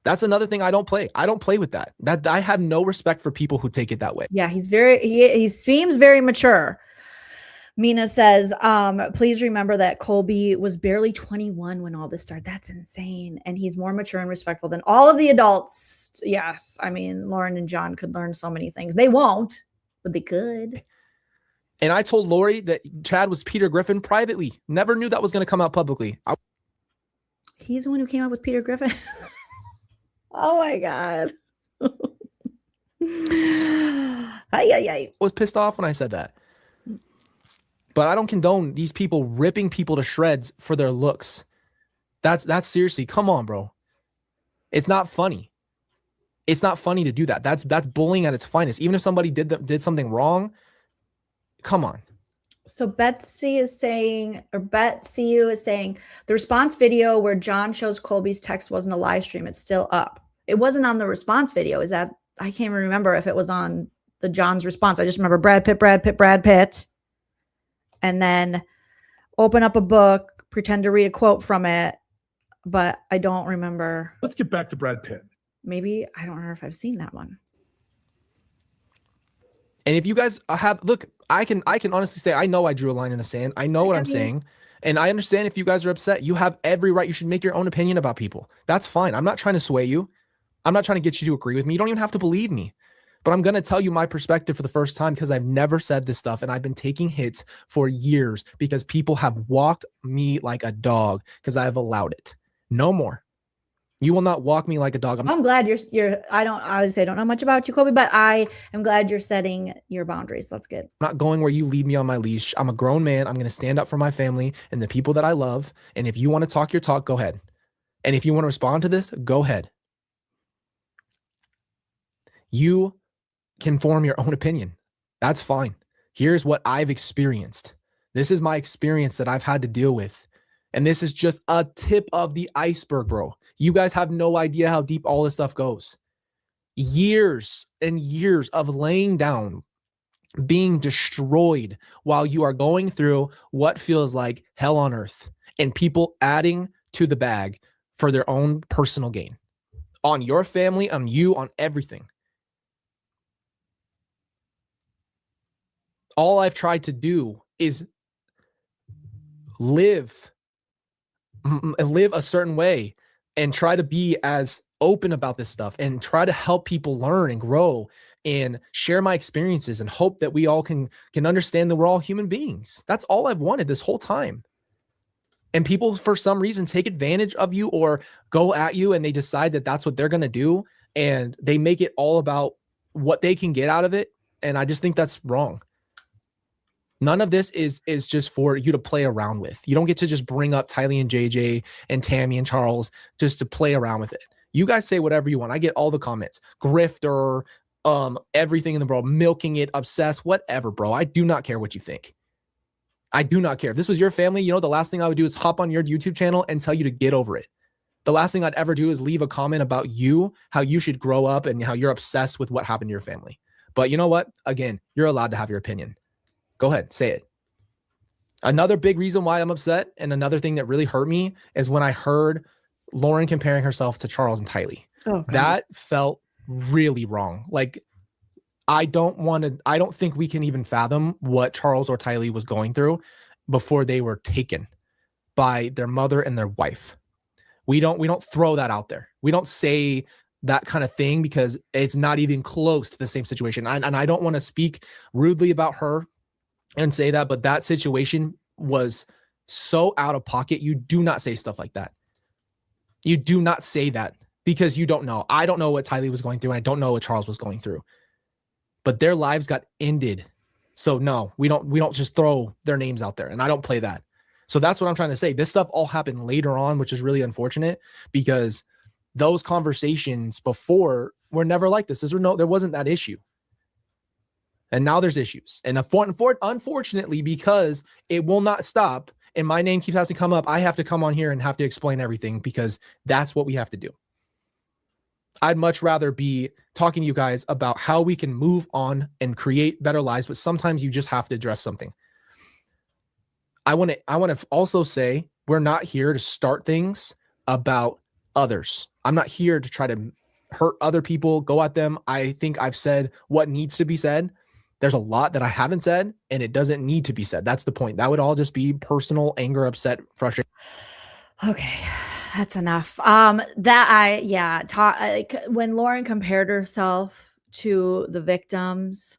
That's another thing I don't play. I don't play with that. I have no respect for people who take it that way. Yeah, he seems very mature. Mina says, please remember that Colby was barely 21 when all this started. That's insane. And he's more mature and respectful than all of the adults. Yes. I mean, Lauren and John could learn so many things. They won't, but they could. And I told Lori that Chad was Peter Griffin privately. Never knew that was going to come out publicly. He's the one who came up with Peter Griffin. Oh my God. I was pissed off when I said that. But I don't condone these people ripping people to shreds for their looks. That's seriously, come on, bro. It's not funny. It's not funny to do that. That's bullying at its finest. Even if somebody did something wrong, come on. So Betsy is saying, the response video where John shows Colby's text wasn't a live stream. It's still up. It wasn't on the response video. I can't even remember if it was on the John's response. I just remember Brad Pitt. And then open up a book, pretend to read a quote from it. But I don't remember. Let's get back to Brad Pitt. Maybe, I don't remember if I've seen that one. And if you guys look, I can honestly say, I know I drew a line in the sand. I know what I'm saying. And I understand if you guys are upset, you have every right. You should make your own opinion about people. That's fine. I'm not trying to sway you. I'm not trying to get you to agree with me. You don't even have to believe me. But I'm going to tell you my perspective for the first time because I've never said this stuff. And I've been taking hits for years because people have walked me like a dog because I have allowed it. No more. You will not walk me like a dog. I'm glad you're I would say I don't know much about you, Kobe, but I am glad you're setting your boundaries. That's good. I'm not going where you leave me on my leash. I'm a grown man. I'm going to stand up for my family and the people that I love. And if you want to talk your talk, go ahead. And if you want to respond to this, go ahead. You can form your own opinion. That's fine. Here's what I've experienced. This is my experience that I've had to deal with. And this is just a tip of the iceberg, bro. You guys have no idea how deep all this stuff goes. Years and years of laying down, being destroyed while you are going through what feels like hell on earth, and people adding to the bag for their own personal gain on your family, on you, on everything. All I've tried to do is live a certain way and try to be as open about this stuff and try to help people learn and grow and share my experiences and hope that we all can understand that we're all human beings. That's all I've wanted this whole time. And people, for some reason, take advantage of you or go at you, and they decide that that's what they're going to do. And they make it all about what they can get out of it. And I just think that's wrong. None of this is just for you to play around with. You don't get to just bring up Tylee and JJ and Tammy and Charles just to play around with it. You guys say whatever you want. I get all the comments. Grifter, everything in the world, milking it, obsessed, whatever, bro. I do not care what you think. I do not care. If this was your family, the last thing I would do is hop on your YouTube channel and tell you to get over it. The last thing I'd ever do is leave a comment about you, how you should grow up and how you're obsessed with what happened to your family. But you know what? Again, you're allowed to have your opinion. Go ahead, say it. Another big reason why I'm upset, and another thing that really hurt me, is when I heard Lauren comparing herself to Charles and Tylee. Oh, that felt really wrong. Like, I don't think we can even fathom what Charles or Tylee was going through before they were taken by their mother and their wife. We don't throw that out there. We don't say that kind of thing because it's not even close to the same situation. And I don't want to speak rudely about her and say that, but that situation was so out of pocket. You do not say stuff like that. You do not say that because you don't know. I don't know what Tylee was going through, and I don't know what Charles was going through. But their lives got ended. So no, we don't just throw their names out there, and I don't play that. So that's what I'm trying to say. This stuff all happened later on, which is really unfortunate because those conversations before were never like this. There wasn't that issue. And now there's issues. And unfortunately, because it will not stop and my name keeps having to come up, I have to come on here and have to explain everything because that's what we have to do. I'd much rather be talking to you guys about how we can move on and create better lives, but sometimes you just have to address something. I want to also say we're not here to start things about others. I'm not here to try to hurt other people, go at them. I think I've said what needs to be said. There's a lot that I haven't said, and it doesn't need to be said. That's the point. That would all just be personal anger, upset, frustration. Okay, that's enough. When Lauren compared herself to the victims,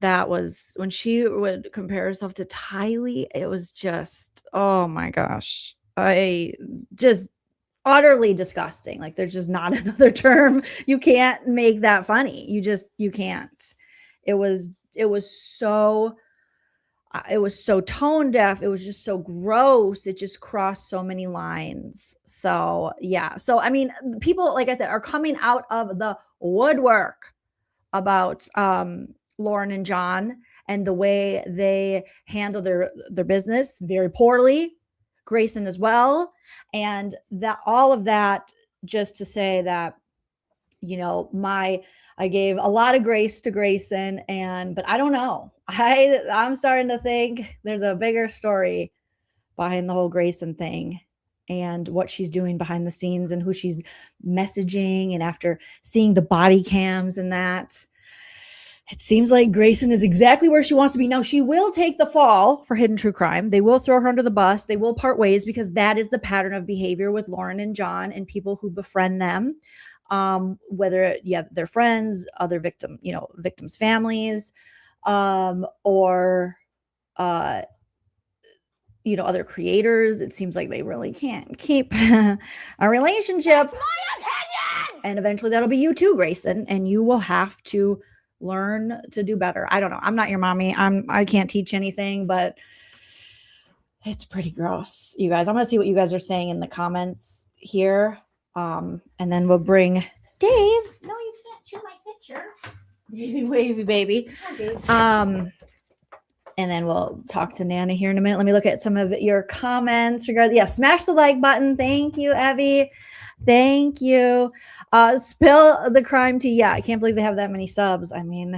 that was when she would compare herself to Tylee. It was just, oh my gosh, just utterly disgusting. Like, there's just not another term. You can't make that funny. You can't. It was so tone deaf. It was just so gross. It just crossed so many lines. So yeah. So I mean, people, like I said, are coming out of the woodwork about Lauren and John and the way they handle their business very poorly. Grayson as well. And that all of that just to say that, I gave a lot of grace to Grayson, but I don't know. I'm starting to think there's a bigger story behind the whole Grayson thing and what she's doing behind the scenes and who she's messaging. And after seeing the body cams and that, it seems like Grayson is exactly where she wants to be. Now, she will take the fall for Hidden True Crime. They will throw her under the bus. They will part ways because that is the pattern of behavior with Lauren and John and people who befriend them. Whether they're friends, other victims' families, or other creators. It seems like they really can't keep a relationship. That's my opinion. And eventually that'll be you too, Grayson, and you will have to learn to do better. I don't know. I'm not your mommy. I can't teach anything, but it's pretty gross, you guys. I'm going to see what you guys are saying in the comments here. And then we'll bring Dave. No, you can't show my picture. Davey wavy baby. And then we'll talk to Nana here in a minute. Let me look at some of your comments regarding. Yeah, smash the like button. Thank you, Evie. Thank you. Spill the crime tea. Yeah, I can't believe they have that many subs. I mean,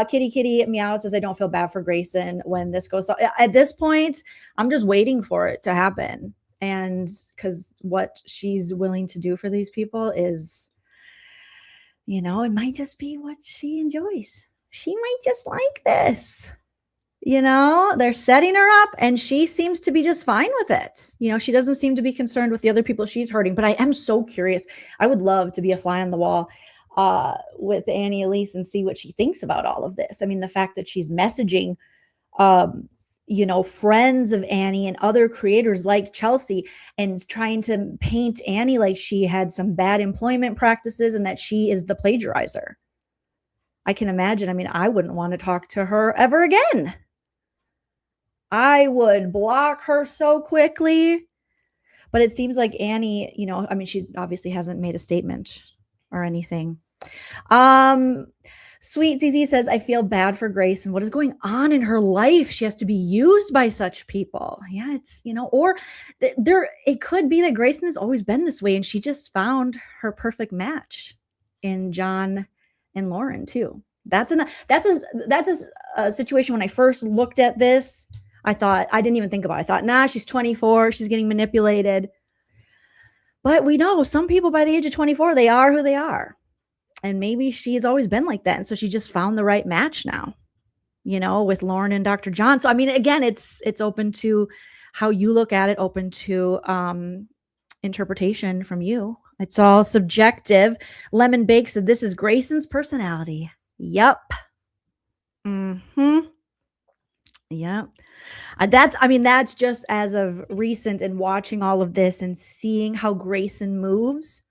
Kitty Meow says, I don't feel bad for Grayson when this goes. At this point, I'm just waiting for it to happen. And because what she's willing to do for these people is, it might just be what she enjoys. She might just like this. They're setting her up and she seems to be just fine with it. She doesn't seem to be concerned with the other people she's hurting. But I am so curious. I would love to be a fly on the wall with Annie Elise and see what she thinks about all of this. I mean, the fact that she's messaging, friends of Annie and other creators like Chelsea and trying to paint Annie like she had some bad employment practices and that she is the plagiarizer. I can imagine. I mean, I wouldn't want to talk to her ever again. I would block her so quickly. But it seems like Annie, she obviously hasn't made a statement or anything. Sweet ZZ says, I feel bad for Grace and what is going on in her life. She has to be used by such people. Yeah, it's, or it could be that Grayson has always been this way and she just found her perfect match in John and Lauren too. That's a situation. When I first looked at this, I didn't even think about it. I thought, nah, she's 24. She's getting manipulated. But we know some people by the age of 24, they are who they are. And maybe she's always been like that. And so she just found the right match now, with Lauren and Dr. John. So, I mean, again, it's open to how you look at it, open to interpretation from you. It's all subjective. Lemon Bake said, this is Grayson's personality. Yep. Yep. That's just as of recent and watching all of this and seeing how Grayson moves.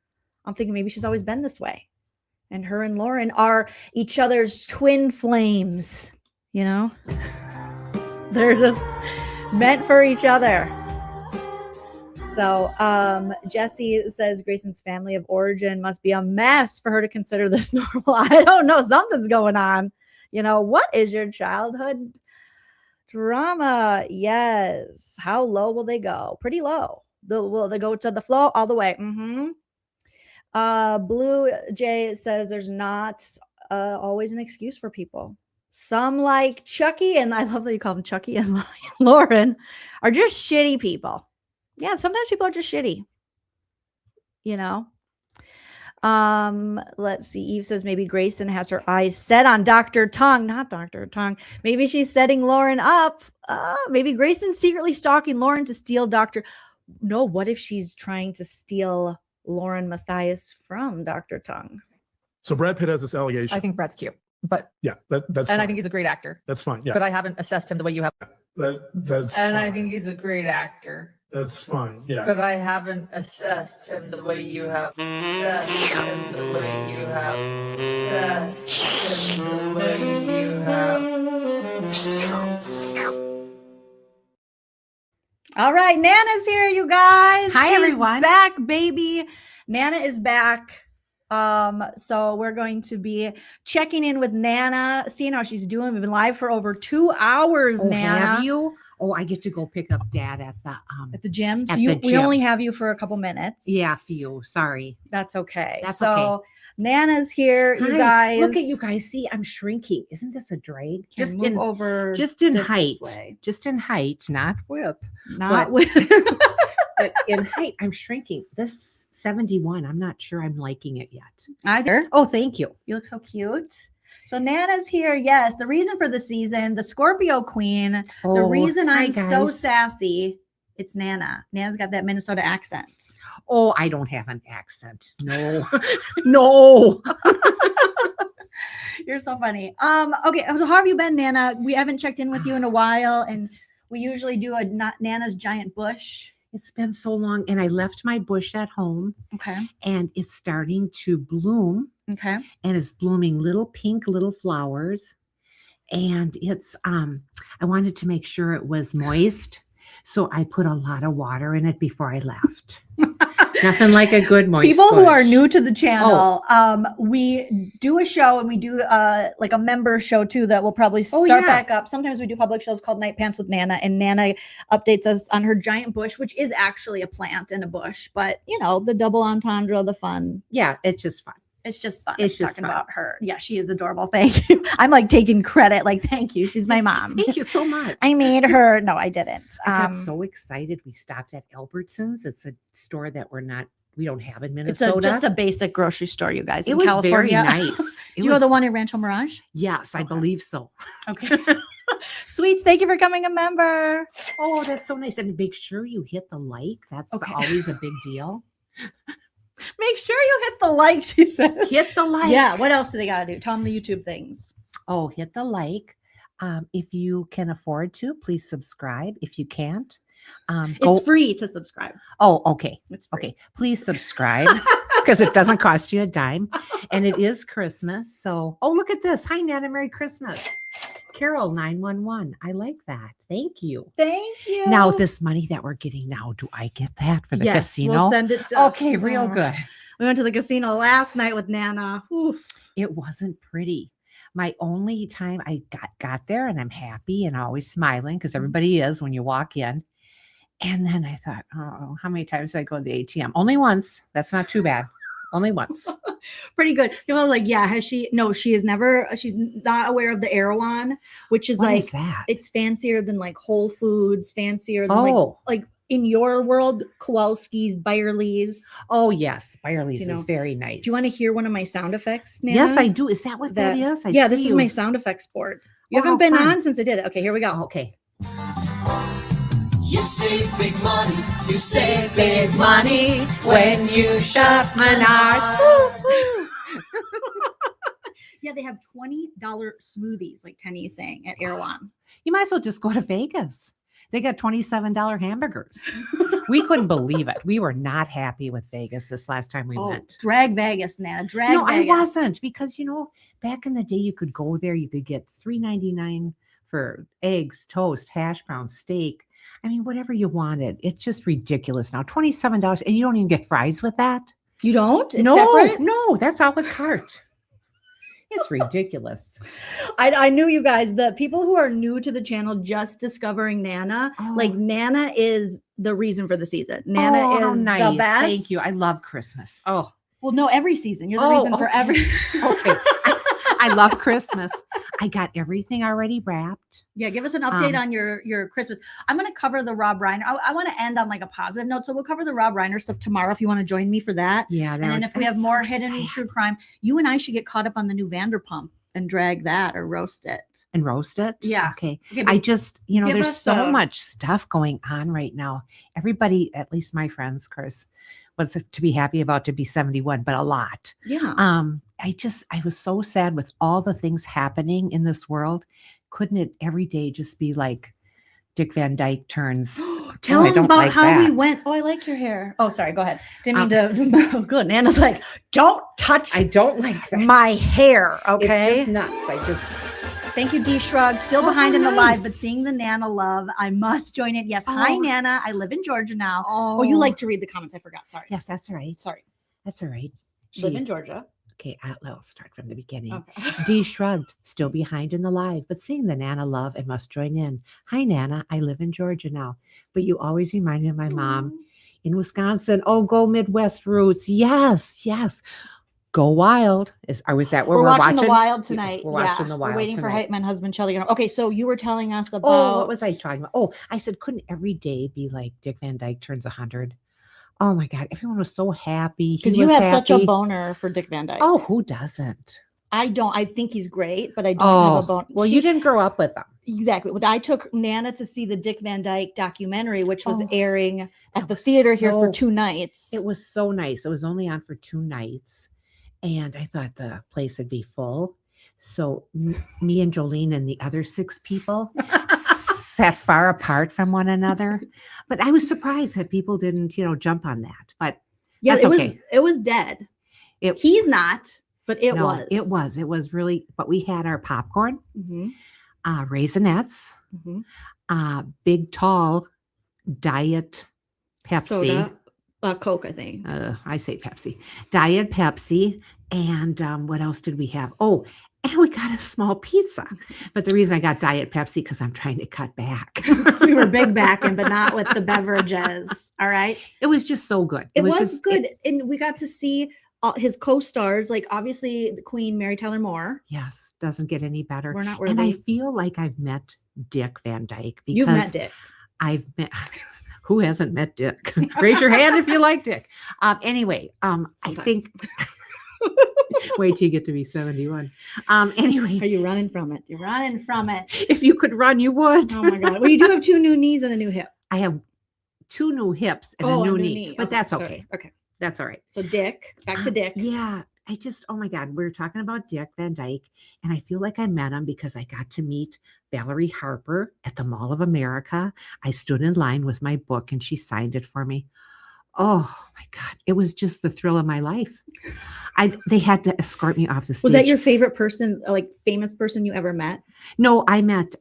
I'm thinking maybe she's always been this way. And her and Lauren are each other's twin flames, They're just meant for each other. So Jesse says Grayson's family of origin must be a mess for her to consider this normal. I don't know. Something's going on. What is your childhood drama? Yes. How low will they go? Pretty low. Will they go to the flow all the way? Blue Jay says there's not always an excuse for people. Some like Chucky, and I love that you call them Chucky and Lauren, are just shitty people. Yeah, sometimes people are just shitty. Let's see. Eve says maybe Grayson has her eyes set on Dr. Tongue, not Dr. Tongue. Maybe she's setting Lauren up. Maybe Grayson's secretly stalking Lauren to steal Dr. No, what if she's trying to steal LaurenMatthias from Dr. Tongue? So Brad Pitt has this allegation. I think Brad's cute, but yeah, that's and fine. I think he's a great actor. That's fine. Yeah, but I haven't assessed him the way you have. That's and I think he's a great actor. That's fine. Yeah. But I haven't assessed him the way you have. Assessed him the way you have. Assessed him the way you have. All right, Nana's here, you guys. Hi, She's everyone. Back, baby. Nana is back. So we're going to be checking in with Nana, seeing how she's doing. We've been live for over 2 hours, Nana. Have you? Oh, I get to go pick up Dad at the gym. So at we the gym. only have you for a couple minutes. Yeah, few. Sorry. That's okay. That's so okay. Nana's here, you Hi. guys. Look at you guys. See, I'm shrinking. Isn't this a drag? Just move over just in this height. way. Just in height, not width. Not but, with but in height, I'm shrinking. This 71. I'm not sure I'm liking it yet. either. Oh, thank you. You look so cute. So Nana's here. Yes, the reason for the season, the Scorpio Queen. The Oh, reason hi, I'm so guys. sassy, it's Nana. Nana's got that Minnesota accent. Oh, I don't have an accent. No. No. You're so funny. Okay, so how have you been, Nana? We haven't checked in with you in a while, and We usually do a Nana's giant bush. It's been so long, and I left my bush at home. Okay. And it's starting to bloom. Okay. And it's blooming little pink little flowers. And it's I wanted to make sure it was moist. So I put a lot of water in it before I left. Nothing like a good moist People who bush. are new to the channel, we do a show, and we do like a member show too that will probably start back up. Sometimes we do public shows called Night Pants with Nana, and Nana updates us on her giant bush, which is actually a plant and a bush, but you know, the double entendre, the fun. Yeah, it's just fun. It's just fun. It's just talking fun. about her. Yeah, she is adorable. Thank you. I'm like taking credit. Like, thank you. She's my mom. Thank you so much. I made her. No, I didn't. I got so excited. We stopped at Albertsons. It's a store that we don't have in Minnesota. It's just a basic grocery store, you guys. It in was California. very nice. Do you know the one in Rancho Mirage? Yes, I believe so. Okay. Sweets, thank you for becoming a member. Oh, that's so nice. And make sure you hit the like. That's always a big deal. Make sure you hit the like, she said. Hit the like. Yeah. What else do they got to do? Tell them the YouTube things. Oh, hit the like. If you can afford to, please subscribe. If you can't, it's free to subscribe. Oh, okay. It's free. Okay. Please subscribe because it doesn't cost you a dime. And it is Christmas. So, oh, look at this. Hi, Nana. Merry Christmas. Carol 911. I like that. Thank you. Thank you. Now, this money that we're getting now, do I get that for the casino? We'll send it to Okay, real good. We went to the casino last night with Nana. Oof. It wasn't pretty. My only time I got there, and I'm happy and always smiling because everybody is when you walk in. And then I thought, oh, how many times did I go to the ATM? Only once. That's not too bad. Only once. Pretty good. You know, like, yeah, has she? No, she is never. She's not aware of the Erewhon, which is What like is that? It's fancier than like Whole Foods, fancier than like in your world, Kowalski's, Byerly's. Oh yes, Byerly's You know. is very nice. Do you want to hear one of my sound effects, Nana? Yes, I do. Is that what that is? I Yeah, this see is you. my sound effects board. You Oh, haven't been fun. on since I did it. Okay, here we go. Okay. You save big money, you save big money when you shop Menards. Yeah, they have $20 smoothies, like Tenny's saying, at Erewhon. You might as well just go to Vegas. They got $27 hamburgers. We couldn't believe it. We were not happy with Vegas this last time we went. Drag Vegas, Nana. Drag No, Vegas. I wasn't because back in the day you could go there. You could get $3.99 for eggs, toast, hash brown, steak. I mean, whatever you wanted. It's just ridiculous now. $27, and you don't even get fries with that. You don't? It's no, separate? no, that's a la carte. It's ridiculous. I knew you guys, the people who are new to the channel just discovering Nana, like Nana is the reason for the season. Nana how is nice. the best. Thank you. I love Christmas. Oh, well, no, every season. You're the reason for okay. every. Okay. I love Christmas. I got everything already wrapped. Yeah, give us an update on your Christmas. I'm going to cover the Rob Reiner. I want to end on like a positive note. So we'll cover the Rob Reiner stuff tomorrow if you want to join me for that. Yeah. And then if we have more hidden true crime, you and I should get caught up on the new Vanderpump and drag that or roast it. And roast it? Yeah. Okay. Okay, I but just, give there's us so a- much stuff going on right now. Everybody, at least my friends, Chris, was to be happy about to be 71, but a lot. Yeah. I was so sad with all the things happening in this world. Couldn't it every day just be like Dick Van Dyke turns? Tell I them don't about like how we that. went. Oh, I like your hair. Oh, sorry. Go ahead. Didn't mean to. Good. Nana's like, don't touch. I don't like that. my hair. Okay. It's just nuts. I just. Thank you, D Shrug. Still Oh, behind how in the live, nice. but seeing the Nana love, I must join it. Yes. Hi, Oh. Nana. I live in Georgia now. Oh, you like to read the comments. I forgot. Sorry. Yes, that's all right. Sorry. That's all right. Live in Georgia. Okay, I'll start from the beginning. Okay. D shrugged, still behind in the live, but seeing the Nana love and must join in. Hi, Nana. I live in Georgia now, but you always remind me of my mom in Wisconsin. Oh, go Midwest roots. Yes, yes. Go Wild. Was that where We're we're watching The Wild Yeah, tonight. we're watching The Wild. We're waiting for tonight. Hype Man husband Shelly. Okay, so you were telling us about. Oh, what was I talking about? Oh, I said, couldn't every day be like Dick Van Dyke turns 100? Oh my God, everyone was so happy. Because He you was have such a happy. boner for Dick Van Dyke. Oh, who doesn't? I don't. I think he's great, but I don't have a bone. Well, you didn't grow up with him. Exactly. But I took Nana to see the Dick Van Dyke documentary, which was Oh, airing at the was theater here for so- 2 nights. It was so nice. It was only on for 2 nights. And I thought the place would be full. So me and Joleen and the other 6 people sat far apart from one another. But I was surprised that people didn't, jump on that. But Yeah, that's okay. it was dead. He's not, but it was. It was really, but we had our popcorn, Mhm. Raisinets, Mhm. big, tall Diet Pepsi. Soda, Coke, I think. I say Pepsi. Diet Pepsi. And what else did we have? Oh, and we got a small pizza. But the reason I got Diet Pepsi, because I'm trying to cut back. We were big backing, but not with the beverages. All right. It was just so good. It was just good. And we got to see his co-stars, like obviously the Queen, Mary Tyler Moore. Yes, doesn't get any better. We're not And I worthy. feel like I've met Dick Van Dyke. Because You've met Dick. I've met. Who hasn't met Dick? Raise your hand if you like Dick. Anyway, I think. Wait till you get to be 71. Anyway. Are you running from it? You're running from it. If you could run, you would. Oh my God. Well, you do have 2 new knees and a new hip. I have 2 new hips and a new knee. But that's okay. Okay. That's all right. So Dick, back to Dick. Yeah. Oh my God, we were talking about Dick Van Dyke, and I feel like I met him because I got to meet Valerie Harper at the Mall of America. I stood in line with my book and she signed it for me. Oh my God, it was just the thrill of my life. They had to escort me off the stage. Was that your favorite person, like famous person you ever met? No, I met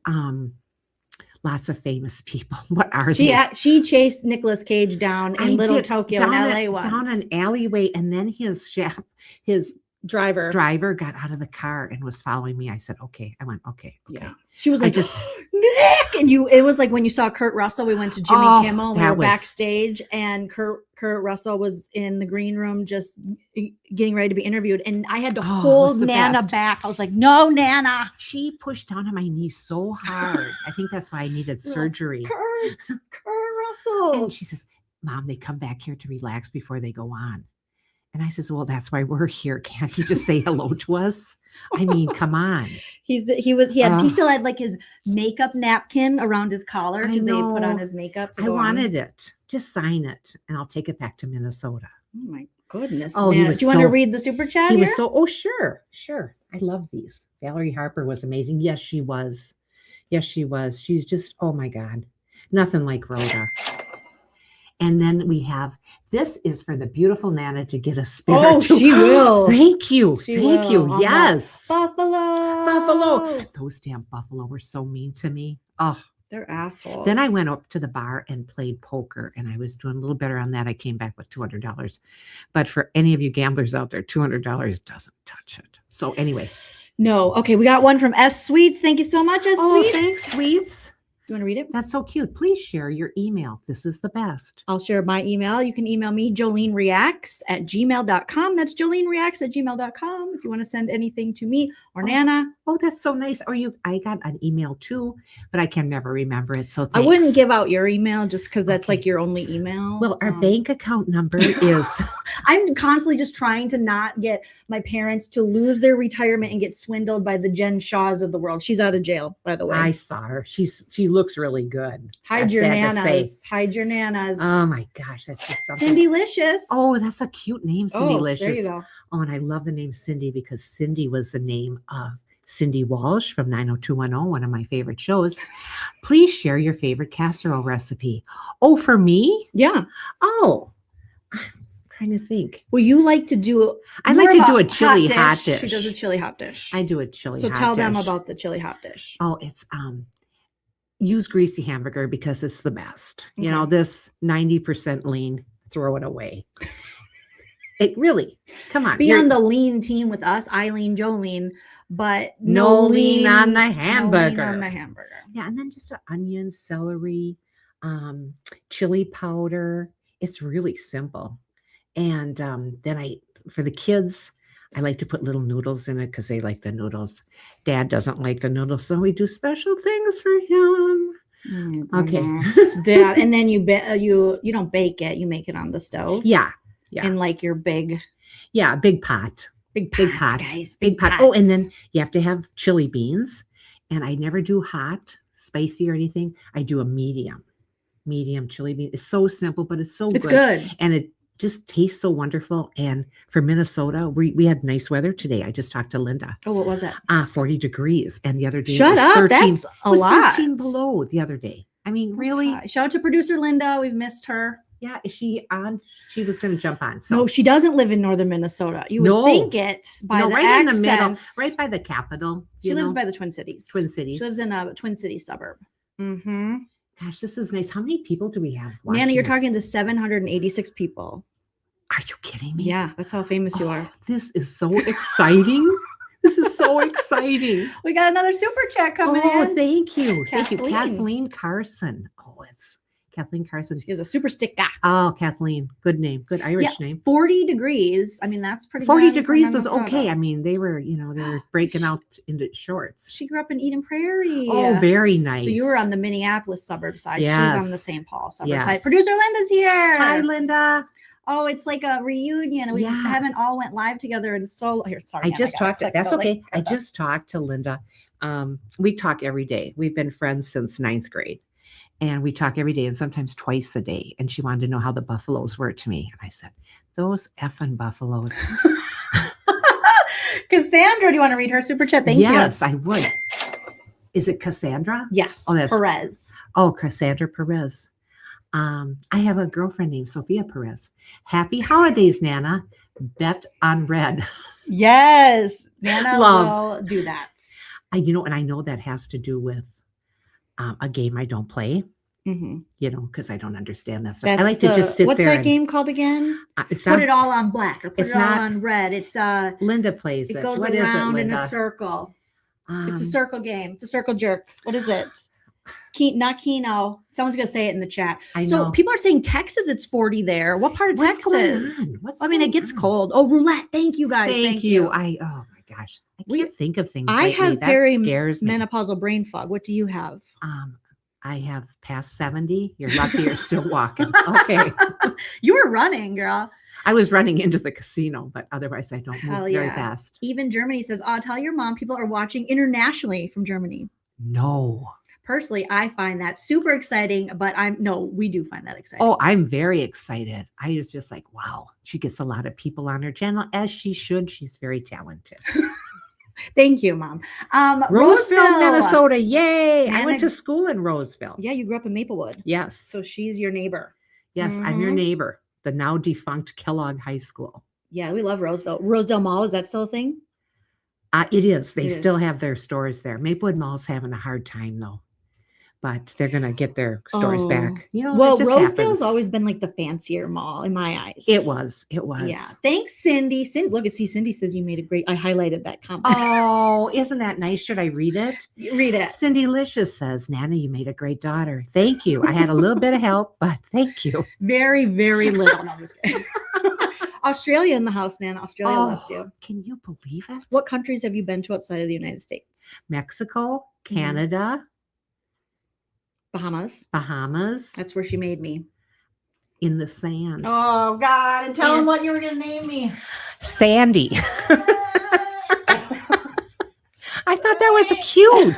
lots of famous people. What are they? She chased Nicolas Cage down in Little Tokyo in LA once. Down an alleyway, and then his driver got out of the car and was following me. I said, okay. I went, okay. Yeah. She was like, Nick! And it was like when you saw Kurt Russell, we went to Jimmy Kimmel, we were backstage, and Kurt Russell was in the green room just getting ready to be interviewed. And I had to hold Nana back. I was like, no, Nana. She pushed down on my knee so hard. I think that's why I needed surgery. Kurt Russell. And she says, Mom, they come back here to relax before they go on. And I says, well, that's why we're here. Can't you just say hello to us? I mean, come on. He still had like his makeup napkin around his collar because they put on his makeup. I wanted it. Just sign it and I'll take it back to Minnesota. Oh my goodness. Oh, do you want to read the super chat here? Sure. I love these. Valerie Harper was amazing. Yes, she was. She's just, oh my God. Nothing like Rhoda. And then we have, this is for the beautiful Nana to get a spinner. Oh, she will. Thank you. Thank you. Yes. Buffalo. Those damn buffalo were so mean to me. Oh, they're assholes. Then I went up to the bar and played poker, and I was doing a little better on that. I came back with $200. But for any of you gamblers out there, $200 doesn't touch it. So anyway. No. Okay. We got one from S Sweets. Thank you so much, S Sweets. Thanks, Sweets. You want to read it? That's so cute. Please share your email. This is the best. I'll share my email. You can email me, joleenreacts@gmail.com. That's joleenreacts@gmail.com if you want to send anything to me or Nana. Oh, that's so nice. I got an email too, but I can never remember it. So thanks. I wouldn't give out your email just because that's like your only email. Well, our bank account number is... I'm constantly just trying to not get my parents to lose their retirement and get swindled by the Jen Shaws of the world. She's out of jail, by the way. I saw her. She looks really good. Hide your nanas. Hide your nanas. Oh my gosh, that's just something. Cindylicious. Oh, that's a cute name, Cindylicious. There you go. Oh, and I love the name Cindy because Cindy was the name of Cindy Walsh from 90210, one of my favorite shows. Please share your favorite casserole recipe. Oh, for me? Yeah. Oh, I'm trying to think. Well, you like to do. I like to do a chili hot dish. She does a chili hot dish. I do a chili hot dish. So tell them about the chili hot dish. Oh, it's use greasy hamburger because it's the best. Okay. You know, this 90% lean, throw it away. It really, come on. Be on the lean team with us, Eileen, Jolene, but no lean on the hamburger. No lean on the hamburger. Yeah, and then just onion, celery, chili powder. It's really simple. And then for the kids, I like to put little noodles in it because they like the noodles. Dad doesn't like the noodles, so we do special things for him. Okay, Dad. And then you don't bake it; you make it on the stove. Yeah. In like your big, big pot, big pot, guys, big pot. Oh, and then you have to have chili beans, and I never do hot, spicy, or anything. I do a medium chili bean. It's so simple, but it's so good. It's good. And just tastes so wonderful. And for Minnesota, we had nice weather today. I just talked to Linda. Oh, what was it? 40 degrees. And the other day, Shut it was up. 13, That's a it was lot. 13 below the other day. I mean, That's really? high. Shout out to producer Linda. We've missed her. Yeah, is she on? She was going to jump on. So No, she doesn't live in northern Minnesota. You would No. think it by the right accents. in the middle, right by the capital. She you lives know? by the Twin Cities. Twin Cities. She lives in a Twin Cities suburb. Mm-hmm. Gosh, this is nice. How many people do we have? Nana, you're this? talking to 786 people. Are you kidding me? Yeah, that's how famous you are. This is so exciting. This is so exciting. We got another super chat coming Oh, in. thank you. Thank you. Kathleen. Kathleen Carson. Oh, it's Kathleen Carson. She is a super sticker. Oh, Kathleen. Good name. Good Irish name. 40 degrees. I mean, that's pretty 40 good for degrees is Minnesota. okay. I mean, they were breaking out into shorts. She grew up in Eden Prairie. Oh, very nice. So you were on the Minneapolis suburb side. Yes. She's on the St. Paul suburb Yes. side. Producer Linda's here. Hi, Linda. Oh, it's like a reunion. We haven't all went live together and so here. Sorry, I Nana, just gotta talked. click That's the okay. link. I just talked to Linda. We talk every day. We've been friends since 9th grade. And we talk every day and sometimes twice a day. And she wanted to know how the buffaloes were to me. And I said, those effing buffaloes. Cassandra, do you want to read her super chat? Thank you. Yes, I would. Is it Cassandra? Yes. Oh, that's Perez. Oh, Cassandra Perez. I have a girlfriend named Sophia Perez. Happy holidays, Nana. Bet on red. Yes. Nana Love. will do that. And I know that has to do with a game I don't play. Mm-hmm. Because I don't understand that stuff. I like to just sit what's there. What's that game called again? It's put it all on black or put it's it all not- on red. It's Linda plays it. it goes What is it, around in a Linda? circle. It's a Um, circle game. It's a circle jerk. What is it? Not Keno. Someone's gonna say it in the chat. I So know. people are saying Texas. It's 40 there. What part of What's going Texas? on? What's I mean, it going gets on? cold. Oh, roulette. Thank you guys. Thank you. Oh my gosh. I can't think of things I lately. have That very scares me. menopausal brain fog. What do you have? I have passed 70. You're lucky you're still walking. Okay. You were running, girl. I was running into the casino, but otherwise I don't Hell move very yeah. fast. Even Germany says, "Oh, tell your mom people are watching internationally from Germany." No. Personally, I find that super exciting, but we do find that exciting. Oh, I'm very excited. I was just like, wow, she gets a lot of people on her channel, as she should. She's very talented. Thank you, Mom. Roseville, Minnesota. Yay. I Nana- went to school in Roseville. Yeah, you grew up in Maplewood. Yes. So she's your neighbor. Yes, I'm your Mhm. neighbor, the now defunct Kellogg High School. Yeah, we love Roseville. Rosedale Mall, is that still a thing? It is. They It still is. have their stores there. Maplewood Mall's having a hard time, though. But they're going to get their stores Oh. back. Well, it just Rosedale's happens. always been like the fancier mall in my eyes. It was. It was. Yeah. Thanks, Cindy. Look, Cindy says you made a great. I highlighted that comment. Oh, isn't that nice? Should I read it? Read it. Cindy Licious says, Nana, you made a great daughter. Thank you. I had a little bit of help, but thank you. Very, very little. No, I'm just kidding. Australia in the house, Nana. Australia loves Oh, you. can you believe it? What countries have you been to outside of the United States? Mexico, Canada, Bahamas. That's where she made me. in the sand. Oh, God. And tell them what you were going to name me. Sandy. I thought that was cute.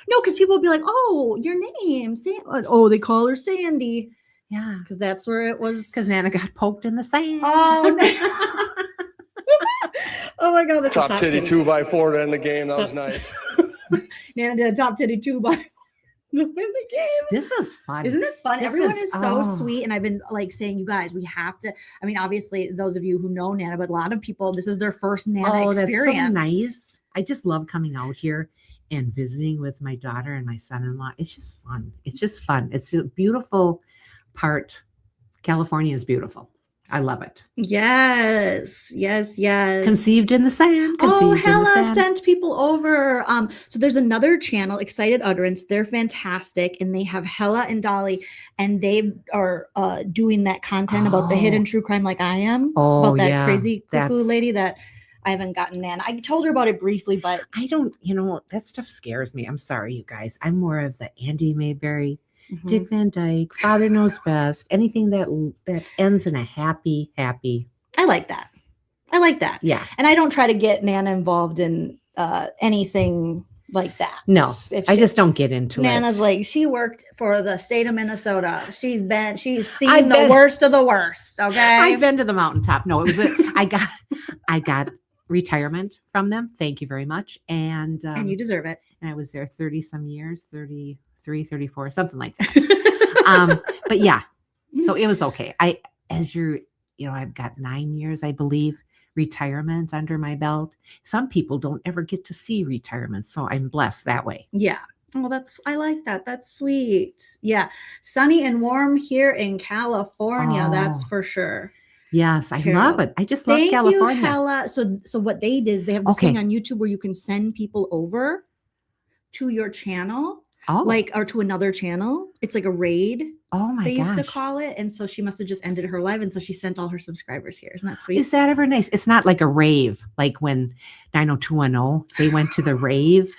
No, because people would be like, oh, your name. Oh, they call her Sandy. Yeah. Because that's where it was. Because Nana got poked in the sand. Oh, no. Oh, my God. That's a Top titty 2x4 to end the game. That was nice. Nana did a top titty 2x4 to win the game. This is fun. Isn't this fun? This Everyone is- is so oh. sweet. And I've been like saying, you guys, we have to. I mean, obviously, those of you who know Nana, but a lot of people, this is their first Nana experience. That's so nice. I just love coming out here and visiting with my daughter and my son-in-law. It's just fun. It's just fun. It's a beautiful part. California is beautiful. I love it. Yes. Conceived in the sand. Oh, Conceived in the Hella sand. sent people over. So there's another channel, Excited Utterance. They're fantastic, and they have Hella and Dolly, and they are doing that content about the hidden true crime, like I am, Oh, about that yeah. crazy cuckoo That's- lady that I haven't gotten. Man, I told her about it briefly, but I don't, that stuff scares me. I'm sorry, you guys. I'm more of the Andy Mayberry, Dick Van Dyke, Father Knows Best, anything that ends in a happy. I like that. Yeah. And I don't try to get Nana involved in anything like that. No, If I she- just don't get into Nana's it. like, she worked for the state of Minnesota. She's seen I've the been- worst of the worst. Okay. I've been to the mountaintop. No, it was I got retirement from them. Thank you very much. And you deserve it. And I was there 30 some years, 33, 34, something like that. But yeah, so it was okay. I've got 9 years, I believe, retirement under my belt. Some people don't ever get to see retirement, so I'm blessed that way. Yeah. Oh, I like that. That's sweet. Yeah. Sunny and warm here in California. That's Oh. for sure. Yes, I Carol. love it. I just love Thank California. you, Hella. So what they did is they have this Okay. thing on YouTube where you can send people over to your channel, Oh. or to another channel. It's like a raid. Oh my they used to gosh. call it. And so she must have just ended her live. And so she sent all her subscribers here. Isn't that sweet? Is that ever nice? It's not like a rave, like when 90210 they went to the rave.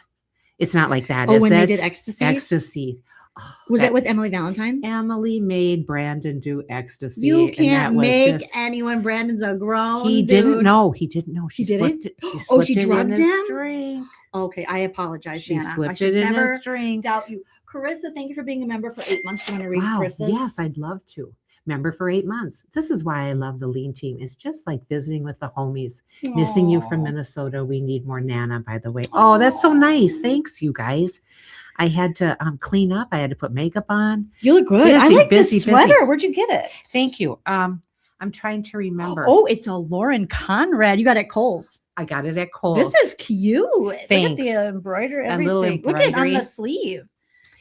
It's not like that. Oh, is when they it? did Ecstasy? Ecstasy. Oh, Was that- it with Emily Valentine? Emily made Brandon do Ecstasy. You and can't that was make just- anyone. Brandon's a grown He dude. didn't know. He didn't know. She He didn't? slipped it. She Oh, slipped she it in drugged his him? drink. Okay, I apologize, She Nana. I slipped should it in never his drink. doubt you. Carissa, thank you for being a member for 8 months. Do you want to read Wow. Carissa's? Yes, I'd love to. Member for 8 months. This is why I love the Lean Team. It's just like visiting with the homies. Missing you from Aw. Minnesota. We need more Nana, by the way. Oh, that's so nice. Thanks, you guys. I had to clean up. I had to put makeup on. You look good. I Busy, like busy, this sweater. busy. Where'd you get it? Thank you. I'm trying to remember. Oh, it's a Lauren Conrad. You got it at Kohl's. I got it at Kohl's. This is cute. Look at Thanks. the embroidery, A little everything. Look at on embroidery. the sleeve.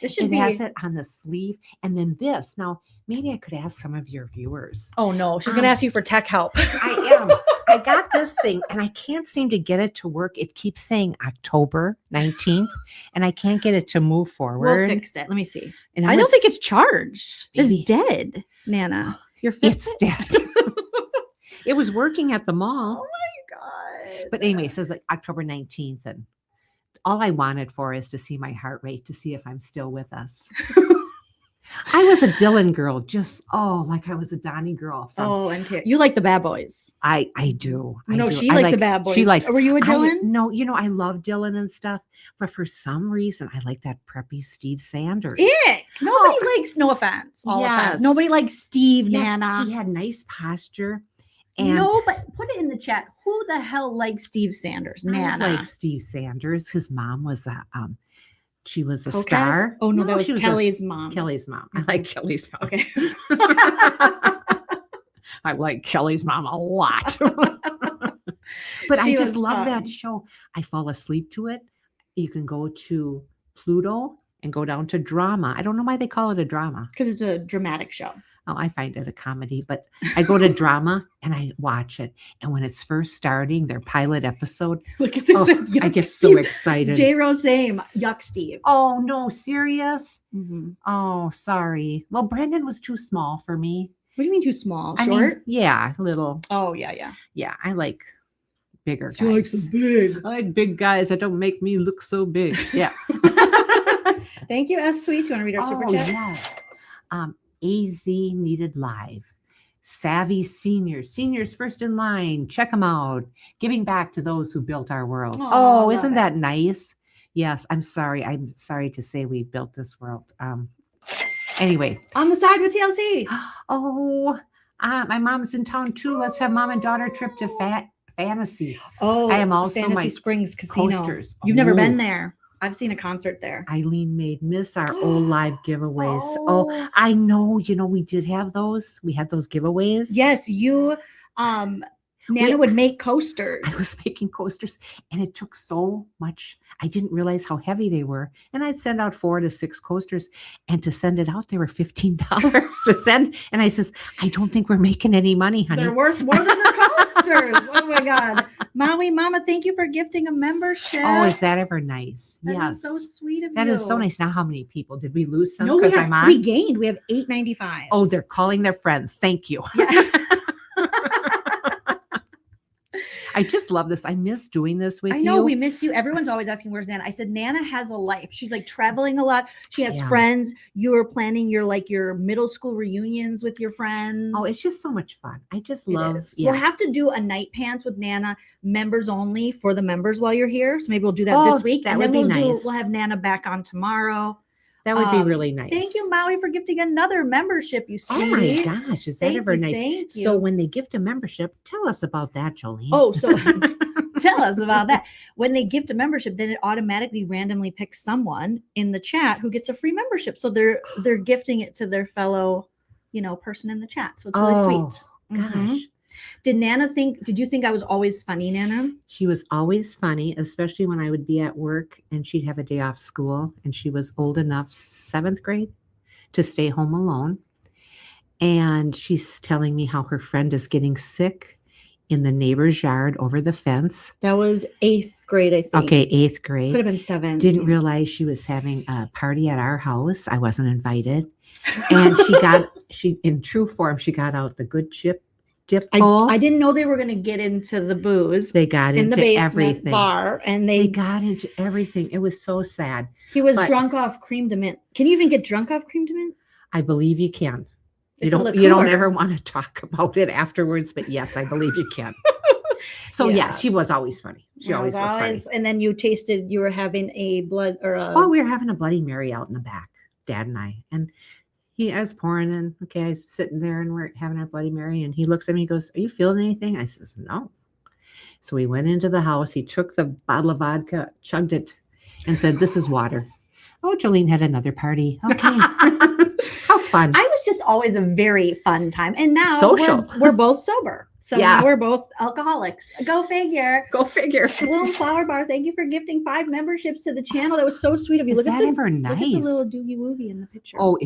This should It be. has it on the sleeve. And then this. Now, maybe I could ask some of your viewers. Oh no, she's gonna ask you for tech help. I am. I got this thing and I can't seem to get it to work. It keeps saying October 19th and I can't get it to move forward. We'll fix it. Let me see. And I I'm don't gonna think it's charged. Maybe. It's dead, Nana. Your It's dead. It was working at the mall. Oh my god. But anyway, it says like October 19th. And all I wanted for is to see my heart rate to see if I'm still with us. I was a Dylan girl, just like I was a Donnie girl. From, and you like the Bad Boys. I do. No, I do. she I likes the Bad Boys. She likes. Were you a Dylan? No, I love Dylan and stuff, but for some reason I like that preppy Steve Sanders. Ick. Nobody likes. No offense. All offense. Yes. Nobody likes Steve. Yes, Nana. he had nice posture. And No, but put it in the chat. Who the hell likes Steve Sanders? Nana. I like Steve Sanders. His mom was she was a Cokehead? star. Oh no, that was she Kelly's mom. Kelly's mom. I like Kelly's mom. Okay. I like Kelly's mom a lot. But I She just was love that fun. show. I fall asleep to it. You can go to Pluto and go down to drama. I don't know why they call it a drama. Because it's a dramatic show. Oh, I find it a comedy, but I go to drama and I watch it. And when it's first starting, their pilot episode, Look at this. I get so excited. J Rose same. Yuck, Steve. Oh, no, serious? Mhm. Oh, sorry. Well, Brandon was too small for me. What do you mean too small? I mean, Short? yeah, little. Oh yeah, yeah. Yeah, I like bigger She likes guys. them big. I like big guys that don't make me look so big. Yeah. Thank you, S Sweets. You want to read our super Oh, chat? yes. AZ needed live. Savvy seniors first in line. Check them out. Giving back to those who built our world. Aw, Oh, love isn't it. that nice? Yes, I'm sorry. I'm sorry to say we built this world. Anyway. On the side with TLC. Oh, my mom's in town too. Let's have mom and daughter trip to Fantasy. Oh, I am also Fantasy my Springs Casino. posters. You've never been Ooh. there. I've seen a concert there. Eileen made miss our old live giveaways. Oh, I know. We did have those. We had those giveaways. Yes, you Nana would make coasters. I was making coasters and it took so much. I didn't realize how heavy they were. And I'd send out 4 to 6 coasters, and to send it out, they were $15 to send. And I says, I don't think we're making any money, honey. They're worth more than the coasters. Oh my God. Maui Mama, thank you for gifting a membership. Oh, is that ever nice? That is Yes. so sweet of you. That is so nice. Now, how many people did we lose? Some No, we, because I'm on. we gained. We have 895. Oh, they're calling their friends. Thank you. I just love this. I miss doing this with you. I know we miss you. Everyone's always asking, where's Nana? I said, Nana has a life. She's like traveling a lot. She has Yeah. friends. You are planning your middle school reunions with your friends. Oh, it's just so much fun. I just It love. is. Yeah. We'll have to do a night pants with Nana, members only for the members while you're here. So maybe we'll do that Oh, this week. that And would then be nice. we'll have Nana back on tomorrow. That would be really nice. Thank you, Maui, for gifting another membership, you Oh my sweetie. gosh, is that Thank ever you, nice? thank So you. when they gift a membership, tell us about that, Jolene. Oh, so tell us about that. When they gift a membership, then it automatically randomly picks someone in the chat who gets a free membership. So they're gifting it to their fellow, person in the chat. So it's really sweet. Gosh. Mhm. Did you think I was always funny, Nana? She was always funny, especially when I would be at work and she'd have a day off school and she was old enough, 7th grade, to stay home alone. And she's telling me how her friend is getting sick in the neighbor's yard over the fence. That was 8th grade, I think. Okay, 8th grade. Could have been 7th. Didn't realize she was having a party at our house. I wasn't invited. And she in true form, she got out the good dip bowl. I didn't know they were going to get into the booze. They got in the into basement everything. bar, and They got into everything. It was so sad. He was But drunk off cream de mint. Can you even get drunk off cream de mint? I believe you can. It's a You don't liqueur. ever want to talk about it afterwards, but yes, I believe you can. So Yeah. yeah, she was always funny. She always was funny. And then you were having a blood or a. Oh, we were having a Bloody Mary out in the back, Dad and I. And I was pouring in, okay, sitting there and we're having our Bloody Mary. And he looks at me and goes, "Are you feeling anything?" I says, "No." So we went into the house. He took the bottle of vodka, chugged it, and said, "This is water." Oh, Jolene had another party. Okay. How fun. I was just always a very fun time. And now Social. we're both sober. So Yeah. now we're both alcoholics. Go figure. Go figure. Bloom Flower Bar, thank you for gifting 5 memberships to the channel. That was so sweet of you. Is Look that at the, ever Look at the nice? little doogie woobie in the picture. Oh,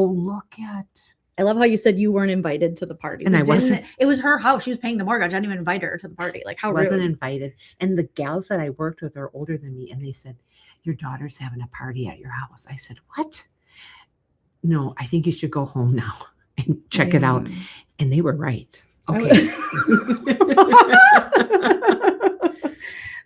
look at. I love how you said you weren't invited to the party. And We I wasn't. didn't- It was her house. She was paying the mortgage. I didn't even invite her to the party. Like, how Wasn't rude. invited. And the gals that I worked with are older than me. And they said, "Your daughter's having a party at your house." I said, "What?" "No, I think you should go home now and check it out." And they were right. Okay.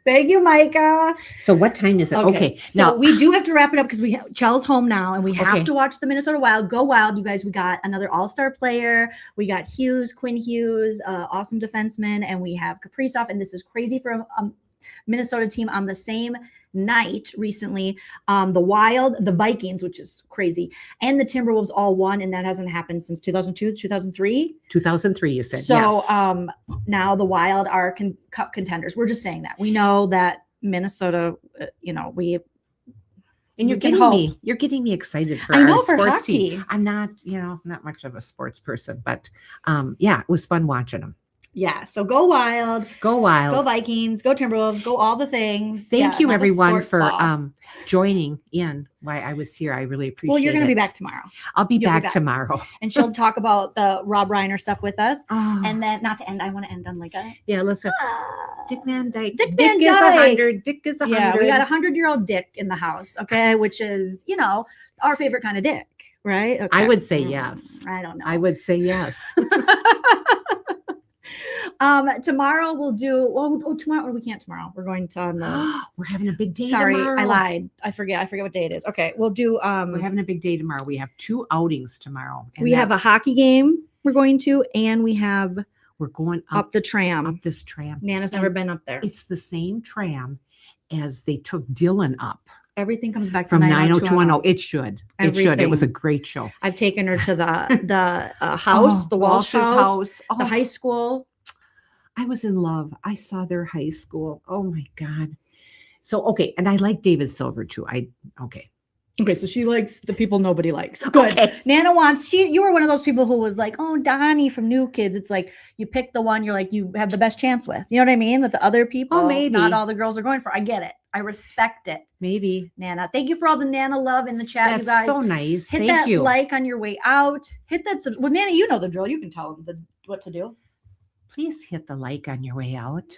Thank you, Micah. So what time is it? Okay. So Now we do have to wrap it up because Chell's home now and we have Okay. to watch the Minnesota Wild. Go Wild, you guys. We got another all-star player. We got Quinn Hughes, awesome defenseman, and we have Kaprizov. And this is crazy for a Minnesota team on the same night recently. The Wild, the Vikings, which is crazy, and the Timberwolves all won, and that hasn't happened since 2002, 2003. 2003, you said. So yes. now the Wild are cup contenders. We're just saying that. We know that Minnesota, we And you're we can getting hope. me. You're getting me excited for I know, our for sports hockey. team. I'm not, not much of a sports person, but yeah, it was fun watching them. Yeah. So go Wild, Go Wild. go Vikings, go Timberwolves, go all the things. Thank Yeah, you have a everyone sports for ball. joining in while I was here. I really appreciate it. Well, you're going to be back tomorrow. I'll be You'll back tomorrow. And she'll talk about the Rob Reiner stuff with us. Oh. And then, not to end, I want to end on like a Yeah, let's go. Dick Van Dyke. Dick Dick Van is Dyke. 100. Dick is 100. Yeah, we got 100-year-old Dick in the house, okay, which is, our favorite kind of Dick, right? Okay. I would say yes. I don't know. I would say yes. Tomorrow we'll do. Tomorrow we can't. Tomorrow we're going to. We're having a big day Sorry, tomorrow. I lied. I forget what day it is. Okay, we'll do. We're having a big day tomorrow. We have 2 outings tomorrow. and we have a that's- hockey game we're going to, and we have We're going up the tram. Up this tram. Nana's never been up there. It's the same tram as they took Dylan up Everything comes back to from 90210. 90210. It should. It should. It was a Everything. great show. I've taken her to the house, Oh, the Walsh Walsh's house, house. the Oh. high school. I was in love. I saw their high school. Oh my God. So, okay. And I like David Silver too. Okay, so she likes the people nobody likes. Good. Okay. Nana wants, you were one of those people who was like, oh, Donnie from New Kids. It's like you pick the one you're like, you have the best chance with. You know what I mean? That the other people, maybe. not all the girls are going for. I get it. I respect it. Maybe. Nana. Thank you for all the Nana love in the chat, That's you guys. so nice. Hit Thank that you. like on your way out. Hit that. Well, Nana, you know the drill. You can tell them what to do. Please hit the like on your way out.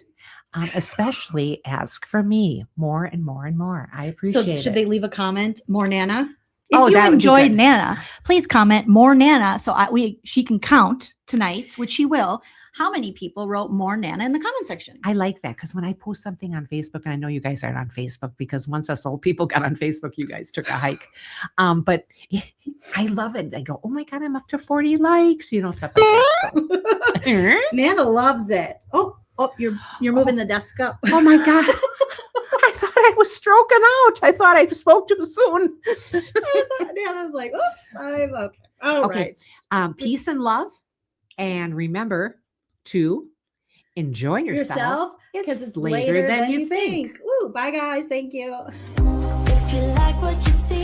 Especially ask for me more and more and more. I appreciate So it. should they leave a comment? More Nana? If you that would be enjoyed good. Nana, please comment more Nana so she can count tonight, which she will, how many people wrote more Nana in the comment section. I like that because when I post something on Facebook, and I know you guys aren't on Facebook because once us old people got on Facebook, you guys took a hike. But I love it. I go, oh my God, I'm up to 40 likes, stuff like that. So. Nana loves it. Oh, you're moving the desk up. Oh my God. I thought I was stroking out. I thought I spoke too soon. I was like, oops, I'm okay. All Okay. right. Peace and love. And remember to enjoy yourself. Because it's later than you think. Ooh, bye guys. Thank you. If you like what you see.